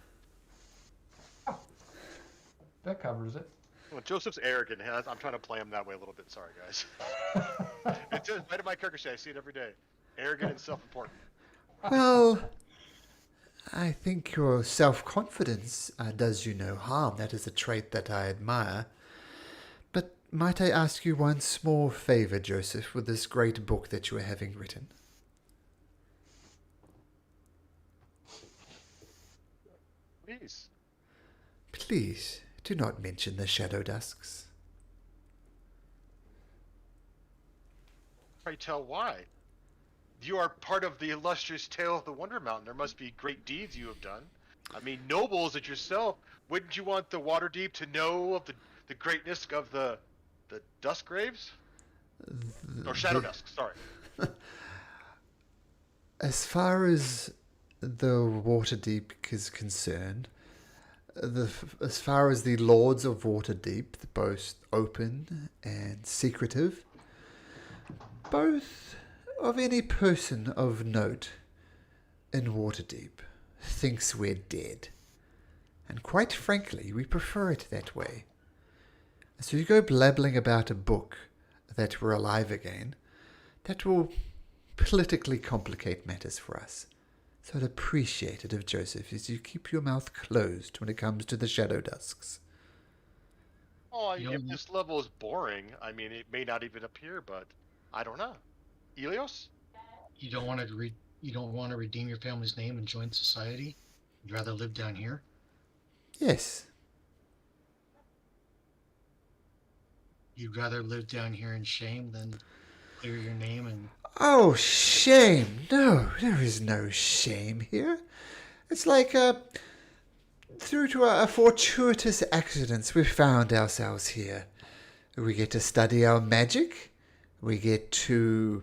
that covers it. Well, Joseph's arrogant. I'm trying to play him that way a little bit. Sorry, guys. It's right in my character sheet. I see it every day. Arrogant and self-important. Well, I think your self-confidence does you no harm. That is a trait that I admire. But might I ask you one small favor, Joseph, with this great book that you are having written? Please. Please, do not mention the Shadow Dusks. Pray tell why. You are part of the illustrious tale of the Wonder Mountain. There must be great deeds you have done. I mean, noble as it yourself, wouldn't you want the Waterdeep to know of the greatness of the Dusk Graves? Or Shadow Dusks, sorry. As far as the Waterdeep is concerned, as far as the Lords of Waterdeep, both open and secretive, both of any person of note in Waterdeep thinks we're dead. And quite frankly, we prefer it that way. So you go blabbling about a book that we're alive again, that will politically complicate matters for us. So I'd appreciate it if, Joseph, is you keep your mouth closed when it comes to the Shadow Dusks. Oh, You if know- this level is boring, I mean, it may not even appear, but I don't know. Elios? You don't want to you don't want to redeem your family's name and join society? You'd rather live down here? Yes. You'd rather live down here in shame than clear your name and Oh, shame. No, there is no shame here. It's like, through to a fortuitous accidents, we found ourselves here. We get to study our magic. We get to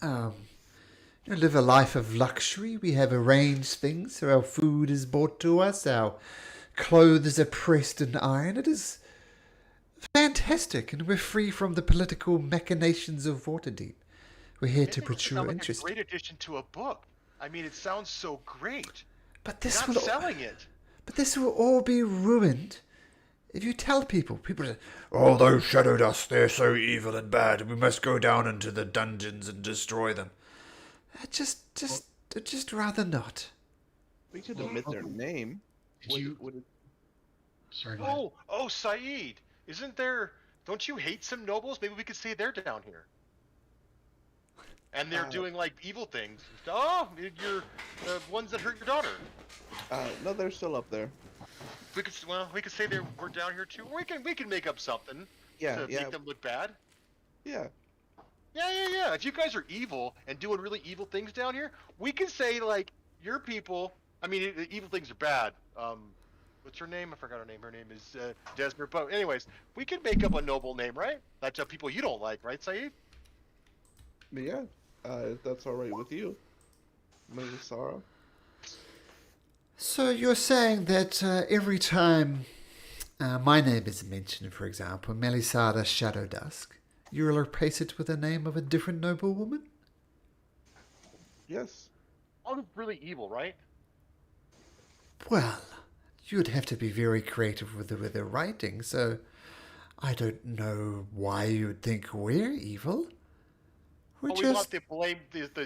live a life of luxury. We have arranged things so our food is brought to us. Our clothes are pressed in iron. It is fantastic, and we're free from the political machinations of Waterdeep. We're here to It makes it pursue sound like interest. a great addition to a book. I mean, it sounds so great. But You're this not will selling it. But this will all be ruined if you tell people. People say, "Oh, those shadow dust, they're so evil and bad, and we must go down into the dungeons and destroy them." I'd just rather not. We could omit their name. did you Would it, sorry, go ahead. Oh, Saeed. Isn't there... Don't you hate some nobles? Maybe we could say they're down here. And they're doing, like, evil things. Oh, you're the ones that hurt your daughter. no, they're still up there. We could say we're down here, too. We can make up something Yeah, to yeah, make them look bad. yeah. Yeah. If you guys are evil and doing really evil things down here, we can say, like, your people... I mean, evil things are bad. What's her name? I forgot her name. Her name is Desmer. But anyways, we can make up a noble name, right? That's people you don't like, right, Saeed? But yeah, if that's all right with you, Mrs. Sarah. So you're saying that every time my name is mentioned, for example, Melisada Shadow Dusk, you'll replace it with the name of a different noblewoman? Yes. All really evil, right? Well, you'd have to be very creative with the writing, so I don't know why you'd think we're evil. We're We want to blame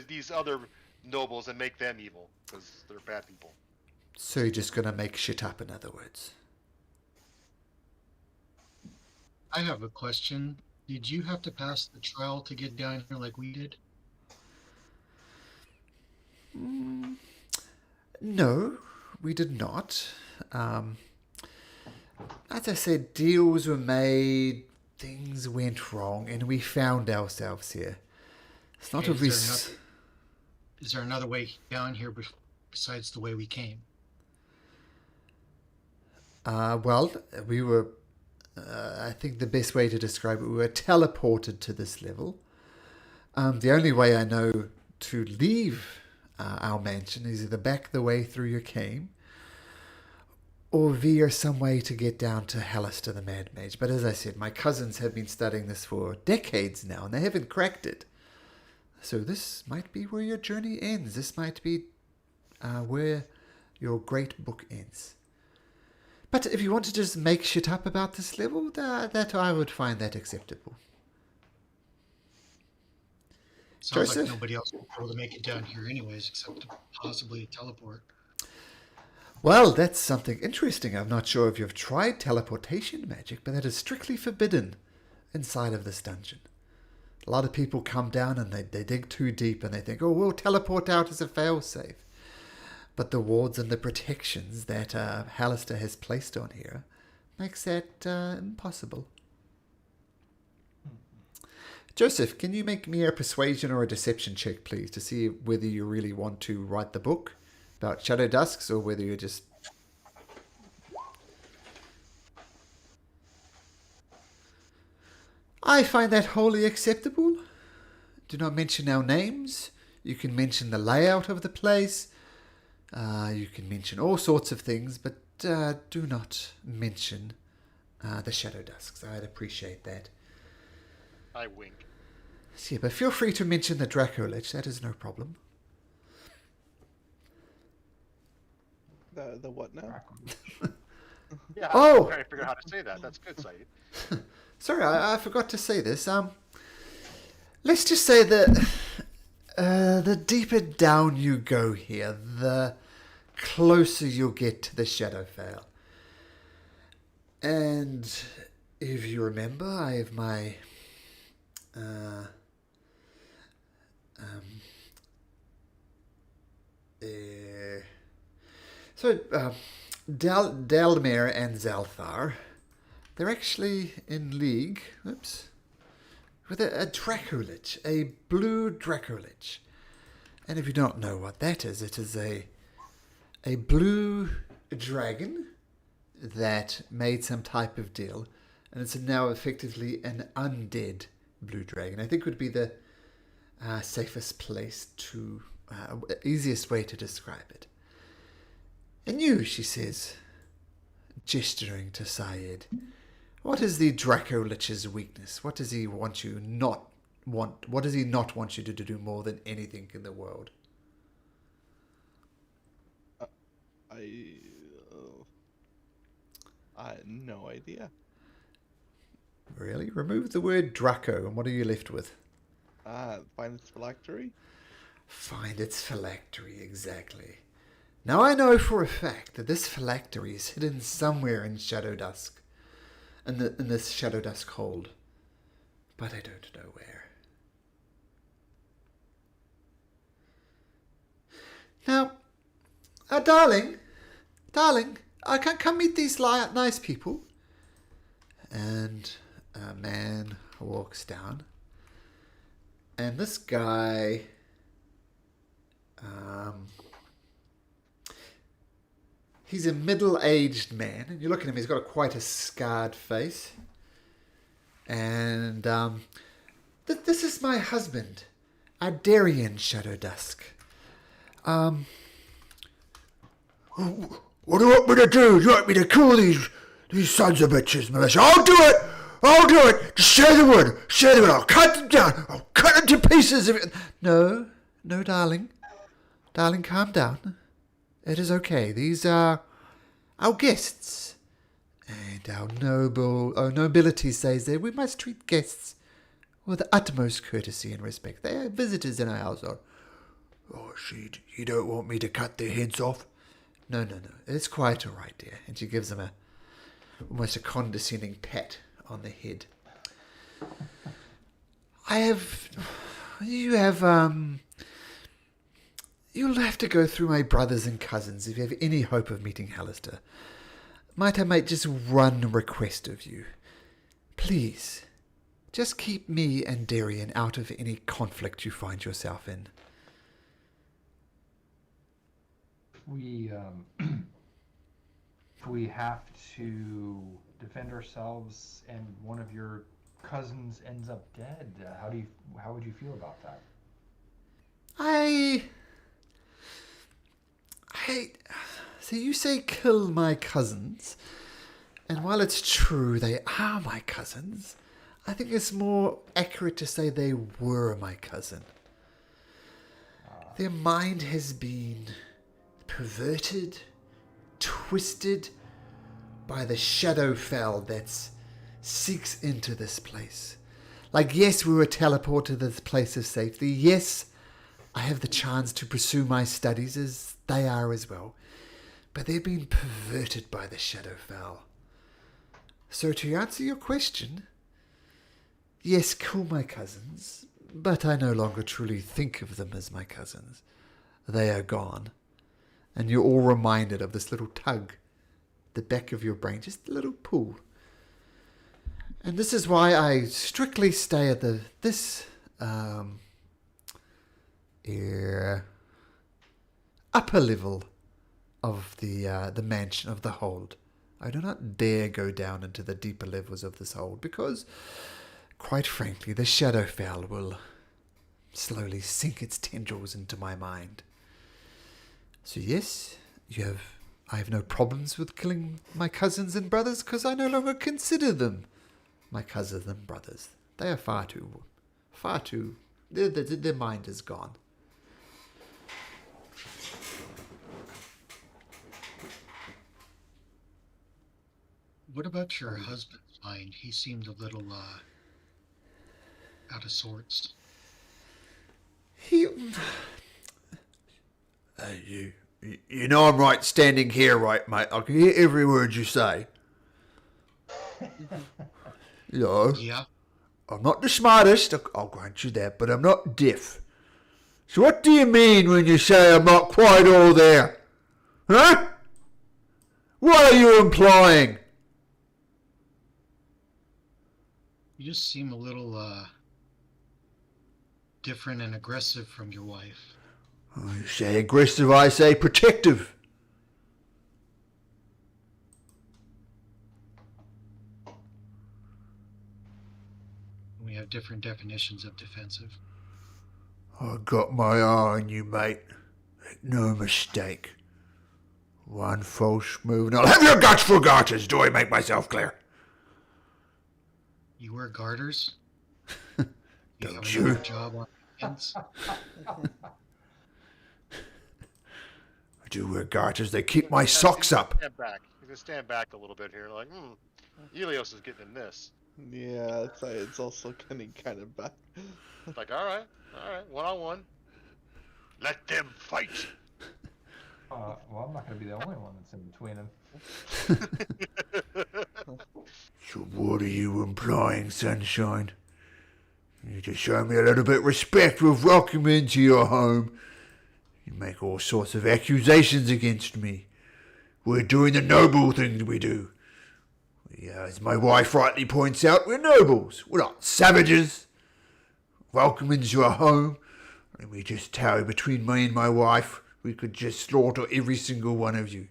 these other nobles and make them evil because they're bad people. So you're just gonna make shit up, in other words. I have a question. Did you have to pass the trial to get down here like we did? No, we did not. As I said, deals were made, things went wrong, and we found ourselves here. It's not Okay, a is there another way down here besides the way we came? Well, we were... I think the best way to describe it, we were teleported to this level. The only way I know to leave our mansion is either back the way through you came, or via some way to get down to Hallister the Mad Mage. But as I said, my cousins have been studying this for decades now, and they haven't cracked it. So this might be where your journey ends. This might be where your great book ends. But if you want to just make shit up about this level, that I would find that acceptable. Sounds Joseph? like nobody else will be able to make it down here anyways, except to possibly teleport. Well, that's something interesting. I'm not sure if you've tried teleportation magic, but that is strictly forbidden inside of this dungeon. A lot of people come down and they dig too deep and they think, oh, we'll teleport out as a failsafe. But the wards and the protections that Hallister has placed on here makes that impossible. Joseph, can you make me a persuasion or a deception check, please, to see whether you really want to write the book about Shadow Dusks or whether you're just... I find that wholly acceptable. Do not mention our names. You can mention the layout of the place. You can mention all sorts of things, but do not mention the Shadow Dusks. I'd appreciate that. I wink. Yeah, but feel free to mention the Draco Lich. That is no problem. The what now? Yeah, Oh! I'm trying to figure out how to say that. That's good, Saeed. Sorry, I forgot to say this. Let's just say that the deeper down you go here, the closer you'll get to the Shadowfell. And if you remember, I have my Daldemir and Zalthar, they're actually in league. Oops. With a Dracolich, a blue Dracolich. And if you don't know what that is, it is a blue dragon that made some type of deal, and it's now effectively an undead blue dragon. I think would be the safest place to, easiest way to describe it. And you, she says, gesturing to Syed, what is the Dracolich's weakness? What does he want you not want? What does he not want you to do more than anything in the world? I had no idea. Really? Remove the word Draco, and what are you left with? Find its phylactery? Find its phylactery, exactly. Now I know for a fact that this phylactery is hidden somewhere in Shadow Dusk, in this Shadow Dusk hold, but I don't know where. Now, darling, come meet these nice people. And a man walks down, and this guy, he's a middle-aged man, and you look at him, he's got quite a scarred face. And this is my husband, Ardarian Shadow Dusk. What do you want me to do? Do you want me to kill these sons of bitches, militia? I'll do it! Just share the wood! I'll cut them down! I'll cut them to pieces! No, darling. Darling, calm down. It is okay. These are our guests. And our nobility says that we must treat guests with the utmost courtesy and respect. They are visitors in our household. Oh, you don't want me to cut their heads off? No. It's quite all right, dear. And she gives him almost a condescending pat on the head. You'll have to go through my brothers and cousins if you have any hope of meeting Hallister. Might I make just one request of you? Please, just keep me and Darian out of any conflict you find yourself in. We have to defend ourselves and one of your cousins ends up dead. How would you feel about that? So you say kill my cousins, and while it's true they are my cousins, I think it's more accurate to say they were my cousin. Their mind has been perverted, twisted by the Shadowfell that seeks into this place. Like, yes, we were teleported to this place of safety. Yes, I have the chance to pursue my studies as they are as well. But they've been perverted by the Shadowfell. So to answer your question, yes, kill my cousins, but I no longer truly think of them as my cousins. They are gone. And you're all reminded of this little tug, the back of your brain, just a little pull. And this is why I strictly stay at this upper level of the mansion of the hold. I do not dare go down into the deeper levels of this hold because, quite frankly, the Shadowfell will slowly sink its tendrils into my mind. So yes, you have I have no problems with killing my cousins and brothers because I no longer consider them my cousins and brothers. They are far too... Their mind is gone. What about your husband's mind? He seemed a little out of sorts. He... You know I'm right standing here, right, mate? I can hear every word you say. No, Yeah. I'm not the smartest, I'll grant you that, but I'm not deaf. So what do you mean when you say I'm not quite all there? Huh? What are you implying? You just seem a little different and aggressive from your wife. Oh, you say aggressive, I say protective. We have different definitions of defensive. I got my eye on you, mate. Make no mistake. One false move and I'll have your guts for garters. Do I make myself clear? You wear garters? Don't have you? another job on weekends? I do wear garters. They keep my socks up. Stand back. He's gonna stand back a little bit here, like, Helios is getting in this. Yeah, it's also getting kind of bad. It's like, all right, 1-on-1. Let them fight. Well, I'm not going to be the only one that's in between them. So what are you implying, Sunshine? You need to show me a little bit of respect with welcoming me into your home. You make all sorts of accusations against me. We're doing the noble thing we do. Yeah, as my wife rightly points out, we're nobles. We're not savages. Welcome into our home. And we just tell you between me and my wife, we could just slaughter every single one of you.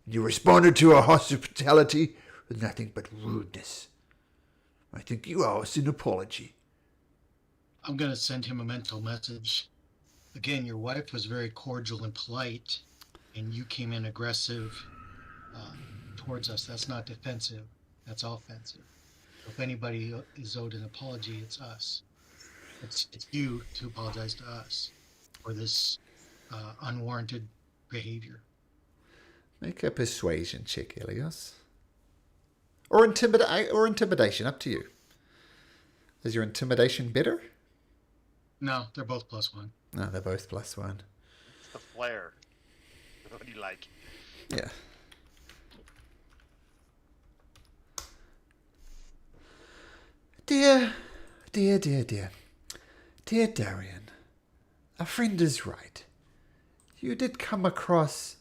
And you responded to our hospitality with nothing but rudeness. I think you owe us an apology. I'm going to send him a mental message. Again, your wife was very cordial and polite, and you came in aggressive towards us. That's not defensive. That's offensive. So if anybody is owed an apology, it's us. It's you to apologize to us for this unwarranted behavior. Make a persuasion check, Helios. Or intimidation, up to you. Is your intimidation better? No, they're both +1. No, they're both +1. It's the flair. What do you like? Yeah. Dear Darian, a friend is right. You did come across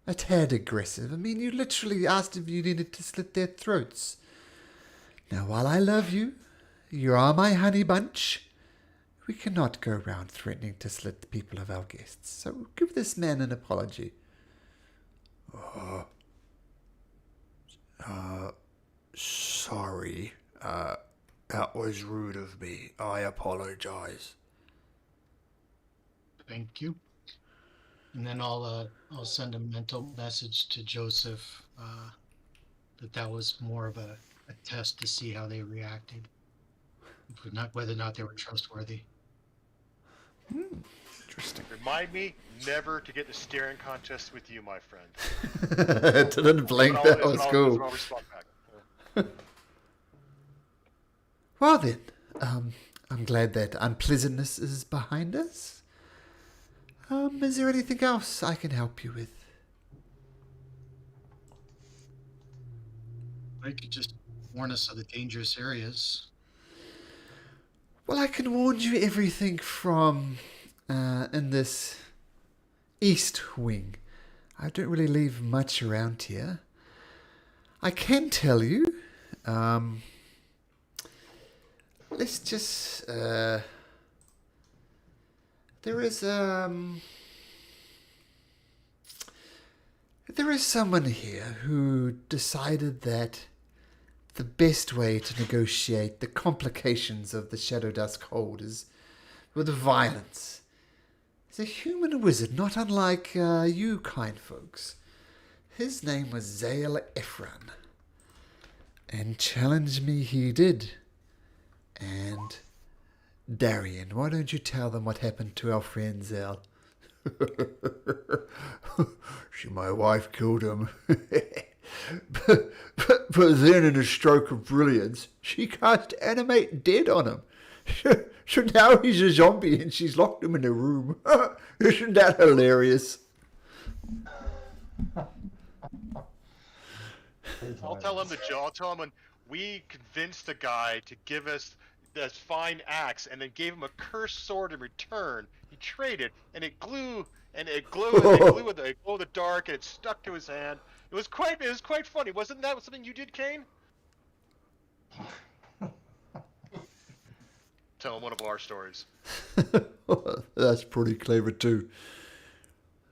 a tad aggressive. I mean, you literally asked if you needed to slit their throats. Now, while I love you, you are my honey bunch, we cannot go round threatening to slit the people of our guests. So give this man an apology. Sorry. That was rude of me. I apologize. Thank you. And then I'll send a mental message to Joseph that was more of a test to see how they reacted, whether or not they were trustworthy. Interesting. Remind me never to get the staring contest with you, my friend. Didn't blink. That was cool. I'll respond back. Well then, I'm glad that unpleasantness is behind us. Is there anything else I can help you with? I could just warn us of the dangerous areas. Well, I can warn you everything from in this east wing. I don't really leave much around here. I can tell you, let's just, there is someone here who decided that the best way to negotiate the complications of the Shadow Dusk Hold is with violence. He's a human wizard, not unlike you kind folks. his name was Zael Ephron. And challenge me he did. And Darian, why don't you tell them what happened to our friend Zael? My wife killed him. but then in a stroke of brilliance, she cast Animate Dead on him. So now he's a zombie and she's locked him in a room. Isn't that hilarious? I'll tell him I'll tell him when we convinced the guy to give us this fine axe and then gave him a cursed sword in return. He traded, and it glowed in the dark, and it stuck to his hand. It was quite funny. Wasn't that something you did, Kane? Tell him one of our stories. That's pretty clever too.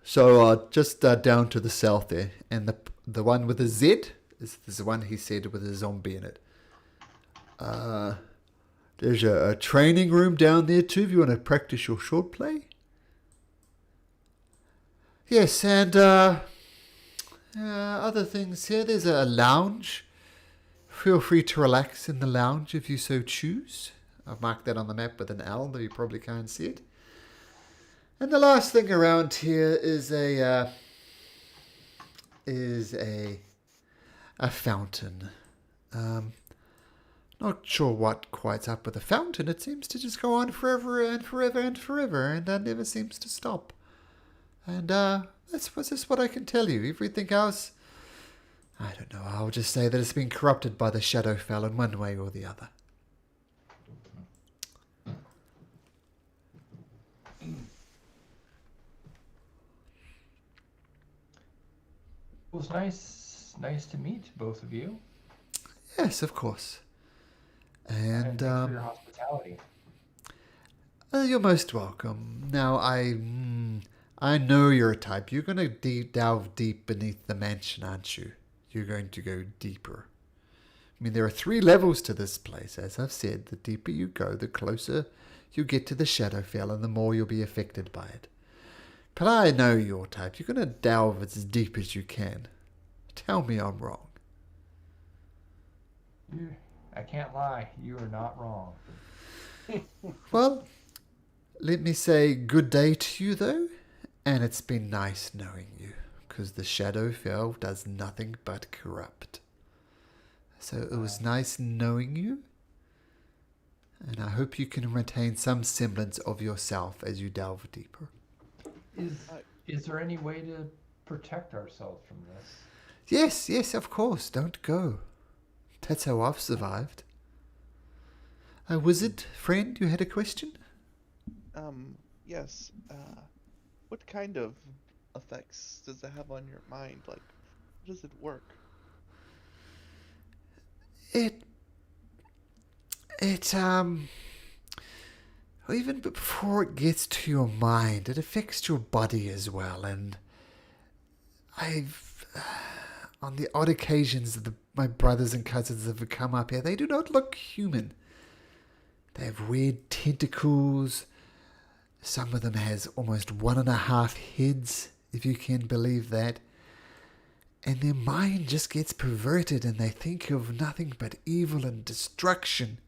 So just down to the south there, and the one with the Z is the one he said with a zombie in it. There's a training room down there too if you want to practice your short play. Yes, and other things here. There's a lounge. Feel free to relax in the lounge if you so choose. I've marked that on the map with an L, though you probably can't see it. And the last thing around here is a fountain. Not sure what quite's up with the fountain. It seems to just go on forever and forever and forever, and never seems to stop. And that's just what I can tell you. Everything else, I don't know. I'll just say that it's been corrupted by the Shadowfell in one way or the other. It was nice to meet both of you. Yes, of course. And thanks for your hospitality. You're most welcome. Now, I know you're a type. You're going to delve deep beneath the mansion, aren't you? You're going to go deeper. I mean, there are 3 levels to this place. As I've said, the deeper you go, the closer you get to the Shadowfell, and the more you'll be affected by it. But I know your type. You're going to delve as deep as you can. Tell me I'm wrong. I can't lie. You are not wrong. Well, let me say good day to you, though. And it's been nice knowing you, because the Shadowfell does nothing but corrupt. So it was nice knowing you. And I hope you can retain some semblance of yourself as you delve deeper. Is there any way to protect ourselves from this? Yes, of course. Don't go. That's how I've survived. Wizard friend, you had a question? Yes. What kind of effects does it have on your mind? Like, how does it work? Even before it gets to your mind, it affects your body as well. And on the odd occasions that my brothers and cousins have come up here, they do not look human. They have weird tentacles. Some of them has almost 1.5 heads, if you can believe that. And their mind just gets perverted and they think of nothing but evil and destruction.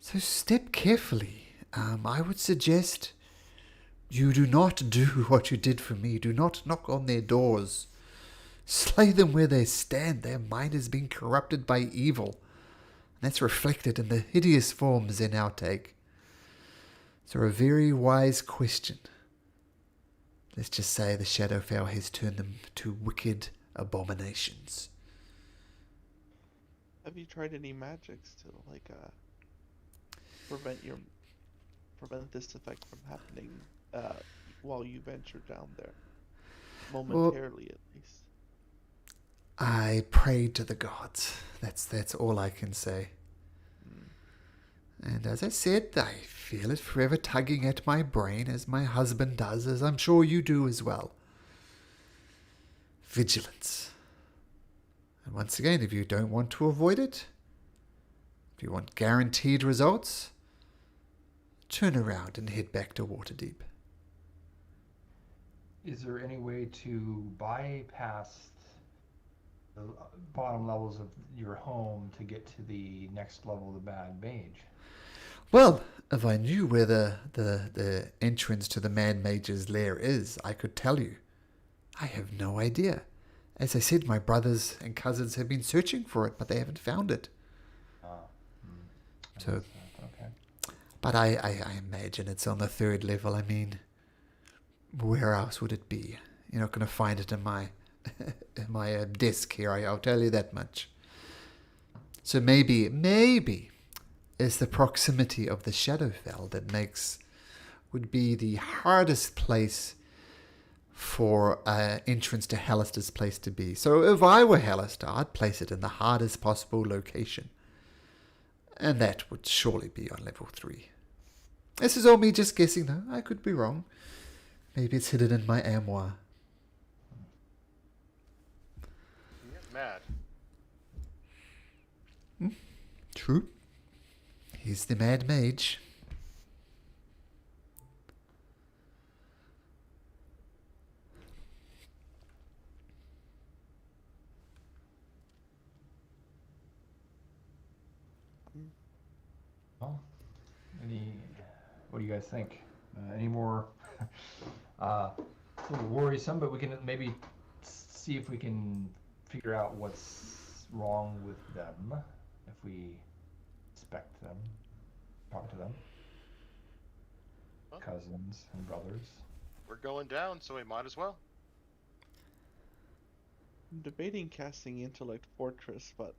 So step carefully. I would suggest you do not do what you did for me. Do not knock on their doors. Slay them where they stand. Their mind has been corrupted by evil. And that's reflected in the hideous forms they now take. So a very wise question. Let's just say the Shadowfell has turned them to wicked abominations. Have you tried any magics to prevent this effect from happening while you venture down there? Momentarily, at least. I prayed to the gods. That's all I can say. And as I said, I feel it forever tugging at my brain, as my husband does, as I'm sure you do as well. Vigilance. And once again, if you don't want to avoid it, if you want guaranteed results, turn around and head back to Waterdeep. is there any way to bypass the bottom levels of your home to get to the next level of the Mad Mage? Well, if I knew where the entrance to the Mad Mage's lair is, I could tell you. I have no idea. As I said, my brothers and cousins have been searching for it, but they haven't found it. So, Okay. but I imagine it's on the 3rd level. I mean, where else would it be? You're not going to find it in my in my desk here. I'll tell you that much. So maybe it's the proximity of the Shadowfell that would be the hardest place for entrance to Hallister's place to be. So if I were Hallister, I'd place it in the hardest possible location. And that would surely be on level 3. This is all me just guessing, though. I could be wrong. Maybe it's hidden in my armoire. Mad. True. He's the Mad Mage. Well, what do you guys think? Any more? It's a little worrisome, but we can maybe see if we can figure out what's wrong with them if we inspect them, talk to them. Well, Cousins and brothers. we're going down, so we might as well. I'm debating casting Intellect Fortress, but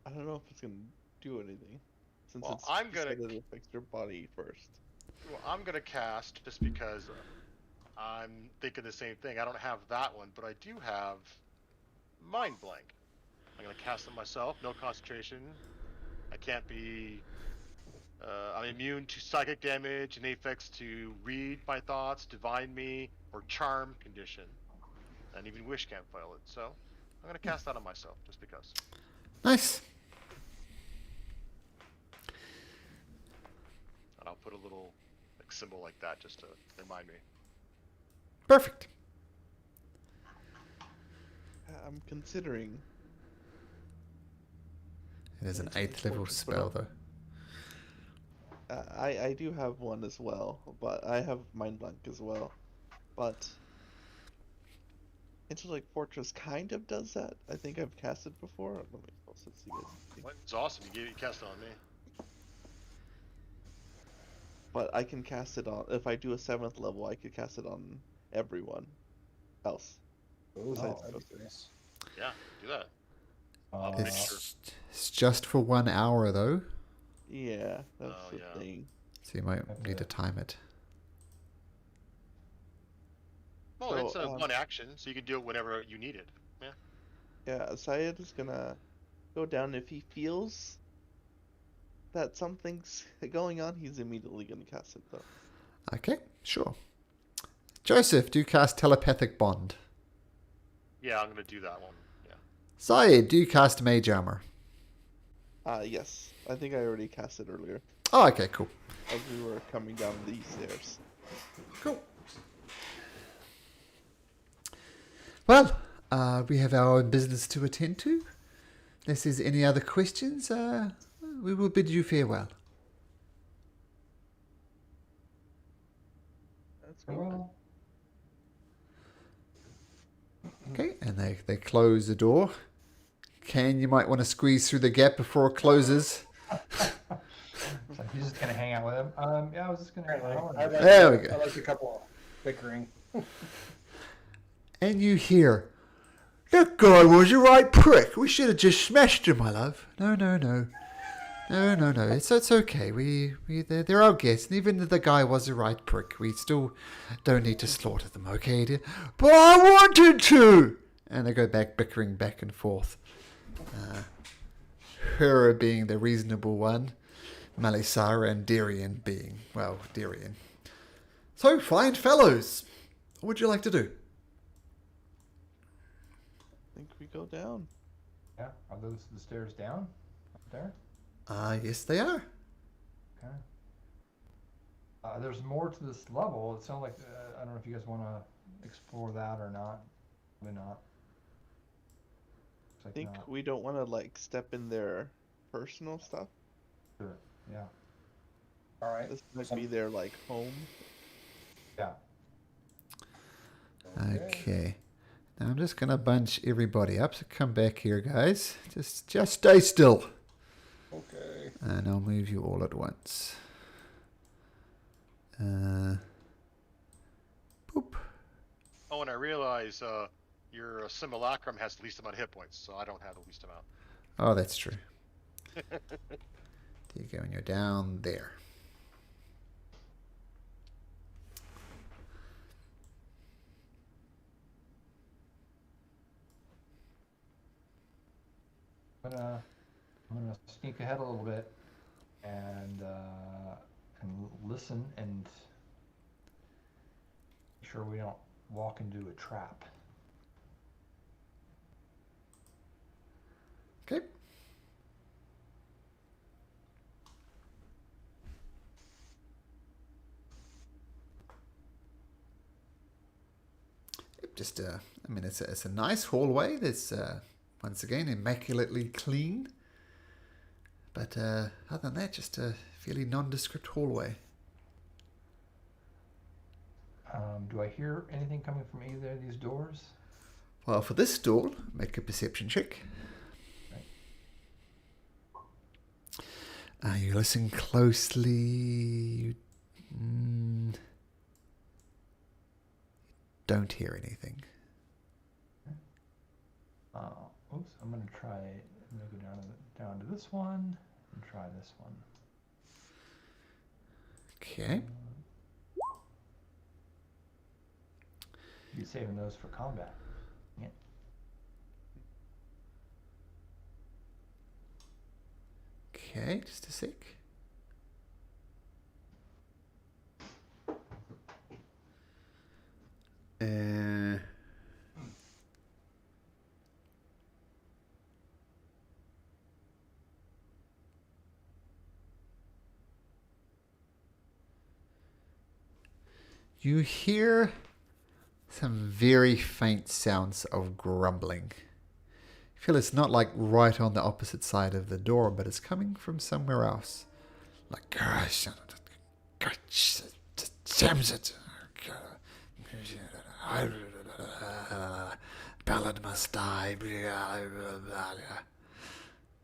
I don't know if it's gonna do anything. Since Well, it's I'm gonna- said it affects your body first. Well, I'm gonna cast just because I'm thinking the same thing. I don't have that one, but I do have Mind Blank. I'm gonna cast it myself. No concentration. I can't be. I'm immune to psychic damage and effects to read my thoughts, divine me, or charm condition, and even wish can't fail it. So I'm gonna cast that on myself just because. Nice. And I'll put a little symbol like that just to remind me. Perfect. I'm considering. It is an It's 8th level important, spell, but- though. I do have one as well, but I have Mind Blank as well. But Intellect Fortress kind of does that. I think I've cast it before. Let me also see it. It's awesome. You cast it on me. But I can cast it on. If I do a 7th level, I could cast it on everyone else. Oh, Besides that'd be Joseph. nice. Yeah, do that. It's just for 1 hour, though. Yeah, that's Oh, the yeah. thing. So you might That's need to it. time it. Well, So, it's a one action, so you can do it whenever you need it. Yeah. Yeah, Syed is gonna go down. If he feels that something's going on, he's immediately gonna cast it though. Okay, sure. Joseph, do you cast Telepathic Bond? Yeah, I'm gonna do that one. Yeah. Syed, do you cast Mage Armor? Yes. I think I already cast it earlier Oh, okay, cool. as we were coming down these stairs. Cool. Well, we have our own business to attend to. Unless there's any other questions, we will bid you farewell. That's cool. Well, Okay, and they close the door. Kane, you might want to squeeze through the gap before it closes. so he's just gonna hang out with him. Yeah, I was just gonna. There we go. I like a couple bickering. And you hear, that guy was a right prick. We should have just smashed him, my love. No. It's okay. They're our guests. And even if the guy was a right prick, we still don't need to slaughter them, okay, dear? But I wanted to! And they go bickering back and forth. Her being the reasonable one, Melisara and Darian being, well, Darian. So, fine fellows. What would you like to do? I think we go down. Yeah, are those the stairs down up there? Yes, they are. Okay. There's more to this level. It sounds like I don't know if you guys want to explore that or not? Probably not. Looks I like think not. we don't want to like step in their personal stuff. Sure. Yeah. All right. This might be their like home. Yeah. Okay. Now I'm just gonna bunch everybody up. So come back here, guys. Just stay still. Okay. And I'll move you all at once. Boop. Oh, and I realize your simulacrum has the least amount of hit points, so I don't have the least amount. Oh, that's true. There you go, and you're down there. I'm gonna sneak ahead a little bit and listen and make sure we don't walk into a trap. Okay. Just I mean, it's a nice hallway. There's once again immaculately clean. But other than that, just a fairly nondescript hallway. Do I hear anything coming from either of these doors? Well, for this door, make a perception check. You listen closely. You don't hear anything. Oops, I'm gonna try. I'm gonna go down to this one and try this one. Okay. You saving those for combat? Yeah. Okay, just a sec. You hear some very faint sounds of grumbling. You feel it's not like right on the opposite side of the door, but it's coming from somewhere else. Like, Ballad must die.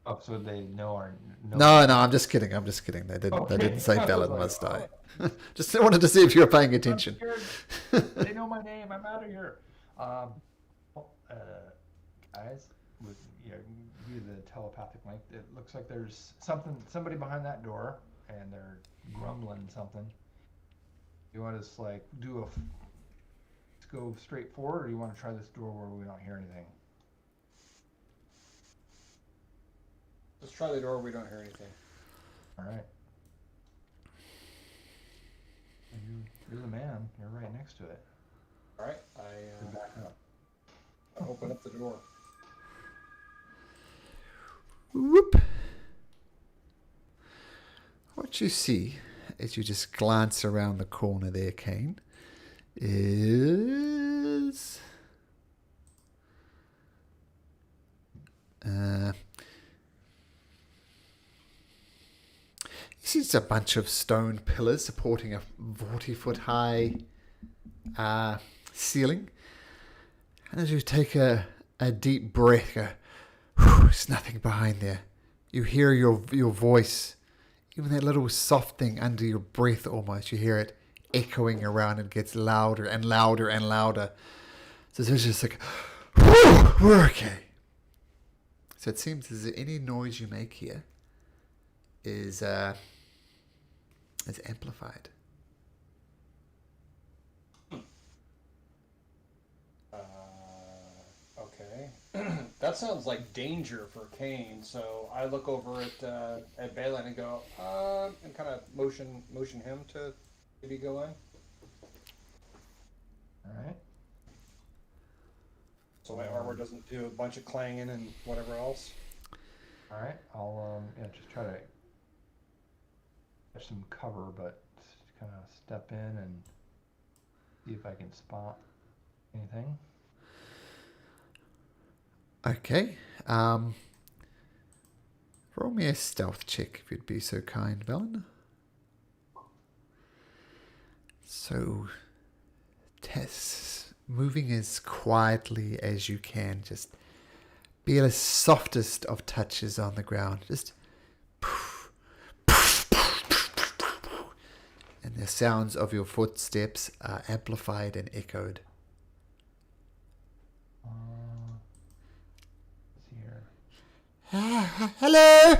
Oh, so they know our. No, I'm just kidding. They didn't say Ballad must die. Just wanted to see if you were paying attention. They know my name. I'm out of here. Guys, with via the telepathic link, it looks like there's somebody behind that door, and they're grumbling something. You want us like let's go straight forward, or you want to try this door where we don't hear anything? Let's try the door. We don't hear anything. All right. You're the man. You're right next to it. All right. You're back up. I open up the door. Whoop. What you see as you just glance around the corner there, Kane, is you see a bunch of stone pillars supporting a 40-foot high ceiling. And as you take a deep breath, there's nothing behind there. You hear your voice, even that little soft thing under your breath almost. You hear it echoing around and gets louder and louder and louder. So it's just like, we're okay. So it seems as if any noise you make here is amplified. Okay. That sounds like danger for Kane. So I look over at Balin and go, and kind of motion him to maybe go in. All right. So my armor doesn't do a bunch of clanging and whatever else. All right. I'll just try to get some cover, but kind of step in and see if I can spot Anything? Okay. Roll me a stealth check if you'd be so kind, Velen. So, Tess, moving as quietly as you can, just be the softest of touches on the ground. Just and the sounds of your footsteps are amplified and echoed. Hello?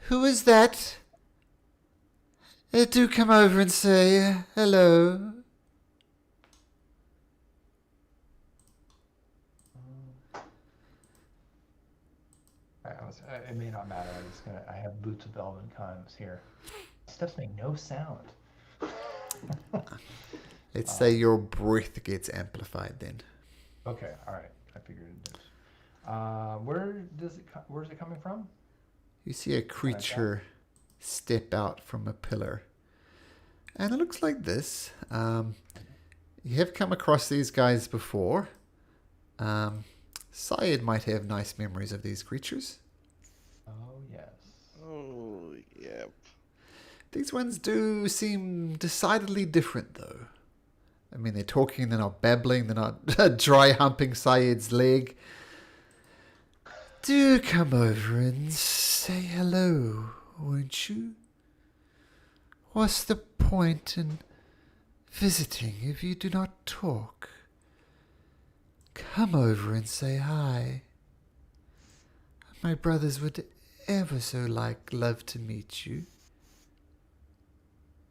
Who is that? Do come over and say hello. It may not matter. I have boots of elven kinds here. Steps make no sound. Let's say your breath gets amplified then. Okay, all right. I figured it is. Where's it coming from? You see a creature step out from a pillar. And it looks like this. You have come across these guys before. Syed might have nice memories of these creatures. Oh, yes. Oh, yep. These ones do seem decidedly different, though. I mean, they're talking, they're not babbling, they're not dry humping Syed's leg. Do come over and say hello, won't you? What's the point in visiting if you do not talk? Come over and say hi. My brothers would ever so love to meet you.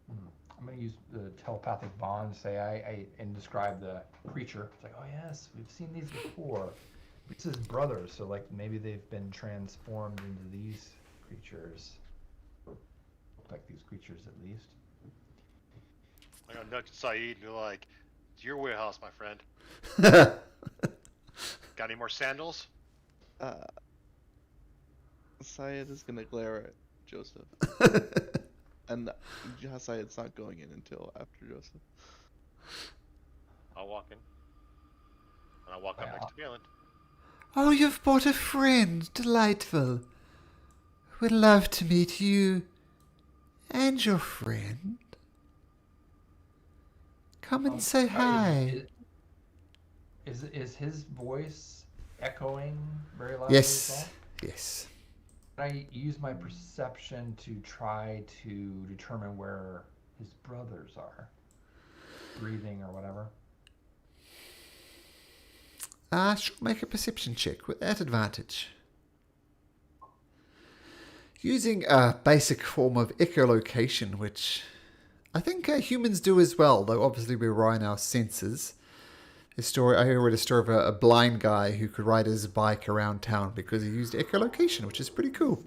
I'm going to use the telepathic bond to say and describe the creature. It's like, oh yes, we've seen these before. This is brothers, so like maybe they've been transformed into these creatures. Look like these creatures at least. I'm gonna nudge Saeed and be like, "It's your warehouse, my friend. Got any more sandals?" Syed is gonna glare at Joseph. And Syed's not going in until after Joseph. I'll walk in. And I'll walk up next to Galen. Oh, you've brought a friend. Delightful. Would love to meet you and your friend. Come and say hi. Is his voice echoing very loudly? Yes. As well? Yes. Can I use my perception to try to determine where his brothers are? Breathing or whatever? Sure, make a perception check with that advantage. Using a basic form of echolocation, which I think humans do as well, though obviously we rely on our senses. I read a story of a blind guy who could ride his bike around town because he used echolocation, which is pretty cool.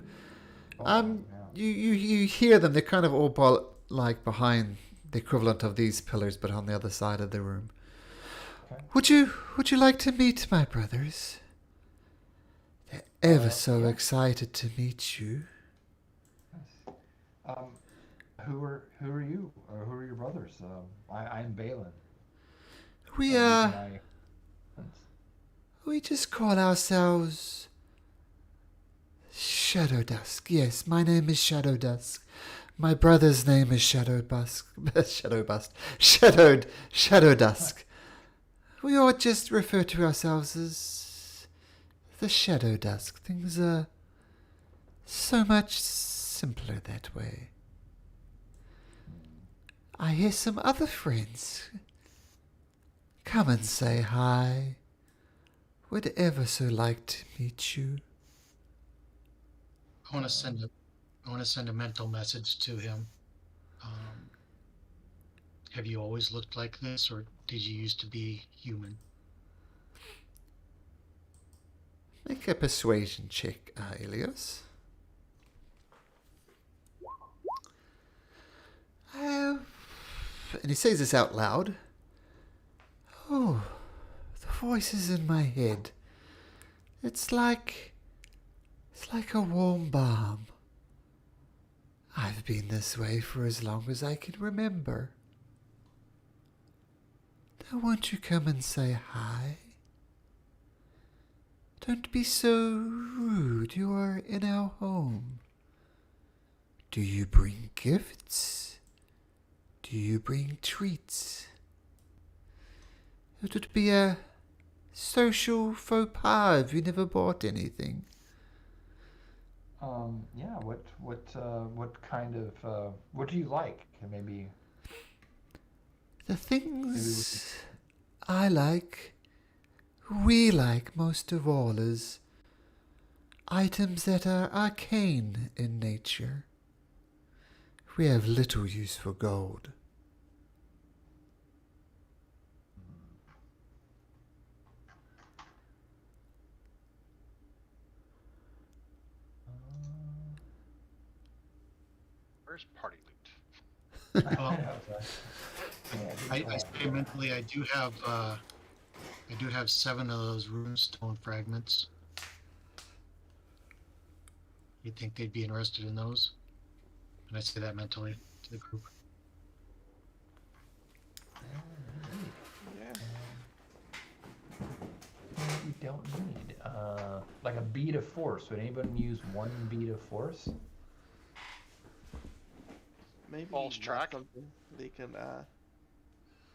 You hear them; they're kind of all behind the equivalent of these pillars, but on the other side of the room. Okay. Would you like to meet my brothers? They're ever so excited to meet you. Nice. Who are you, or who are your brothers? I'm Balin. We just call ourselves Shadow Dusk. Yes, my name is Shadow Dusk. My brother's name is Shadow Dusk. Shadow Dusk. We all just refer to ourselves as the Shadow Dusk. Things are so much simpler that way. I hear some other friends. Come and say hi. Would ever so like to meet you. I want to send a mental message to him. Have you always looked like this, or did you used to be human? Make a persuasion check, Elias. And he says this out loud. Oh, the voices in my head. It's like a warm balm. I've been this way for as long as I can remember. Now won't you come and say hi? Don't be so rude. You are in our home. Do you bring gifts? Do you bring treats? It would be a social faux pas if you never bought anything. Yeah. What kind of what do you like? And maybe The things I like, we like most of all, is items that are arcane in nature. We have little use for gold. Where's party loot? Well, Yeah, I say mentally, I do have 7 of those runestone fragments. You think they'd be interested in those? And I say that mentally to the group. Yeah. we don't need like a bead of force. Would anybody use 1 bead of force? Maybe False not track. something they can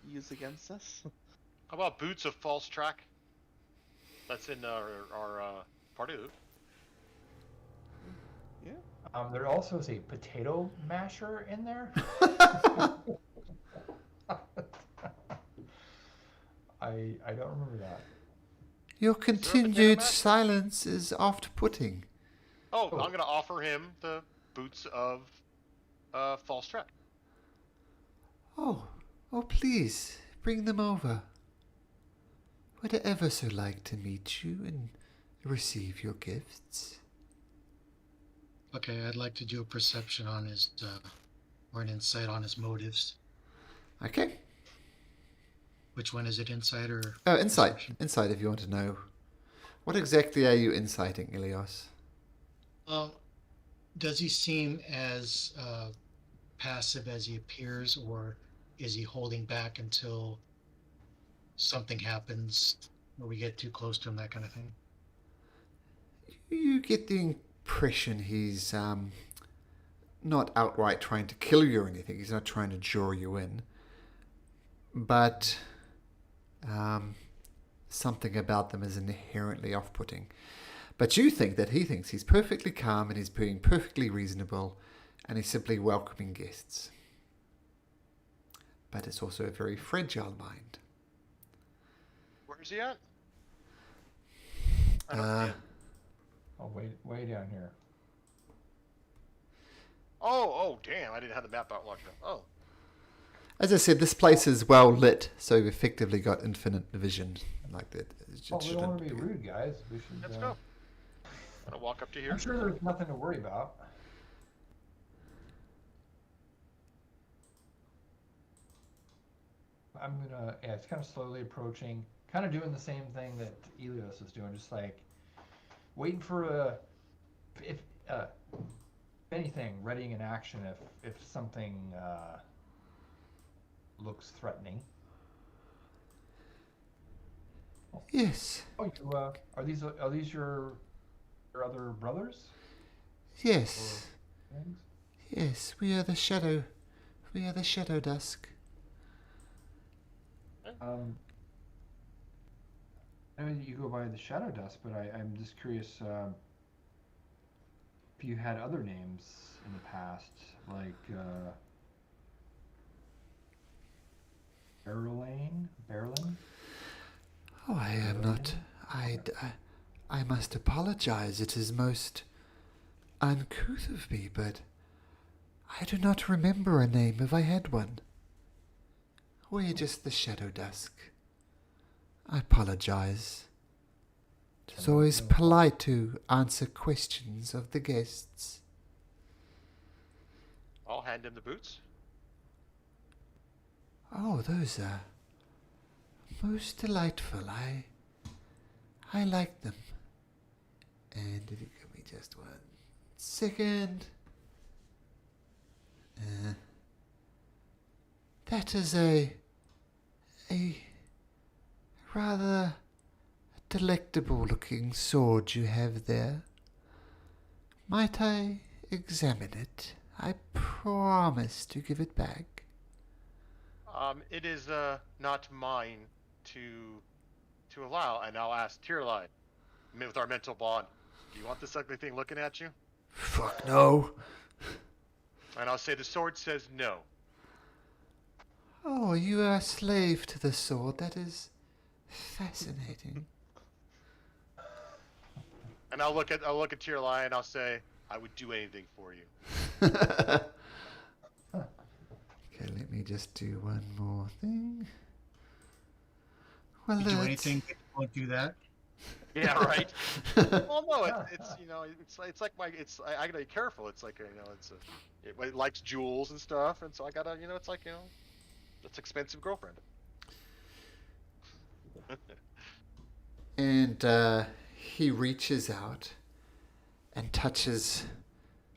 use against us. How about boots of false track? That's in our party loot. Yeah. There also is a potato masher in there. I don't remember that. Your potato continued mask? silence is oft-putting. Oh, I'm gonna offer him the boots of false track. Oh, please, bring them over. Would ever so like to meet you and receive your gifts. Okay, I'd like to do a perception on his, or an insight on his motives. Okay. Which one is it, insight or? Oh, insight. perception? Insight, if you want to know. What exactly are you inciting, Ilios? Does he seem as passive as he appears, or is he holding back until something happens, or we get too close to him, that kind of thing? You get the impression he's not outright trying to kill you or anything. He's not trying to draw you in. But something about them is inherently off-putting. But you think that he thinks he's perfectly calm and he's being perfectly reasonable and he's simply welcoming guests. But it's also a very fragile mind. Where is he at? I don't see him. Oh, way down here. Oh, damn! I didn't have the map out large enough. Oh, As I said, this place is well lit, so you've effectively got infinite vision. Like that. Oh, we don't want to be rude, guys. We should. let's go. I'm gonna walk up to here. I'm sure there's nothing to worry about. I'm gonna, yeah, it's kind of slowly approaching, kind of doing the same thing that Ilios is doing, just like waiting for if anything, readying an action if something looks threatening. Yes. Oh, you are these your other brothers? Yes. Or things? Yes. We are the shadow. We are the shadow dusk. I know that you go by the Shadow Dust, but I'm just curious if you had other names in the past, like Berlin? Oh, I am not. I must apologize. It is most uncouth of me, but I do not remember a name if I had one. We're just the Shadow Dusk. I apologize. It is always polite to answer questions of the guests. I'll hand him the boots. Oh, those are most delightful. I like them. And if you give me just 1 second. That is a Rather delectable looking sword you have there. Might I examine it? I promise to give it back. It is not mine to allow, and I'll ask Tyrli, with our mental bond, do you want this ugly thing looking at you? Fuck no. And I'll say the sword says no. Oh, you are a slave to the sword. That is fascinating. And I'll look at Tyrli and I'll say, I would do anything for you. Okay, let me just do one more thing. Well, You do anything, but you won't do that. Yeah, right. Well, no, it's you know, it's like I gotta be careful. It's like it likes jewels and stuff, and so I gotta, it's like, it's expensive girlfriend. And he reaches out and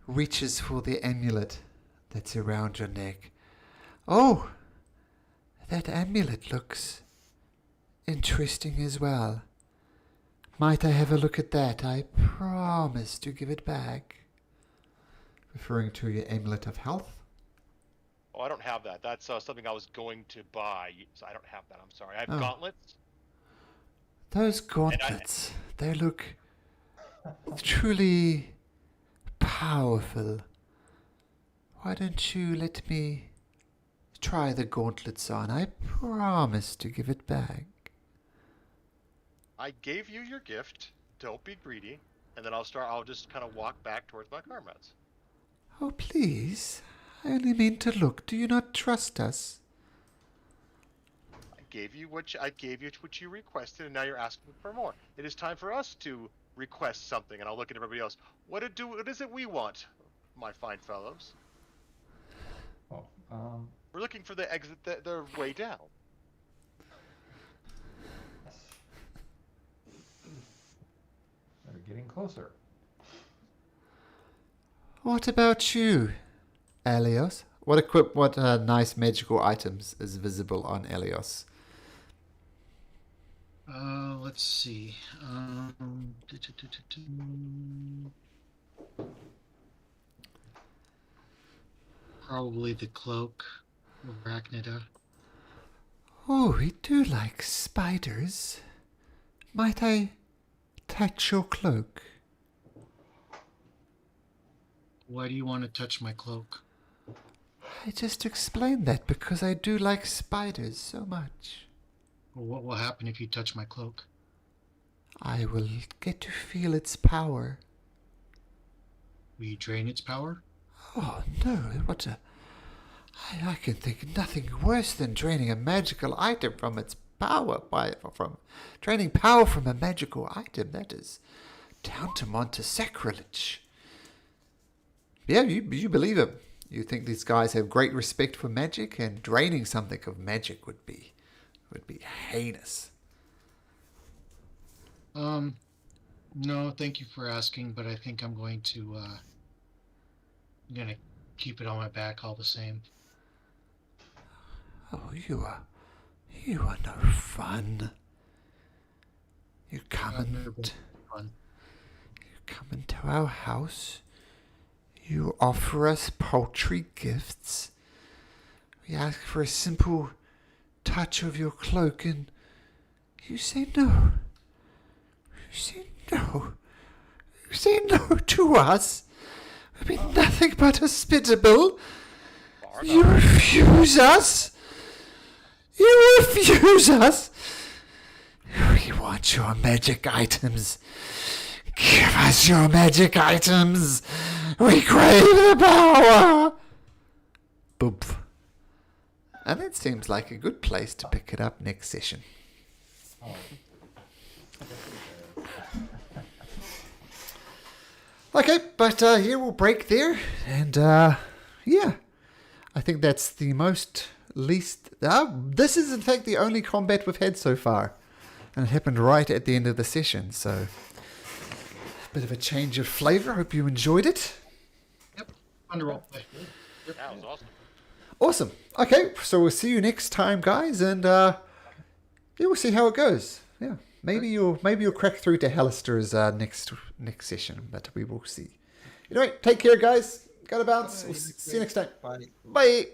reaches for the amulet that's around your neck. Oh, that amulet looks interesting as well. Might I have a look at that? I promise to give it back. Referring to your amulet of health. Oh, I don't have that. That's something I was going to buy, so I don't have that. I'm sorry. I have Oh. gauntlets. Those gauntlets, they look truly powerful. Why don't you let me try the gauntlets on? I promise to give it back. I gave you your gift. Don't be greedy. And then I'll just kind of walk back towards my comrades. Oh, please. I only mean to look. Do you not trust us? I gave you what you requested, and now you're asking for more. It is time for us to request something, and I'll look at everybody else. What is it we want, my fine fellows? Oh, We're looking for the exit, the way down. they're getting closer. What about you, Elios? What nice magical items is visible on Elios? Let's see. Probably the cloak of Arachnida. Oh, we do like spiders. Might I touch your cloak? Why do you want to touch my cloak? I just explained that because I do like spiders so much. Well, what will happen if you touch my cloak? I will get to feel its power. Will you drain its power? Oh no, what a... I can think nothing worse than draining a magical item from its power. From draining power from a magical item, that is tantamount to sacrilege. Yeah, you believe him. You think these guys have great respect for magic, and draining something of magic would be heinous. No, thank you for asking, but I think I'm going to keep it on my back all the same. Oh, you are no fun. You come I've never been fun. into our house. You offer us paltry gifts. We ask for a simple touch of your cloak, and you say no. You say no. You say no to us. We've been nothing but hospitable. You refuse us. You refuse us. We want your magic items. Give us your magic items. We crave the power. Boop. And that seems like a good place to pick it up next session. Oh. Okay, but yeah, we'll break there. And yeah, I think that's the least... this is in fact the only combat we've had so far. And it happened right at the end of the session, so... Bit of a change of flavour. Hope you enjoyed it. Yep, fun to roleplay. That was awesome. Awesome. Okay, so we'll see you next time, guys. And Yeah, we'll see how it goes. Yeah, maybe you'll crack through to Hallister's next session, but we will see. Anyway, take care, guys. Gotta bounce. We'll see you next time. Bye. Bye.